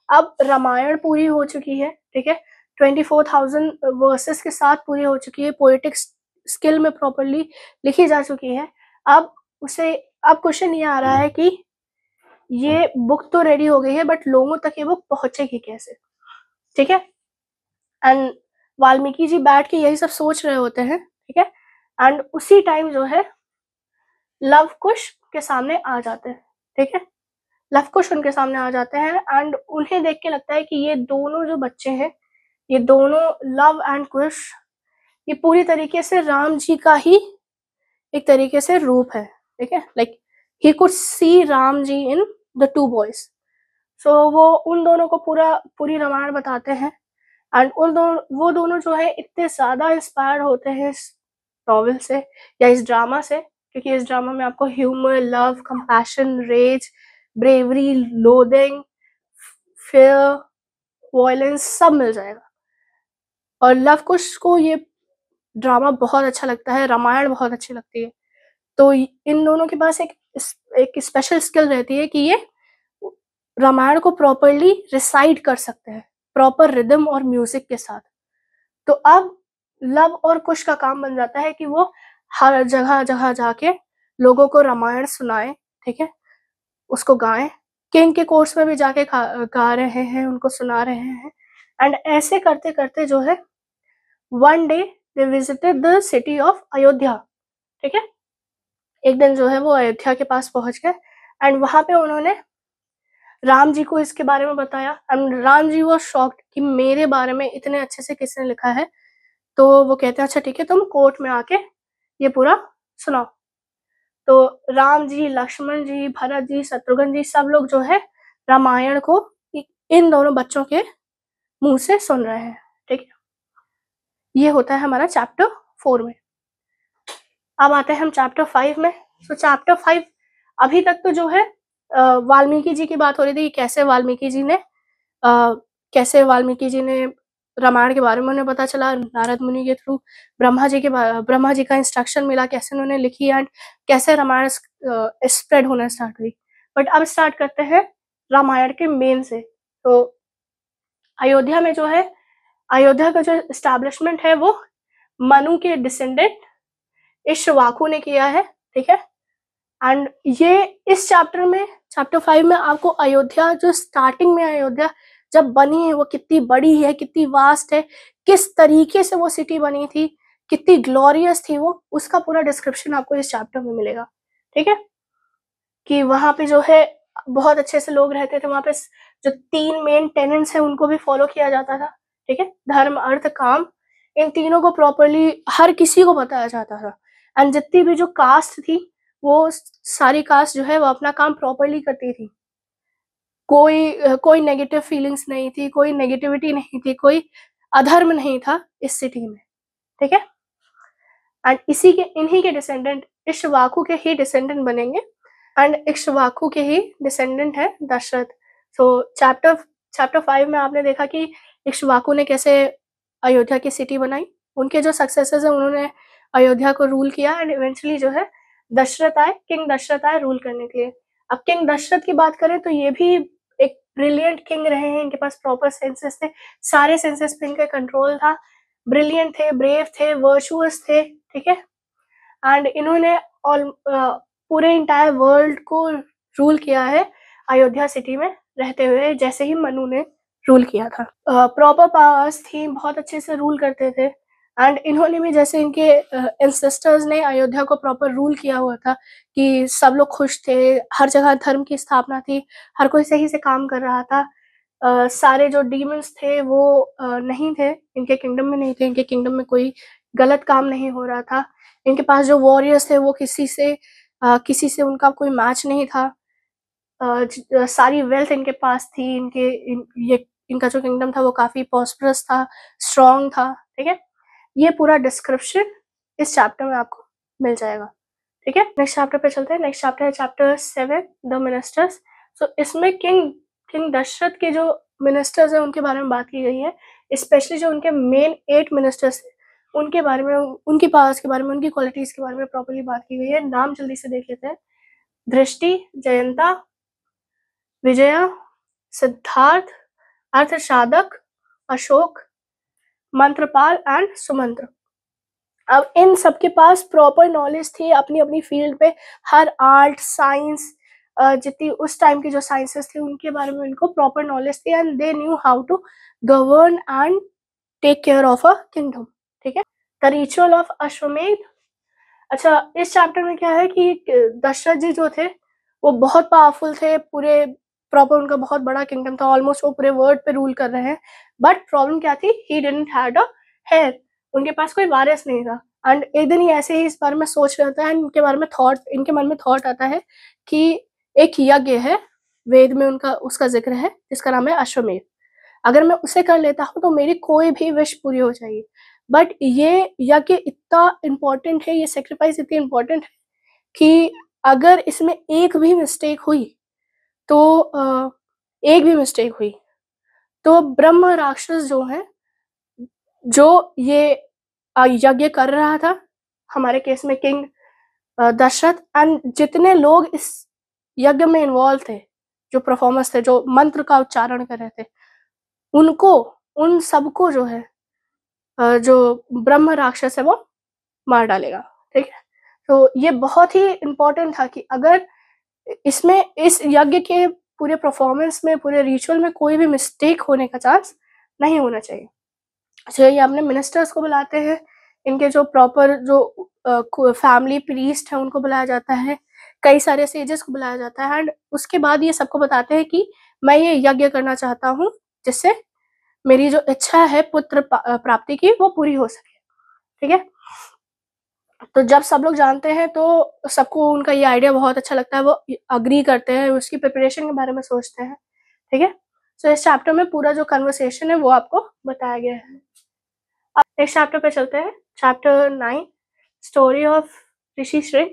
अब रामायण पूरी हो चुकी है, ठीक है, 24,000 वर्सेस के साथ पूरी हो चुकी है, पोएटिक स्किल में प्रॉपरली लिखी जा चुकी है। अब क्वेश्चन ये आ रहा है कि ये बुक तो रेडी हो गई है बट लोगों तक ये बुक पहुंचेगी कैसे, ठीक है। एंड वाल्मीकि जी बैठ के यही सब सोच रहे होते हैं, ठीक है, एंड उसी टाइम जो है लव कुश के सामने आ जाते हैं, ठीक है, लव कुश उनके सामने आ जाते हैं एंड उन्हें देख के लगता है कि ये दोनों जो बच्चे हैं, ये दोनों लव एंड कुश, ये पूरी तरीके से राम जी का ही एक तरीके से रूप है, ठीक है, like he could see Ram ji in the two boys. So वो उन दोनों को पूरी रामायण बताते हैं एंड वो दोनों जो है इतने ज्यादा इंस्पायर होते हैं इस नॉवेल से या इस ड्रामा से, क्योंकि इस ड्रामा में आपको humour, love, compassion, rage, bravery, loathing, fear, violence सब मिल जाएगा। और लव कुश को ये ड्रामा बहुत अच्छा लगता है, रामायण बहुत अच्छी लगती है। तो इन दोनों के पास एक स्पेशल स्किल रहती है कि ये रामायण को प्रॉपरली रिसाइट कर सकते हैं, प्रॉपर रिदम और म्यूजिक के साथ। तो अब लव और कुश का काम बन जाता है कि वो हर जगह जगह जाके लोगों को रामायण सुनाए, ठीक है, उसको गाएं, किंग के कोर्स में भी जाके गा रहे हैं, उनको सुना रहे हैं। एंड ऐसे करते करते जो है one day they visited the city of Ayodhya, ठीक है, एक दिन जो है वो अयोध्या के पास पहुंच गए एंड वहां पे उन्होंने राम जी को इसके बारे में बताया एंड राम जी वो शॉक्ड कि मेरे बारे में इतने अच्छे से किसने लिखा है। तो वो कहते हैं अच्छा ठीक है, तुम कोर्ट में आके ये पूरा सुनाओ। तो राम जी, लक्ष्मण जी, भरत जी, शत्रुघ्न जी सब लोग जो है रामायण को इन दोनों बच्चों के मुंह से सुन रहे हैं, ठीक है। ये होता है हमारा चैप्टर 4 में। अब आते हैं हम चैप्टर 5 में। तो चैप्टर 5 अभी तक तो जो है वाल्मीकि जी की बात हो रही थी, कैसे वाल्मीकि जी ने रामायण के बारे में उन्हें पता चला नारद मुनि के थ्रू, ब्रह्मा जी का इंस्ट्रक्शन मिला, कैसे उन्होंने लिखी एंड कैसे रामायण स्प्रेड होना स्टार्ट हुई। बट अब स्टार्ट करते हैं रामायण के मेन से। तो अयोध्या में जो है, अयोध्या का जो एस्टैब्लिशमेंट है वो मनु के डिसेंडेंट इक्ष्वाकु ने किया है, ठीक है। एंड ये इस चैप्टर 5 में आपको अयोध्या, जो स्टार्टिंग में अयोध्या जब बनी है वो कितनी बड़ी है, कितनी वास्ट है, किस तरीके से वो सिटी बनी थी, कितनी ग्लोरियस थी वो, उसका पूरा डिस्क्रिप्शन आपको इस चैप्टर में मिलेगा, ठीक है। कि वहां पे जो है बहुत अच्छे से लोग रहते थे, वहां पे जो 3 मेन टेनेंट्स है उनको भी फॉलो किया जाता था, ठीक है, धर्म, अर्थ, काम, इन तीनों को प्रॉपरली हर किसी को बताया जाता था। एंड जितनी भी जो कास्ट थी वो सारी कास्ट जो है वो अपना काम प्रॉपरली करती थी, कोई नेगेटिव फीलिंग्स नहीं थी, कोई नेगेटिविटी नहीं थी, कोई अधर्म नहीं था इस सिटी में, ठीक है। एंड इन्हीं के डिसेंडेंट इक्ष्वाकु के ही डिसेंडेंट बनेंगे एंड इक्ष्वाकु के ही डिसेंडेंट है दशरथ। तो चैप्टर 5 में आपने देखा कि इक्ष्वाकु ने कैसे अयोध्या की सिटी बनाई, उनके जो सक्सेसर्स हैं उन्होंने अयोध्या को रूल किया एंड इवेंचुअली जो है दशरथ आए, किंग दशरथ आए रूल करने के लिए। अब किंग दशरथ की बात करें तो ये भी एक ब्रिलियंट किंग रहे हैं, इनके पास प्रॉपर सेंसेस थे, सारे सेंसेस पे इनका कंट्रोल था, ब्रिलियंट थे, ब्रेव थे, वर्चुअस थे, ठीक है। एंड इन्होंने पूरे इंटायर वर्ल्ड को रूल किया है अयोध्या सिटी में रहते हुए, जैसे ही मनु ने रूल किया था। प्रॉपर पावर्स थी, बहुत अच्छे से रूल करते थे एंड इन्होंने भी जैसे इनके एंसेस्टर्स ने अयोध्या को प्रॉपर रूल किया हुआ था कि सब लोग खुश थे, हर जगह धर्म की स्थापना थी, हर कोई सही से काम कर रहा था। सारे जो डीमंस थे वो नहीं थे, इनके किंगडम में नहीं थे, इनके किंगडम में कोई गलत काम नहीं हो रहा था। इनके पास जो वॉरियर्स थे वो किसी से उनका कोई मैच नहीं था। सारी वेल्थ इनके पास थी, इनका जो किंगडम था वो काफी प्रॉस्परस था, स्ट्रॉन्ग था, ठीक है। ये पूरा डिस्क्रिप्शन इस चैप्टर में आपको मिल जाएगा, ठीक है। नेक्स्ट चैप्टर पे चलते हैं। नेक्स्ट चैप्टर है चैप्टर 7 द मिनिस्टर्स। सो इसमें किंग दशरथ के जो मिनिस्टर्स हैं उनके बारे में बात की गई है, स्पेशली जो उनके मेन 8 मिनिस्टर्स थे उनके बारे में, उनकी पावर्स के बारे में, उनकी क्वालिटीज के बारे में प्रॉपर्ली बात की गई है। नाम जल्दी से देख लेते हैं। दृष्टि, जयंता, विजया, सिद्धार्थ, अर्थसाधक, अशोक, मंत्रपाल एंड सुमंत्र। अब इन सबके पास प्रॉपर नॉलेज थी अपनी अपनी फील्ड पे, हर आर्ट साइंस जितनी उस टाइम की जो साइंसेस थी उनके बारे में उनको प्रॉपर नॉलेज थी and they knew how to govern and take care of a kingdom, ठीक है। द रिचुअल ऑफ अश्वमेध। अच्छा, इस चैप्टर में क्या है कि दशरथ जी जो थे वो बहुत पावरफुल थे, पूरे प्रॉपर उनका बहुत बड़ा किंगडम था, ऑलमोस्ट वो पूरे वर्ल्ड पे रूल कर रहे हैं। बट प्रॉब्लम क्या थी, he didn't had a heir, उनके पास कोई वारिस नहीं था। एंड एक दिन ही ऐसे ही इस बारे में सोच रहे थे एंड इनके मन में थॉट आता है कि एक यज्ञ है, वेद में उसका जिक्र है, जिसका नाम है अश्वमेध। अगर मैं उसे कर लेता हूँ तो मेरी कोई भी विश पूरी हो जाएगी। बट ये यज्ञ इतना इम्पोर्टेंट है, ये सेक्रीफाइस इतनी इम्पोर्टेंट है कि अगर इसमें एक भी मिस्टेक हुई तो ब्रह्म राक्षस जो है, जो ये यज्ञ कर रहा था, हमारे केस में किंग दशरथ एंड जितने लोग इस यज्ञ में इन्वॉल्व थे, जो परफॉर्मर्स थे, जो मंत्र का उच्चारण कर रहे थे, उन सबको जो है जो ब्रह्म राक्षस है वो मार डालेगा, ठीक है। तो ये बहुत ही इम्पोर्टेंट था कि अगर इसमें इस यज्ञ के पूरे परफॉर्मेंस में, पूरे रिचुअल में कोई भी मिस्टेक होने का चांस नहीं होना चाहिए। अच्छा, ये अपने मिनिस्टर्स को बुलाते हैं, इनके जो प्रॉपर जो फैमिली प्रीस्ट है उनको बुलाया जाता है, कई सारे सेजेस को बुलाया जाता है एंड उसके बाद ये सबको बताते हैं कि मैं ये यज्ञ करना चाहता हूँ जिससे मेरी जो इच्छा है पुत्र प्राप्ति की वो पूरी हो सके, ठीक है। तो जब सब लोग जानते हैं तो सबको उनका ये आइडिया बहुत अच्छा लगता है, वो अग्री करते हैं, उसकी प्रिपरेशन के बारे में सोचते हैं, ठीक है। सो इस चैप्टर में पूरा जो कन्वर्सेशन है वो आपको बताया गया है। अब नेक्स्ट चैप्टर पे चलते हैं, चैप्टर 9 स्टोरी ऑफ ऋषि श्रृंग।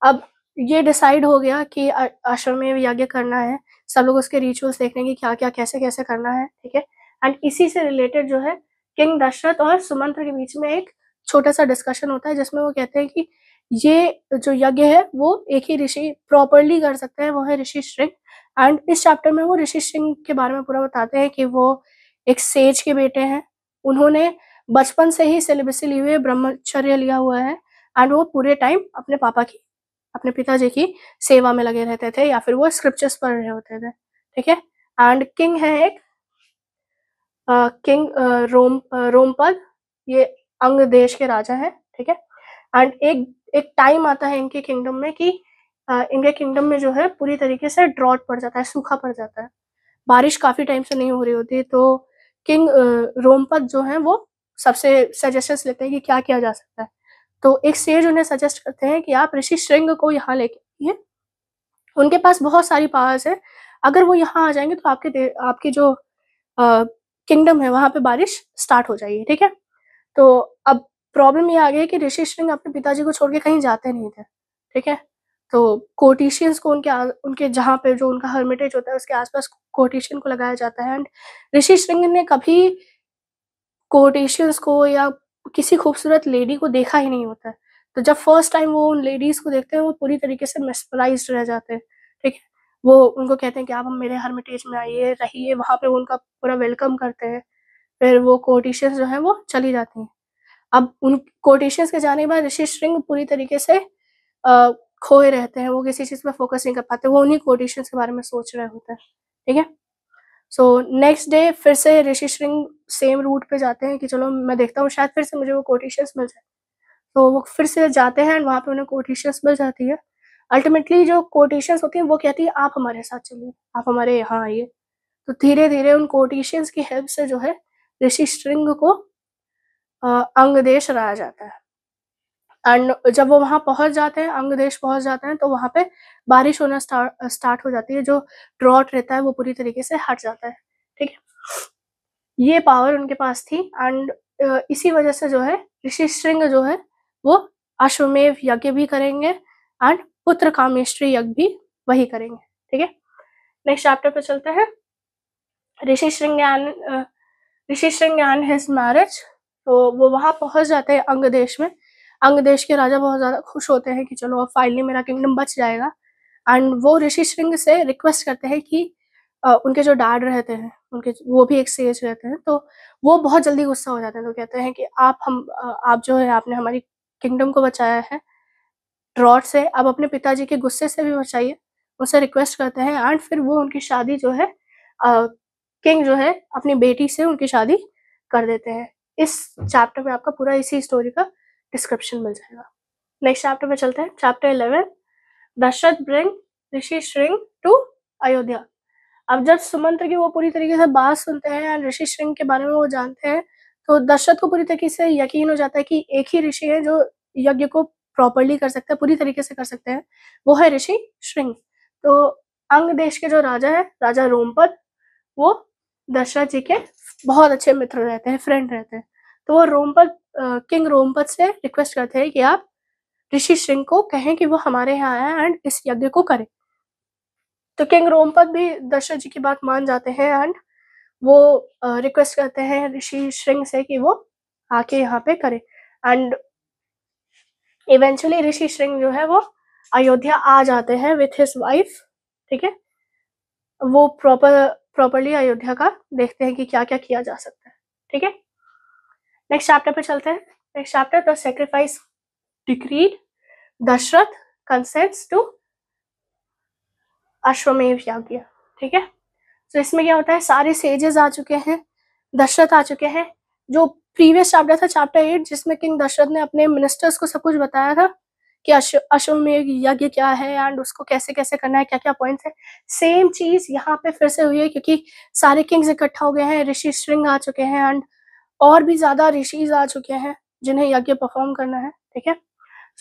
अब ये डिसाइड हो गया कि आश्रम में यज्ञ करना है, सब लोग उसके रिचुअल्स देखने की क्या क्या कैसे कैसे करना है, ठीक है। एंड इसी से रिलेटेड जो है किंग दशरथ और सुमंत्र के बीच में एक छोटा सा डिस्कशन होता है, जिसमें वो कहते हैं कि ये जो यज्ञ है वो एक ही ऋषि प्रॉपरली कर सकते हैं, वो है ऋषि श्रृंग। एंड इस चैप्टर में वो ऋषि श्रृंग के बारे में पूरा बताते हैं कि वो एक सेज के बेटे हैं, उन्होंने बचपन से ही सेलिबेसी लिए हुए, ब्रह्मचर्य लिया हुआ है एंड वो पूरे टाइम अपने पिताजी की सेवा में लगे रहते थे या फिर वो स्क्रिप्चर्स पढ़ रहे होते थे, ठीक है। एंड किंग है एक किंग रोमपद, ये अंग देश के राजा हैं, ठीक है। एंड एक टाइम आता है इनके किंगडम में कि इनके किंगडम में जो है पूरी तरीके से ड्रॉट पड़ जाता है, सूखा पड़ जाता है, बारिश काफी टाइम से नहीं हो रही होती। तो किंग रोमपद जो है वो सबसे सजेशंस लेते हैं कि क्या किया जा सकता है। तो एक सेज उन्हें सजेस्ट करते हैं कि आप ऋषि श्रृंग को यहाँ लेके आइए, उनके पास बहुत सारी पावर्स है, अगर वो यहाँ आ जाएंगे तो आपकी जो किंगडम है वहां पे बारिश स्टार्ट हो जाएगी, ठीक है। तो अब प्रॉब्लम ये आ गई कि ऋषि श्रृंग अपने पिताजी को छोड़ के कहीं जाते नहीं थे, ठीक है। तो कोर्टिशियंस को उनके जहाँ पे जो उनका हर्मिटेज होता है उसके आसपास कोर्टिशियन को लगाया जाता है। एंड ऋषि श्रृंग ने कभी कोर्टिशियंस को या किसी खूबसूरत लेडी को देखा ही नहीं होता है। तो जब फर्स्ट टाइम वो उन लेडीज को देखते हैं वो पूरी तरीके से मेस्मराइज्ड रह जाते हैं। ठीक है। वो उनको कहते हैं कि आप हम मेरे हर्मिटेज में आइए, रहिए, वहाँ पे वो उनका पूरा वेलकम करते हैं। फिर वो कोर्टिशियंस जो है वो चली जाती हैं। अब उन कोर्टिशियंस के जाने के बाद ऋषि श्रृंग पूरी तरीके से खोए रहते हैं, वो किसी चीज़ पे फोकस नहीं कर पाते, वो उन्हीं कोर्टिशियंस के बारे में सोच रहे होते हैं। ठीक है। सो नेक्स्ट डे फिर से ऋषि श्रृंग सेम रूट पे जाते हैं कि चलो मैं देखता हूँ शायद फिर से मुझे वो कोर्टिशियंस मिल जाए। तो वो फिर से जाते हैं एंड वहाँ पे उन्हें कोर्टिशियंस मिल जाती है। अल्टीमेटली जो कोर्टिशियंस होती हैं वो कहती है आप हमारे साथ चलिए, आप हमारे यहाँ आइए। तो धीरे-धीरे उन कोर्टिशियंस की हेल्प से जो है ऋषि श्रृंग को अंग देश लाया जाता है। एंड जब वो वहाँ पहुँच जाते हैं, अंग देश पहुँच जाते हैं, तो वहाँ पे बारिश होना स्टार्ट हो जाती है, जो ड्रॉट रहता है वो पूरी तरीके से हट जाता है। ठीक है। ये पावर उनके पास थी एंड इसी वजह से जो है ऋषि श्रृंग जो है वो अश्वमेध यज्ञ भी करेंगे एंड पुत्र कामेष्टि यज्ञ भी वही करेंगे। ठीक है। नेक्स्ट चैप्टर पे चलते हैं। ऋषि श्रृंग एंड हिज मैरिज। तो वो वहाँ पहुँच जाते हैं अंग देश में। अंग देश के राजा बहुत ज़्यादा खुश होते हैं कि चलो अब फाइनली मेरा किंगडम बच जाएगा। एंड वो ऋषि श्रृंग से रिक्वेस्ट करते हैं कि उनके जो डैड रहते हैं, उनके वो भी एक सेज रहते हैं, तो वो बहुत जल्दी गुस्सा हो जाते हैं। तो कहते हैं कि आप जो है आपने हमारी किंगडम को बचाया है ड्रॉट से, अब अपने पिताजी के गुस्से से भी बचाइए। उनसे रिक्वेस्ट करते हैं एंड फिर वो उनकी शादी जो है किंग जो है अपनी बेटी से उनकी शादी कर देते हैं। इस चैप्टर में आपका पूरा इसी स्टोरी का डिस्क्रिप्शन मिल जाएगा। नेक्स्ट चैप्टर में चलते हैं। Chapter 11 Dasharatha bring Rishi Shringa to Ayodhya. अब जब सुमंत्र की वो पूरी तरीके से बात सुनते हैं एंड ऋषि श्रृंग के बारे में वो जानते हैं, तो दशरथ को पूरी तरीके से यकीन हो जाता है कि एक ही ऋषि है जो यज्ञ को प्रॉपर्ली कर सकते हैं, पूरी तरीके से कर सकते हैं, वो है ऋषि श्रृंग। तो अंग देश के जो राजा है, राजा रोमपद, वो दशरथ जी के बहुत अच्छे मित्र रहते हैं, फ्रेंड रहते हैं। तो वो किंग रोमपद से रिक्वेस्ट करते हैं कि आप ऋषि श्रृंग को कहें कि वो हमारे यहाँ आए एंड इस यज्ञ को करें। तो किंग रोमपद भी दशरथ जी की बात मान जाते हैं एंड वो रिक्वेस्ट करते हैं ऋषि श्रृंग से कि वो आके यहाँ पे करे। एंड इवेंचुअली ऋषि श्रृंग जो है वो अयोध्या आ जाते हैं विथ हिज वाइफ। ठीक है। वो प्रॉपरली अयोध्या का देखते हैं कि क्या क्या किया जा सकता है। ठीक है। नेक्स्ट चैप्टर पे चलते हैं। Next chapter the sacrifice decreed Dasharatha consents to Ashvamedha yajna. ठीक है। तो इसमें क्या होता है, सारे सेजेस आ चुके हैं, दशरथ आ चुके हैं। जो प्रीवियस चैप्टर था चैप्टर 8 जिसमें किंग दशरथ ने अपने मिनिस्टर्स को सब कुछ बताया था कि अश्वमेध यज्ञ क्या है एंड उसको कैसे कैसे करना है, क्या क्या पॉइंट्स है, सेम चीज यहाँ पे फिर से हुई है क्योंकि सारे किंग्स इकट्ठा हो गए हैं, ऋषि श्रृंग आ चुके हैं एंड और भी ज्यादा ऋषिज आ चुके हैं जिन्हें यज्ञ परफॉर्म करना है। ठीक है।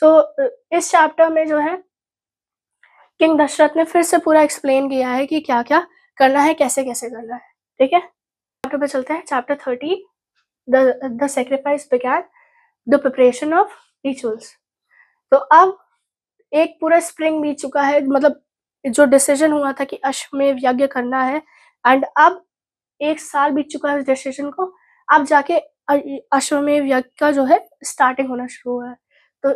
सो इस चैप्टर में जो है किंग दशरथ ने फिर से पूरा एक्सप्लेन किया है कि क्या क्या करना है, कैसे कैसे करना है। ठीक है। चैप्टर पे चलते हैं। Chapter 13 the sacrifice began the preparation of rituals. तो अब एक पूरा स्प्रिंग बीत चुका है, मतलब जो डिसीजन हुआ था कि अश्वमेध यज्ञ करना है एंड अब 1 साल बीत चुका है उस डिसीजन को, अब जाके अश्वमेध यज्ञ का जो है स्टार्टिंग होना शुरू हुआ है। तो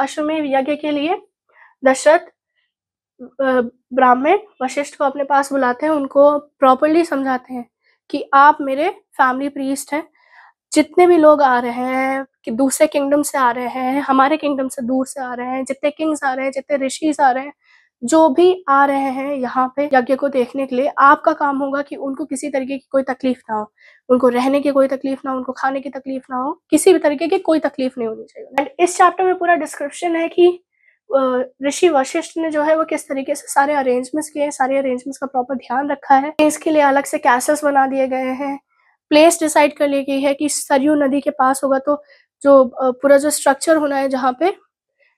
अश्वमेध यज्ञ के लिए दशरथ ब्राह्मण वशिष्ठ को अपने पास बुलाते हैं, उनको प्रॉपरली समझाते हैं कि आप मेरे फैमिली प्रीस्ट हैं, जितने भी लोग आ रहे हैं कि दूसरे किंगडम से आ रहे हैं, हमारे किंगडम से दूर से आ रहे हैं, जितने किंग्स आ रहे हैं, जितने ऋषिज आ रहे हैं, जो भी आ रहे हैं यहाँ पे यज्ञ को देखने के लिए, आपका काम होगा कि उनको किसी तरीके की कोई तकलीफ ना हो, उनको रहने की कोई तकलीफ ना हो, उनको खाने की तकलीफ ना हो, किसी भी तरीके की कोई तकलीफ नहीं होनी चाहिए। एंड इस चैप्टर में पूरा डिस्क्रिप्शन है कि ऋषि वशिष्ठ ने जो है वो किस तरीके से सारे अरेंजमेंट्स किए, सारे अरेंजमेंट्स का प्रॉपर ध्यान रखा है। इसके लिए अलग से कैसल्स बना दिए गए हैं, प्लेस डिसाइड कर ली गई है कि सरयू नदी के पास होगा, तो जो पूरा जो स्ट्रक्चर होना है जहाँ पे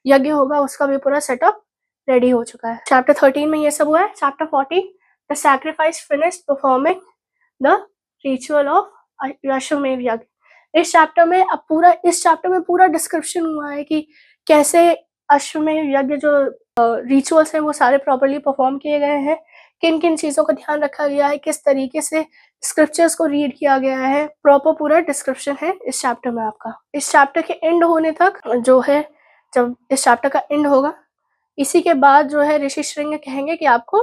यज्ञ होगा उसका भी पूरा सेटअप रेडी हो चुका है। चैप्टर 13 में ये सब हुआ है। Chapter 14 the sacrifice finished performing the ritual of अश्वमेध यज्ञ। इस चैप्टर में पूरा डिस्क्रिप्शन हुआ है कि कैसे अश्वमेध यज्ञ जो रिचुअल्स हैं वो सारे प्रॉपर्ली परफॉर्म किए गए हैं, किन किन चीज़ों का ध्यान रखा गया है, किस तरीके से स्क्रिप्चर्स को रीड किया गया है, प्रॉपर पूरा डिस्क्रिप्शन है इस चैप्टर में आपका। इस चैप्टर के एंड होने तक जो है, जब इस चैप्टर का एंड होगा, इसी के बाद जो है ऋषि श्रृंग कहेंगे कि आपको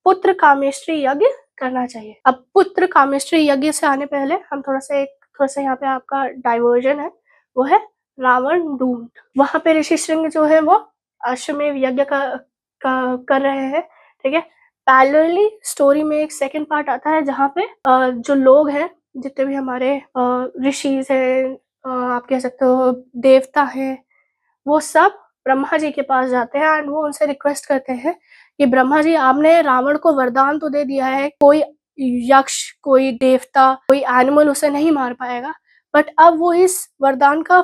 पुत्र कामेष्टि यज्ञ करना चाहिए। अब पुत्र कामेष्टि यज्ञ से आने पहले हम थोड़ा सा यहाँ पे आपका डाइवर्जन है, वो है रावण डूम्ड। वहां पे ऋषि श्रृंग जो है वो अश्वमेध यज्ञ कर रहे हैं, ठीक है। पैरेलली स्टोरी में एक सेकंड पार्ट आता है जहाँ पे जो लोग हैं, जितने भी हमारे ऋषिज हैं, आप कह सकते हो देवता हैं, वो सब ब्रह्मा जी के पास जाते हैं एंड वो उनसे रिक्वेस्ट करते हैं कि ब्रह्मा जी, आपने रावण को वरदान तो दे दिया है, कोई यक्ष, कोई देवता, कोई एनिमल उसे नहीं मार पाएगा, बट अब वो इस वरदान का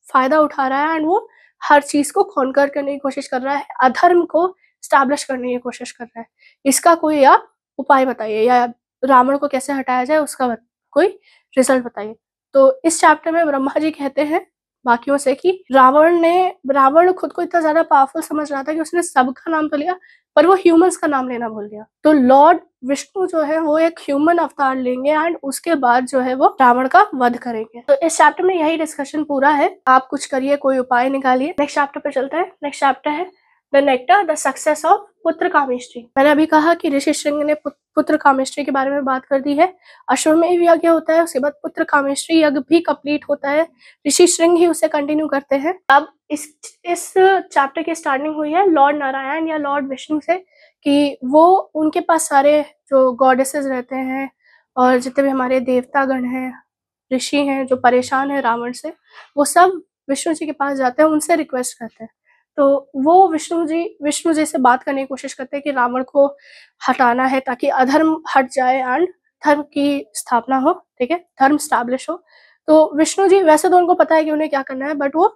फायदा उठा रहा है एंड वो हर चीज को कॉन्कर करने की कोशिश कर रहा है, अधर्म को स्टैब्लिश करने की कोशिश कर रहा है। इसका कोई आप उपाय बताइए, या रावण को कैसे हटाया जाए उसका कोई रिजल्ट बताइए। तो इस चैप्टर में ब्रह्मा जी कहते हैं बाकियों से कि रावण खुद को इतना ज्यादा पावरफुल समझ रहा था कि उसने सबका नाम तो लिया, पर वो ह्यूमंस का नाम लेना भूल गया। तो लॉर्ड विष्णु जो है वो एक ह्यूमन अवतार लेंगे एंड उसके बाद जो है वो रावण का वध करेंगे। तो इस चैप्टर में यही डिस्कशन पूरा है। आप कुछ करिए, कोई उपाय निकालिए। नेक्स्ट चैप्टर पे चलते हैं। नेक्स्ट चैप्टर है the nectar the success of पुत्र कामेष्टि। मैंने अभी कहा कि ऋषि श्रृंग ने पुत्र कामेष्टि के बारे में बात कर दी है। अश्वमेध यज्ञ होता है, उसके बाद पुत्र कामेष्टि यज्ञ भी कंप्लीट होता है, ऋषि श्रृंग ही उसे कंटिन्यू करते हैं। अब इस चैप्टर की स्टार्टिंग हुई है लॉर्ड नारायण या लॉर्ड विष्णु से, कि वो उनके पास सारे जो गॉडेसेस रहते हैं और जितने भी हमारे देवतागण हैं, ऋषि हैं जो परेशान है रावण से, वो सब विष्णु जी के पास जाते हैं, उनसे रिक्वेस्ट करते हैं। तो वो विष्णु जी से बात करने की कोशिश करते हैं कि रावण को हटाना है ताकि अधर्म हट जाए एंड धर्म की स्थापना हो, ठीक है, धर्म स्टैब्लिश हो। तो विष्णु जी, वैसे तो उनको पता है कि उन्हें क्या करना है, बट वो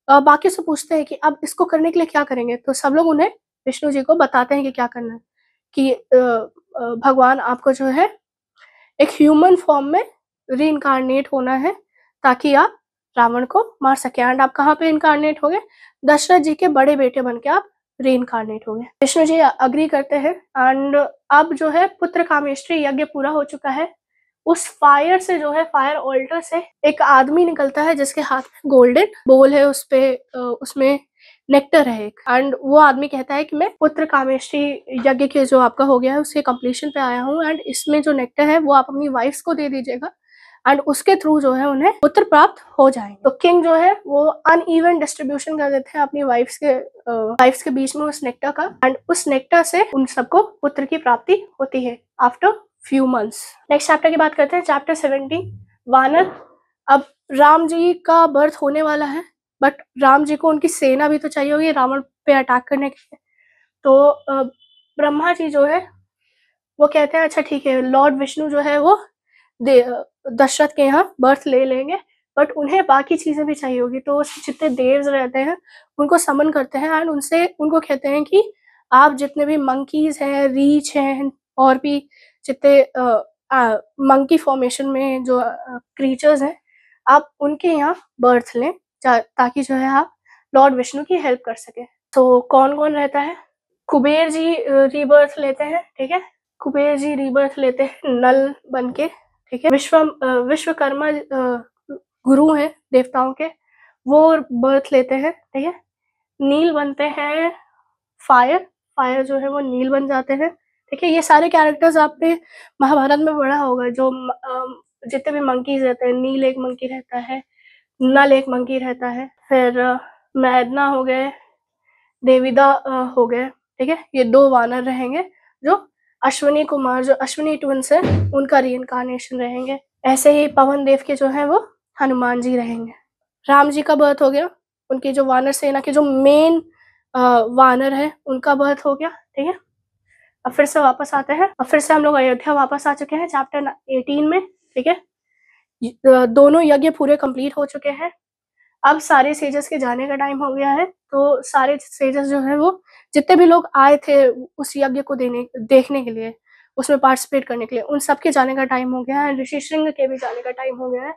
बाकी से पूछते हैं कि अब इसको करने के लिए क्या करेंगे। तो सब लोग उन्हें विष्णु जी को बताते हैं कि क्या करना है, कि भगवान आपको जो है एक ह्यूमन फॉर्म में रीइंकारनेट होना है ताकि आप रावण को मार सके। एंड आप कहाँ पे इनकारनेट हो गए? दशरथ जी के बड़े बेटे बन के आप रीइंकारनेट हो गए। विष्णु जी अग्री करते हैं एंड अब जो है पुत्र कामेष्टि यज्ञ पूरा हो चुका है। उस फायर से जो है, फायर ऑल्टर से एक आदमी निकलता है जिसके हाथ में गोल्डन बोल है, उस पे उसमें नेक्टर है एक, एंड वो आदमी कहता है कि मैं पुत्र कामेष्टि यज्ञ के जो आपका हो गया है उसके कंप्लीशन पे आया हूँ एंड इसमें जो नेक्टर है वो आप अपनी वाइफ्स को दे दीजिएगा एंड उसके थ्रू जो है उन्हें पुत्र प्राप्त हो जाएंगे। तो किंग जो है वो अनइवन डिस्ट्रीब्यूशन कर देते हैं अपनी वाइफ्स के बीच में उस नेक्टर का, एंड उस नेक्टर से उन सबको पुत्र की प्राप्ति होती है after few months. Next chapter की बात करते हैं, चैप्टर 17 वानर। अब राम जी का बर्थ होने वाला है, बट राम जी को उनकी सेना भी तो चाहिए होगी रावण पे अटैक करने के लिए। तो ब्रह्मा जी जो है वो कहते हैं अच्छा ठीक है, लॉर्ड विष्णु जो है वो दशरथ के यहाँ बर्थ ले लेंगे, बट उन्हें बाकी चीजें भी चाहिए होगी। तो जितने देव्स रहते हैं उनको समन करते हैं एंड उनको कहते हैं कि आप जितने भी मंकीज हैं, रीच हैं, और भी जितने मंकी फॉर्मेशन में जो क्रीचर्स हैं, आप उनके यहाँ बर्थ लें ताकि जो है आप लॉर्ड विष्णु की हेल्प कर सके। तो कौन कौन रहता है? कुबेर जी रीबर्थ लेते हैं, ठीक है, कुबेर जी रीबर्थ लेते हैं नल बन के, ठीक है। विश्वकर्मा गुरु हैं देवताओं के, वो बर्थ लेते हैं, ठीक है। नील बनते हैं फायर जो है वो नील बन जाते हैं, ठीक है। ये सारे कैरेक्टर्स आपने महाभारत में पढ़ा होगा, जो जितने भी मंकीज रहते हैं, नील एक मंकी रहता है, नल एक मंकी रहता है, फिर मैदना हो गए, देविदा हो गए, ठीक है। ये 2 वानर रहेंगे जो अश्विनी कुमार, जो अश्विनी ट्विंस है, उनका रीइंकारनेशन रहेंगे। ऐसे ही पवन देव के जो है वो हनुमान जी रहेंगे। राम जी का बर्थ हो गया, उनकी जो वानर सेना के जो मेन वानर है उनका बर्थ हो गया, ठीक है। अब फिर से वापस आते हैं, अब फिर से हम लोग अयोध्या वापस आ चुके हैं चैप्टर 18 में, ठीक है। दोनों यज्ञ पूरे कंप्लीट हो चुके हैं। अब सारे सेजस के जाने का टाइम हो गया है। तो सारे सेजस जो है वो जितने भी लोग आए थे उस यज्ञ को देखने के लिए, उसमें पार्टिसिपेट करने के लिए, उन सबके जाने का टाइम हो गया है। ऋषि श्रृंग के भी जाने का टाइम हो गया है,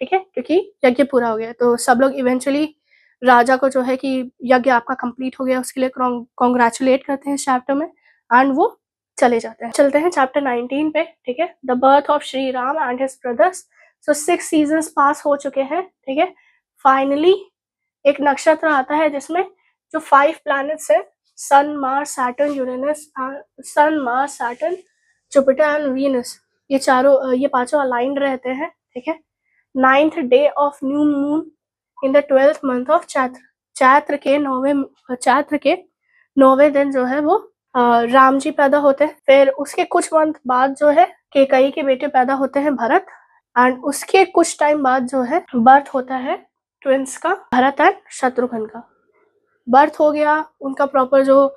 ठीक है, क्योंकि यज्ञ पूरा हो गया। तो सब लोग इवेंचुअली राजा को जो है कि यज्ञ आपका कंप्लीट हो गया, उसके लिए कॉन्ग्रेचुलेट करते हैं इस चैप्टर में, एंड वो चले जाते हैं। चलते हैं चैप्टर 19 पे, ठीक है। The birth of Shri Ram and his brothers. So 6 seasons pass हो चुके हैं, ठीक है। फाइनली एक नक्षत्र आता है जिसमें जो 5 प्लैनेट्स है, sun, Mars, Saturn, Uranus, sun, Mars, Saturn, Jupiter and Venus, ये पांचों अलाइंड रहते हैं, ठीक है। 9th day of new moon in the 12th month of Chaitra. Chaitra के 9वें दिन जो है वो राम जी पैदा होते हैं। फिर उसके कुछ मंथ बाद जो है केकई के बेटे पैदा होते हैं, भरत, एंड उसके कुछ टाइम बाद जो है बर्थ होता है ट्विंस का, भरत एंड शत्रुघ्न का। बर्थ हो गया, उनका प्रॉपर जो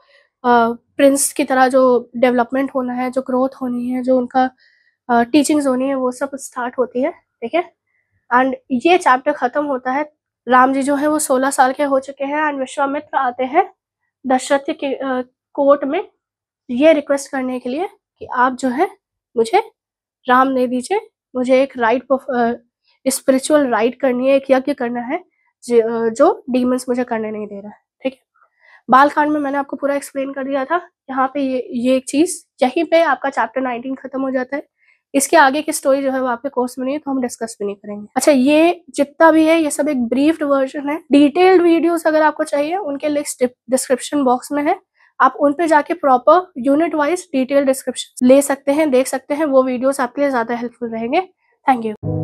प्रिंस की तरह जो डेवलपमेंट होना है, जो ग्रोथ होनी है, जो उनका टीचिंग्स होनी है, वो सब स्टार्ट होती है, ठीक है। एंड ये चैप्टर खत्म होता है, राम जी जो है वो 16 साल के हो चुके हैं, एंड विश्वामित्र आते हैं दशरथ के कोर्ट में ये रिक्वेस्ट करने के लिए कि आप जो है मुझे राम दे दीजिए, मुझे एक स्पिरिचुअल राइट करनी है, एक यज्ञ करना है जो डीमंस मुझे करने नहीं दे रहा है, ठीक है। बालकांड में मैंने आपको पूरा एक्सप्लेन कर दिया था। यहाँ पे ये एक चीज, यहीं पे आपका चैप्टर 19 खत्म हो जाता है। इसके आगे की स्टोरी जो है वो आपके कोर्स में नहीं है, तो हम डिस्कस भी नहीं करेंगे। अच्छा, ये जितना भी है ये सब एक ब्रीफ्ड वर्जन है। डिटेल्ड वीडियोस अगर आपको चाहिए, उनके लिंक्स डिस्क्रिप्शन बॉक्स में है, आप उन पे जाके proper unit wise detail description ले सकते हैं, देख सकते हैं। वो वीडियोस आपके लिए ज्यादा हेल्पफुल रहेंगे। Thank you.